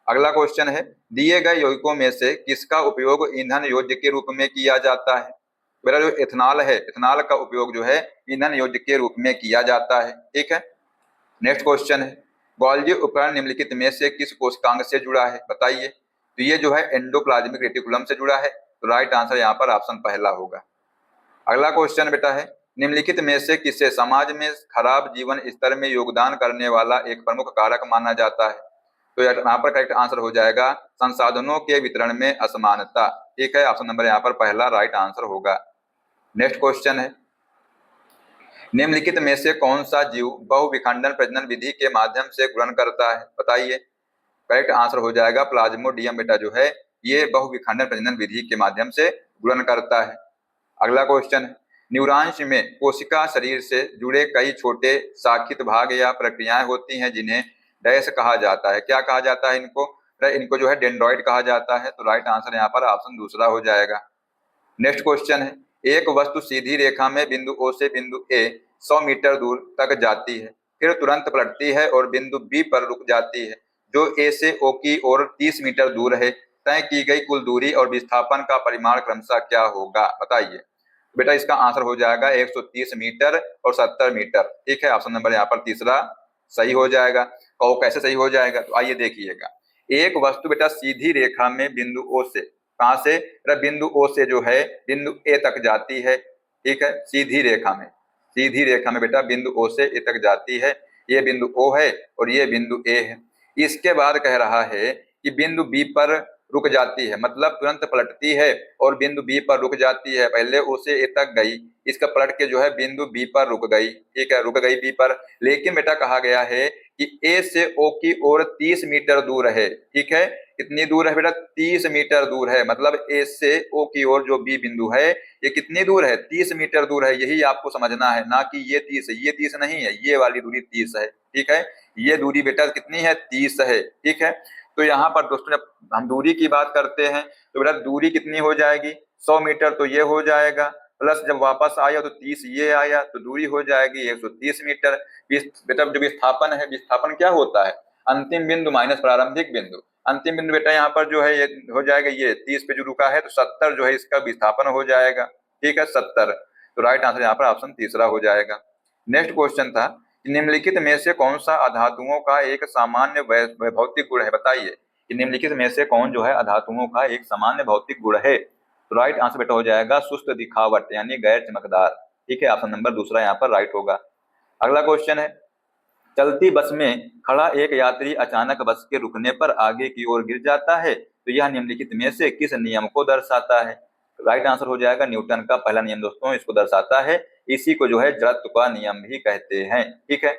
Speaker 1: अगला क्वेश्चन है दिए गए यौगिकों में से किसका उपयोग ईंधन योज्य के रूप में किया जाता है। मेरा जो इथेनॉल है, इथेनॉल का उपयोग जो है ईंधन योज्य के रूप में किया जाता है। ठीक है, नेक्स्ट क्वेश्चन है गोल्जी उपकरण निम्नलिखित में से किस कोशिकांग से जुड़ा है, बताइए। तो ये जो है एंडोप्लाज्मिक रेटिकुलम से जुड़ा है, तो राइट आंसर यहाँ पर ऑप्शन पहला होगा। अगला क्वेश्चन बेटा है निम्नलिखित में से किसे समाज में खराब जीवन स्तर में योगदान करने वाला एक प्रमुख कारक माना जाता है, तो यहाँ पर करेक्ट आंसर हो जाएगा संसाधनों के वितरण में असमानता। ठीक है, ऑप्शन नंबर यहाँ पर पहला राइट आंसर होगा। नेक्स्ट क्वेश्चन है निम्नलिखित में से कौन सा जीव बहुविखंडन प्रजनन विधि के माध्यम से गुणन करता है, बताइए। करेक्ट आंसर हो जाएगा प्लाज्मोडियम बेटा जो है ये बहुविखंडन प्रजनन विधि के माध्यम से गुणन करता है। अगला क्वेश्चन है, न्यूरॉन्स में कोशिका शरीर से जुड़े कई छोटे शाखित भाग या प्रक्रियाएं होती हैं जिन्हें डैश कहा जाता है। क्या कहा जाता है इनको? इनको जो है डेंड्रॉइड कहा जाता है। तो राइट आंसर यहाँ पर ऑप्शन दूसरा हो जाएगा। नेक्स्ट क्वेश्चन है, एक वस्तु सीधी रेखा में बिंदु O से बिंदु A 100 मीटर दूर तक जाती है, फिर तुरंत पलटती है और बिंदु B पर रुक जाती है, जो A से O की ओर 30 मीटर दूर है। तय की गई कुल दूरी और विस्थापन का परिमाण क्रमशः क्या होगा, बताइए। बेटा इसका आंसर हो जाएगा 130 मीटर और 70 मीटर। ठीक है, ऑप्शन नंबर यहाँ पर तीसरा सही हो जाएगा। और कैसे सही हो जाएगा, तो आइए देखिएगा। एक वस्तु बेटा सीधी रेखा में बिंदु O से, कहां से? बिंदु O से जो है बिंदु A तक जाती है। ठीक है, सीधी रेखा में, सीधी रेखा में बेटा बिंदु O से A तक जाती है। ये बिंदु O है और ये बिंदु A है। इसके बाद कह रहा है कि बिंदु B पर रुक जाती है, मतलब तुरंत पलटती है और बिंदु B पर रुक जाती है। पहले O से A तक गई, इसका पलट के जो है बिंदु B पर रुक गई। ठीक है, रुक गई B पर। लेकिन बेटा कहा गया है कि A से O की ओर 30 मीटर दूर है। ठीक है, कितनी दूर है बेटा? 30 मीटर दूर है। मतलब A से O की ओर जो B बिंदु है ये कितनी दूर है? 30 मीटर दूर है। यही आपको समझना है, ना कि ये 30 है। ये 30 नहीं है, ये वाली दूरी 30 है। ठीक है, ये दूरी बेटा कितनी है? 30 है। ठीक है, तो यहाँ पर दोस्तों जब हम दूरी की बात करते हैं तो बेटा दूरी कितनी हो जाएगी? 100 मीटर। तो ये हो जाएगा, प्लस जब वापस आया तो 30 ये आया, तो दूरी हो जाएगी 130 मीटर। बेटा जो विस्थापन है, विस्थापन क्या होता है? अंतिम बिंदु माइनस प्रारंभिक बिंदु। अंतिम बिंदु बेटा यहाँ पर जो है ये हो जाएगा, ये 30 पे जो रुका है तो 70 जो है इसका विस्थापन हो जाएगा। ठीक है, 70। तो राइट आंसर यहाँ पर ऑप्शन तीसरा हो जाएगा। नेक्स्ट क्वेश्चन था, निम्नलिखित में से कौन सा अधातुओं का एक सामान्य भौतिक गुण है, बताइए कि निम्नलिखित में से कौन जो है अधातुओं का एक सामान्य भौतिक गुण है। तो राइट आंसर बेटा हो जाएगा सुस्त दिखावट, यानी गैर चमकदार। ठीक है, ऑप्शन नंबर दूसरा यहाँ पर राइट होगा। अगला क्वेश्चन है, चलती बस में खड़ा एक यात्री अचानक बस के रुकने पर आगे की ओर गिर जाता है, तो यह निम्नलिखित में से किस नियम को दर्शाता है। राइट आंसर हो जाएगा न्यूटन का पहला नियम दोस्तों, इसको दर्शाता है। इसी को जो है जड़त्व का नियम भी कहते हैं। ठीक है,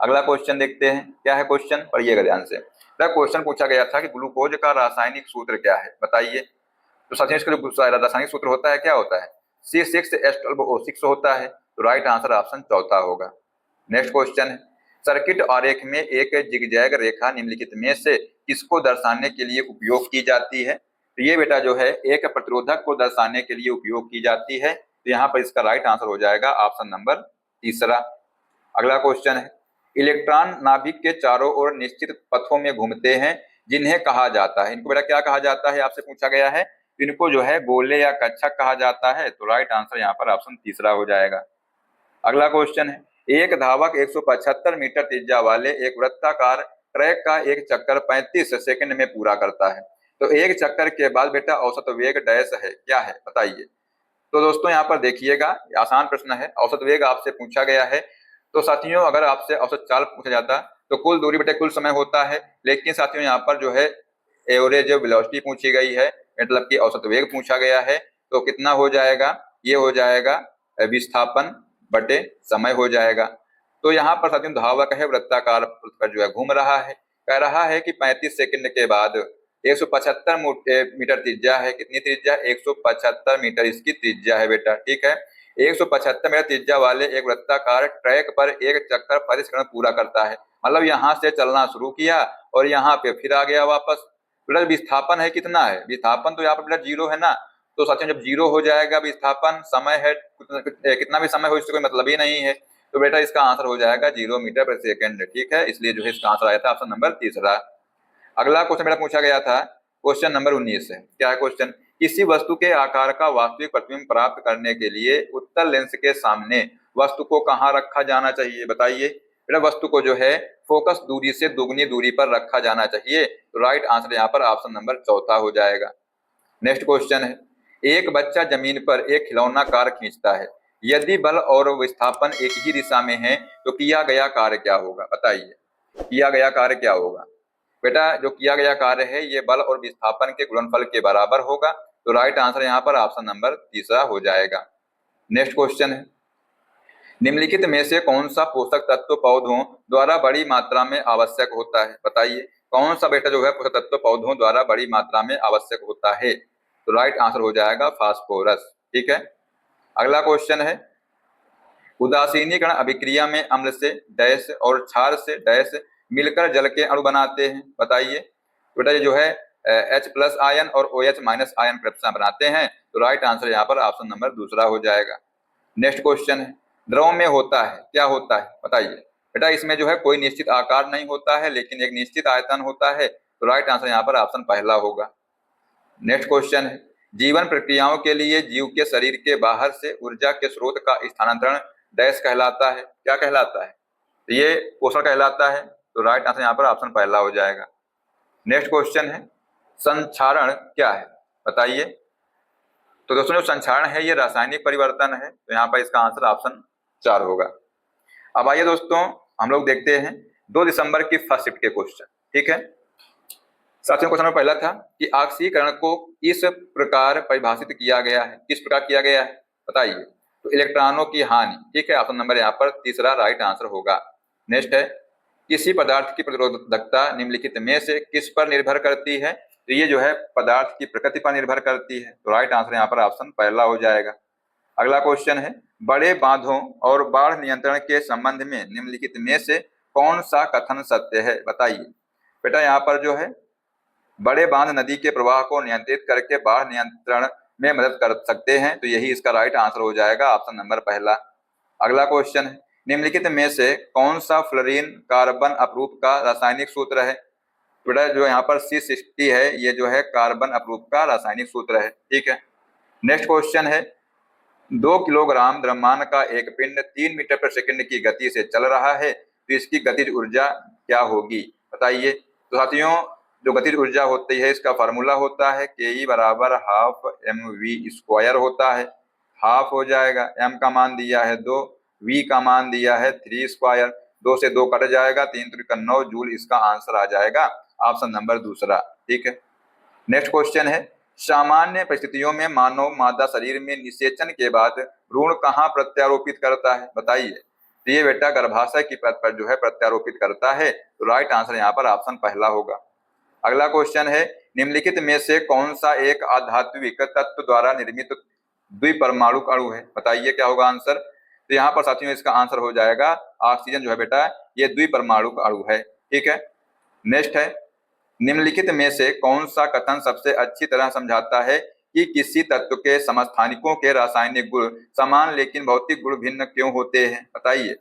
Speaker 1: अगला क्वेश्चन देखते हैं, क्या है क्वेश्चन, पढ़िएगा ध्यान से। क्वेश्चन पूछा गया था कि ग्लूकोज का रासायनिक सूत्र क्या है, बताइए। तो साथियों इसका जो रासायनिक सूत्र होता है क्या होता है? C6H12O6 होता है। तो राइट आंसर ऑप्शन चौथा होगा। नेक्स्ट क्वेश्चन है, सर्किट आरेख में एक जिगजैग रेखा निम्नलिखित में से किसको दर्शाने के लिए उपयोग की जाती है। तो ये बेटा जो है एक प्रतिरोधक को दर्शाने के लिए उपयोग की जाती है। तो यहाँ पर इसका राइट आंसर हो जाएगा ऑप्शन नंबर तीसरा। अगला क्वेश्चन है, इलेक्ट्रॉन नाभिक के चारों ओर निश्चित पथों में घूमते हैं जिन्हें कहा जाता है। इनको बेटा क्या कहा जाता है, आपसे पूछा गया है। इनको जो है गोले या कक्षक कहा जाता है। तो राइट आंसर यहाँ पर ऑप्शन तीसरा हो जाएगा। अगला क्वेश्चन है, एक धावक 175 मीटर त्रिज्या वाले एक वृत्ताकार ट्रैक का एक चक्कर 35 सेकंड में पूरा करता है। तो एक चक्कर के बाद बेटा औसत वेग डैश है, क्या है, बताइए। तो दोस्तों यहाँ पर देखिएगा, आसान प्रश्न है। औसत वेग आपसे पूछा गया है। तो साथियों अगर आपसे औसत चाल पूछा जाता तो कुल दूरी बेटा कुल समय होता है, लेकिन साथियों यहाँ पर जो है एवरेज वेलोसिटी पूछी गई है, मतलब कि औसत वेग पूछा गया है। तो कितना हो जाएगा? ये हो जाएगा विस्थापन बटे समय हो जाएगा। तो यहाँ पर साथियों धावक है वृत्ताकार पर जो है घूम रहा है, कह रहा है कि 35 सेकंड के बाद 175 मीटर त्रिज्या है। कितनी त्रिज्या? 175 मीटर इसकी त्रिज्या है बेटा। ठीक है, 175 मीटर त्रिज्या वाले एक वृत्ताकार ट्रैक पर एक चक्कर 35 सेकंड पूरा करता है। मतलब यहाँ से चलना शुरू किया और यहाँ पे फिर आ गया वापस। बेटा विस्थापन है कितना है? विस्थापन तो यहाँ पर बेटा 0 है ना। तो साथियों जब 0 हो जाएगा विस्थापन, समय है कितना भी समय हो इससे कोई मतलब ही नहीं है। तो बेटा इसका आंसर हो जाएगा 0 मीटर प्रति सेकंड। ठीक है, इसलिए जो है इसका आंसर आया था ऑप्शन नंबर तीसरा। अगला क्वेश्चन बेटा पूछा गया था, क्वेश्चन नंबर 19 है। क्या है क्वेश्चन? किसी वस्तु के आकार का वास्तविक प्रतिबिंब प्राप्त करने के लिए उत्तल लेंस के सामने वस्तु को कहाँ रखा जाना चाहिए, बताइए। बेटा वस्तु को जो है फोकस दूरी से दुगनी दूरी पर रखा जाना चाहिए। तो राइट आंसर यहाँ पर ऑप्शन नंबर चौथा हो जाएगा। नेक्स्ट क्वेश्चन है, एक बच्चा जमीन पर एक खिलौना कार खींचता है। यदि बल और विस्थापन एक ही दिशा में है तो किया गया कार्य क्या होगा, बताइए। किया गया कार्य क्या होगा? बेटा जो किया गया कार्य है ये बल और विस्थापन के गुणनफल के बराबर होगा। तो राइट आंसर यहाँ पर ऑप्शन नंबर तीसरा हो जाएगा। नेक्स्ट क्वेश्चन है, निम्नलिखित में से कौन सा पोषक तत्व पौधों द्वारा बड़ी मात्रा में आवश्यक होता है? बताइए कौन सा बेटा जो है पोषक तत्व पौधों द्वारा बड़ी मात्रा में आवश्यक होता है? तो राइट आंसर हो जाएगा फास्फोरस। ठीक है, अगला क्वेश्चन है, उदासीनीकरण अभिक्रिया में अम्ल से डैश और क्षार से डैश मिलकर जल के अणु बनाते हैं। बताइए बेटा ये जो है H+ आयन और OH- आयन प्रक्षेपण बनाते हैं। तो राइट आंसर यहाँ पर ऑप्शन नंबर दूसरा हो जाएगा। नेक्स्ट क्वेश्चन है, द्रव में होता है क्या होता है? बताइए बेटा इसमें जो है कोई निश्चित आकार नहीं होता है लेकिन एक निश्चित आयतन होता है। तो राइट आंसर यहाँ पर ऑप्शन पहला होगा। नेक्स्ट क्वेश्चन है, जीवन प्रक्रियाओं के लिए जीव के शरीर के बाहर से ऊर्जा के स्रोत का स्थानांतरण डैश कहलाता है? क्या कहलाता है? तो ये पोषण कहलाता है। तो राइट आंसर यहाँ पर ऑप्शन पहला हो जाएगा। नेक्स्ट क्वेश्चन है, संक्षारण क्या है? बताइए। तो दोस्तों जो संक्षारण है ये रासायनिक परिवर्तन है। तो यहाँ पर इसका आंसर ऑप्शन 4 होगा। अब आइए दोस्तों हम लोग देखते हैं 2 दिसंबर की फर्स्ट शिफ्ट के क्वेश्चन। ठीक है, साथियों क्वेश्चन नंबर पहला था कि ऑक्सीकरण को इस प्रकार परिभाषित किया गया है। किस प्रकार किया गया है? बताइए। तो इलेक्ट्रॉनों की हानि। ठीक है, ऑप्शन नंबर यहाँ पर तीसरा राइट आंसर होगा। नेक्स्ट है, किसी पदार्थ की प्रतिरोधकता निम्नलिखित में से किस पर निर्भर करती है? तो ये जो है पदार्थ की प्रकृति पर निर्भर करती है। तो राइट आंसर यहाँ पर ऑप्शन पहला हो जाएगा। अगला क्वेश्चन है, बड़े बांधों और बाढ़ नियंत्रण के संबंध में निम्नलिखित में से कौन सा कथन सत्य है? बताइए। बेटा यहाँ पर जो है बड़े बांध नदी के प्रवाह को नियंत्रित करके बाढ़ नियंत्रण में मदद कर सकते हैं। तो यही इसका राइट आंसर हो जाएगा, ऑप्शन नंबर पहला। अगला क्वेश्चन है, निम्नलिखित में से कौन सा फ्लोरीन कार्बन अपरूप का रासायनिक सूत्र है? बेटा जो यहाँ पर C60 है ये जो है कार्बन अपरूप का रासायनिक सूत्र है। ठीक है, नेक्स्ट क्वेश्चन है, 2 किलोग्राम द्रव्यमान का एक पिंड 3 मीटर प्रति सेकंड की गति से चल रहा है तो इसकी गतिज ऊर्जा क्या होगी? बताइए। तो साथियों जो गतिज ऊर्जा होती है इसका फार्मूला होता है KE बराबर हाफ mv² होता है। हाफ हो जाएगा, m का मान दिया है 2, v का मान दिया है 3²। 2 से 2 कट जाएगा, 3 × 9 जूल इसका आंसर आ जाएगा, ऑप्शन नंबर दूसरा। ठीक है, नेक्स्ट क्वेश्चन है, सामान्य परिस्थितियों में मानव मादा शरीर में निषेचन के बाद भ्रूण कहाँ प्रत्यारोपित करता है? बताइए। तो ये बेटा गर्भाशय की परत पर जो है प्रत्यारोपित करता है। तो राइट आंसर यहाँ पर ऑप्शन पहला होगा। अगला क्वेश्चन है, निम्नलिखित में से कौन सा एक आधात्विक तत्व द्वारा निर्मित द्विपरमाणु अणु है? बताइए क्या होगा आंसर? तो यहाँ पर साथियों इसका आंसर हो जाएगा ऑक्सीजन जो है बेटा ये द्विपरमाणु अणु है। ठीक है, नेक्स्ट है, निम्नलिखित में से कौन सा कथन सबसे अच्छी तरह समझाता है कि किसी तत्व के समस्थानिकों के रासायनिक गुण समान लेकिन भौतिक गुण भिन्न क्यों होते हैं? बताइए।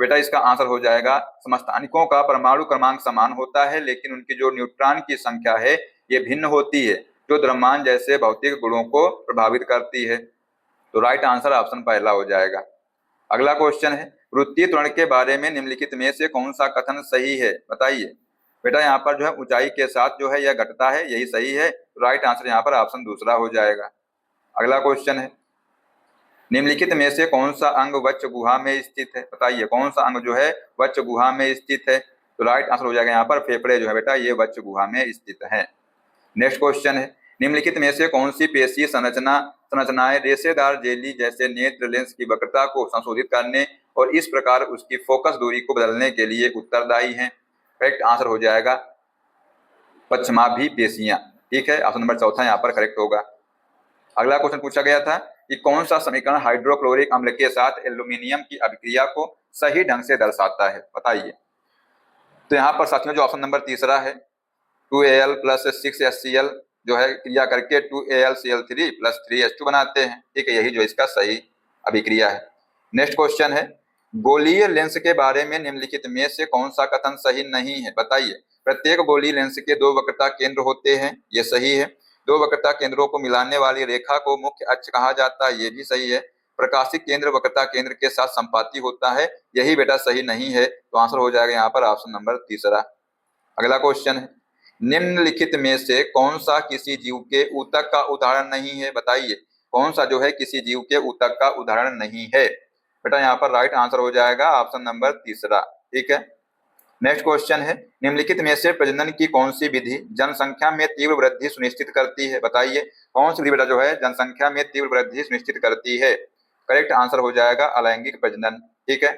Speaker 1: बेटा इसका आंसर हो जाएगा, समस्थानिकों का परमाणु क्रमांक समान होता है लेकिन उनकी जो न्यूट्रॉन की संख्या है ये भिन्न होती है जो द्रव्यमान जैसे भौतिक गुणों को प्रभावित करती है। तो राइट आंसर ऑप्शन पहला हो जाएगा। अगला क्वेश्चन है, वृत्तीय त्वरण के बारे में निम्नलिखित में से कौन सा कथन सही है? बताइए। बेटा यहाँ पर जो है ऊंचाई के साथ जो है यह घटता है, यही सही है। तो राइट आंसर यहाँ पर ऑप्शन दूसरा हो जाएगा। अगला क्वेश्चन है, निम्नलिखित में से कौन सा अंग वक्ष गुहा में स्थित है? बताइए कौन सा अंग जो है वक्ष गुहा में स्थित है? तो राइट आंसर हो जाएगा यहाँ पर फेफड़े जो है बेटा ये वक्ष गुहा में स्थित है। नेक्स्ट क्वेश्चन है, निम्नलिखित में से कौन सी पेशीय संरचनाएं रेशेदार जेली जैसे नेत्र लेंस की वक्रता को संशोधित करने और इस प्रकार उसकी फोकस दूरी को बदलने के लिए उत्तरदायी हैं? करेक्ट आंसर हो जाएगा पश्चमाभि पेशियां। ठीक है, ऑप्शन नंबर चौथा यहाँ पर करेक्ट होगा। अगला क्वेश्चन पूछा गया था कि कौन सा समीकरण हाइड्रोक्लोरिक अम्ल के साथ एल्यूमिनियम की अभिक्रिया को सही ढंग से दर्शाता है? बताइए। तो यहाँ पर साथियों जो ऑप्शन नंबर तीसरा है 2Al + 6HCl जो है क्रिया करके 2AlCl3 + 3H2 बनाते हैं। ठीक है, यही जो इसका सही अभिक्रिया है। नेक्स्ट क्वेश्चन है, गोलीय लेंस के बारे में निम्नलिखित में से कौन सा कथन सही नहीं है? बताइए। प्रत्येक गोलीय लेंस के 2 वक्रता केंद्र होते हैं, ये सही है। 2 वक्रता केंद्रों को मिलाने वाली रेखा को मुख्य अक्ष कहा जाता है, ये भी सही है। प्रकाशिक केंद्र वक्रता केंद्र के साथ संपाती होता है, यही बेटा सही नहीं है। तो आंसर हो जाएगा यहाँ पर ऑप्शन नंबर तीसरा। अगला क्वेश्चन है, निम्नलिखित में से कौन सा किसी जीव के ऊतक का उदाहरण नहीं है? बताइए कौन सा जो है किसी जीव के ऊतक का उदाहरण नहीं है? बेटा यहाँ पर राइट आंसर हो जाएगा ऑप्शन नंबर तीसरा। ठीक है, नेक्स्ट क्वेश्चन है, निम्नलिखित में से प्रजनन की कौन सी विधि जनसंख्या में तीव्र वृद्धि सुनिश्चित करती है? बताइए कौन सी विधि बेटा जो है जनसंख्या में तीव्र वृद्धि सुनिश्चित करती है? करेक्ट आंसर हो जाएगा अलैंगिक प्रजनन। ठीक है।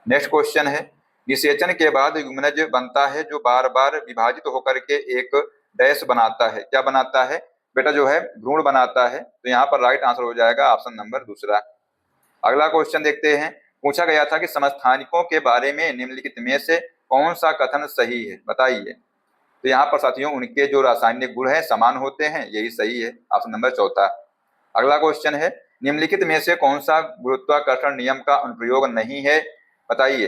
Speaker 1: नेक्स्ट क्वेश्चन है, निषेचन के बाद युग्मनज बनता है जो बार बार विभाजित होकर के एक डैश बनाता है। क्या बनाता है बेटा? जो है भ्रूण बनाता है। तो यहाँ पर राइट आंसर हो जाएगा ऑप्शन नंबर दूसरा। अगला क्वेश्चन देखते हैं, पूछा गया था कि समस्थानिकों के बारे में निम्नलिखित में से कौन सा कथन सही है, बताइए। तो यहाँ पर साथियों उनके जो रासायनिक गुण हैं समान होते हैं, यही सही है, ऑप्शन नंबर चौथा। अगला क्वेश्चन है, निम्नलिखित में से कौन सा गुरुत्वाकर्षण नियम का अनुप्रयोग नहीं है, बताइए।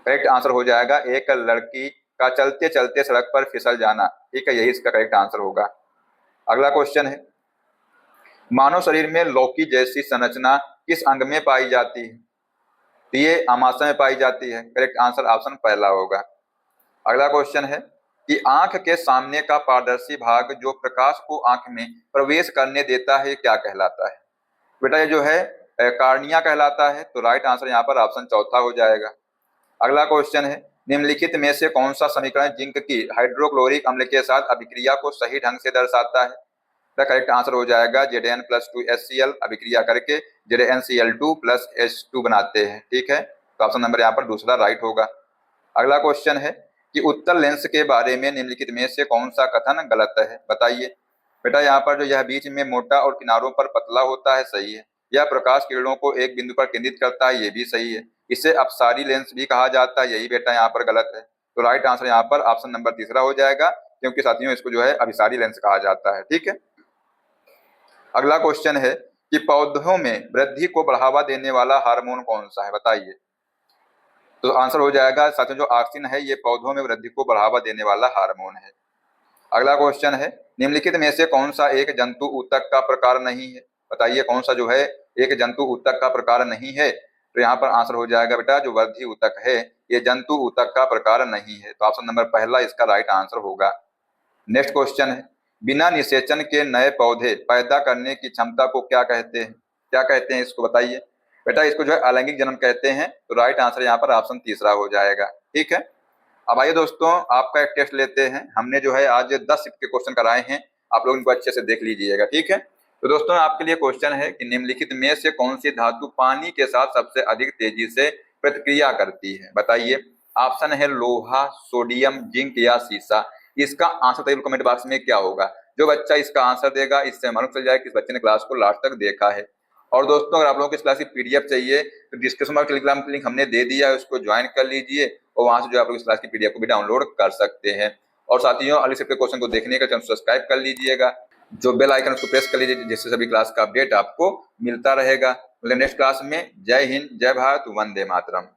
Speaker 1: करेक्ट आंसर हो जाएगा एक लड़की का चलते चलते सड़क पर फिसल जाना। ठीक है, यही इसका करेक्ट आंसर होगा। अगला क्वेश्चन है, मानव शरीर में लौकी जैसी संरचना किस अंग में पाई जाती है? तो ये आमाशय में पाई जाती है। करेक्ट आंसर ऑप्शन पहला होगा। अगला क्वेश्चन है कि आंख के सामने का पारदर्शी भाग जो प्रकाश को आंख में प्रवेश करने देता है क्या कहलाता है? बेटा ये जो है कार्निया कहलाता है। तो राइट आंसर यहाँ पर ऑप्शन चौथा हो जाएगा। अगला क्वेश्चन है, निम्नलिखित में से कौन सा समीकरण जिंक की हाइड्रोक्लोरिक अम्ल के साथ अभिक्रिया को सही ढंग से दर्शाता है? तो करेक्ट आंसर हो जाएगा Zn+2HCl अभिक्रिया करके ZnCl2+H2 बनाते हैं। ठीक है, तो ऑप्शन नंबर यहाँ पर दूसरा राइट होगा। अगला क्वेश्चन है कि उत्तल लेंस के बारे में निम्नलिखित में से कौन सा कथन गलत है, बताइए। बेटा यहाँ पर जो यह बीच में मोटा और किनारों पर पतला होता है, सही है। यह प्रकाश किरणों को एक बिंदु पर केंद्रित करता है, ये भी सही है। इसे अपसारी लेंस भी कहा जाता है, यही बेटा यहाँ पर गलत है। तो राइट आंसर यहाँ पर ऑप्शन नंबर तीसरा हो जाएगा, क्योंकि साथियों इसको जो है अभिसारी लेंस कहा जाता है। ठीक है। अगला क्वेश्चन है कि पौधों में वृद्धि को बढ़ावा देने वाला हार्मोन कौन सा है, बताइए। तो आंसर हो जाएगा साथियों जो ऑक्सिन है, ये पौधों में वृद्धि को बढ़ावा देने वाला हार्मोन है। अगला क्वेश्चन है, निम्नलिखित में से कौन सा एक जंतु ऊतक का प्रकार नहीं है, बताइए। कौन सा जो है एक जंतु ऊतक का प्रकार नहीं है? तो यहाँ पर आंसर हो जाएगा बेटा जो वृद्धि ऊतक है ये जंतु ऊतक का प्रकार नहीं है। तो ऑप्शन नंबर पहला इसका राइट आंसर होगा। नेक्स्ट क्वेश्चन है, बिना निषेचन के नए पौधे पैदा करने की क्षमता को क्या कहते हैं? क्या कहते हैं इसको, बताइए। बेटा इसको जो है अलैंगिक जन्म कहते हैं। तो राइट आंसर यहाँ पर ऑप्शन तीसरा हो जाएगा। ठीक है। अब आइए दोस्तों आपका एक टेस्ट लेते हैं। हमने जो है आज 10 शिफ्ट के क्वेश्चन कराए हैं, आप लोग इनको अच्छे से देख लीजिएगा। ठीक है। तो दोस्तों आपके लिए क्वेश्चन है कि निम्नलिखित में से कौन सी धातु पानी के साथ सबसे अधिक तेजी से प्रतिक्रिया करती है, बताइए। ऑप्शन है लोहा, सोडियम, जिंक या सीसा। इसका आंसर बताइए कमेंट बॉक्स में क्या होगा। जो बच्चा इसका आंसर देगा इससे मालूम चल जाएगा कि इस बच्चे ने क्लास को लास्ट तक देखा है। और दोस्तों अगर आप लोगों को इस क्लास की पीडीएफ चाहिए तो डिस्क्रिप्शन में टेलीग्राम लिंक हमने दे दिया है, उसको ज्वाइन कर लीजिए और वहां से जो आप लोग इस क्लास की पीडीएफ को भी डाउनलोड कर सकते हैं। और साथियों अगले शिफ्ट के क्वेश्चन को देखने का चैनल सब्सक्राइब कर लीजिएगा, जो बेल आइकन उसको प्रेस कर लीजिए, जिससे सभी क्लास का अपडेट आपको मिलता रहेगा। नेक्स्ट क्लास में जय हिंद, जय भारत, वंदे मातरम।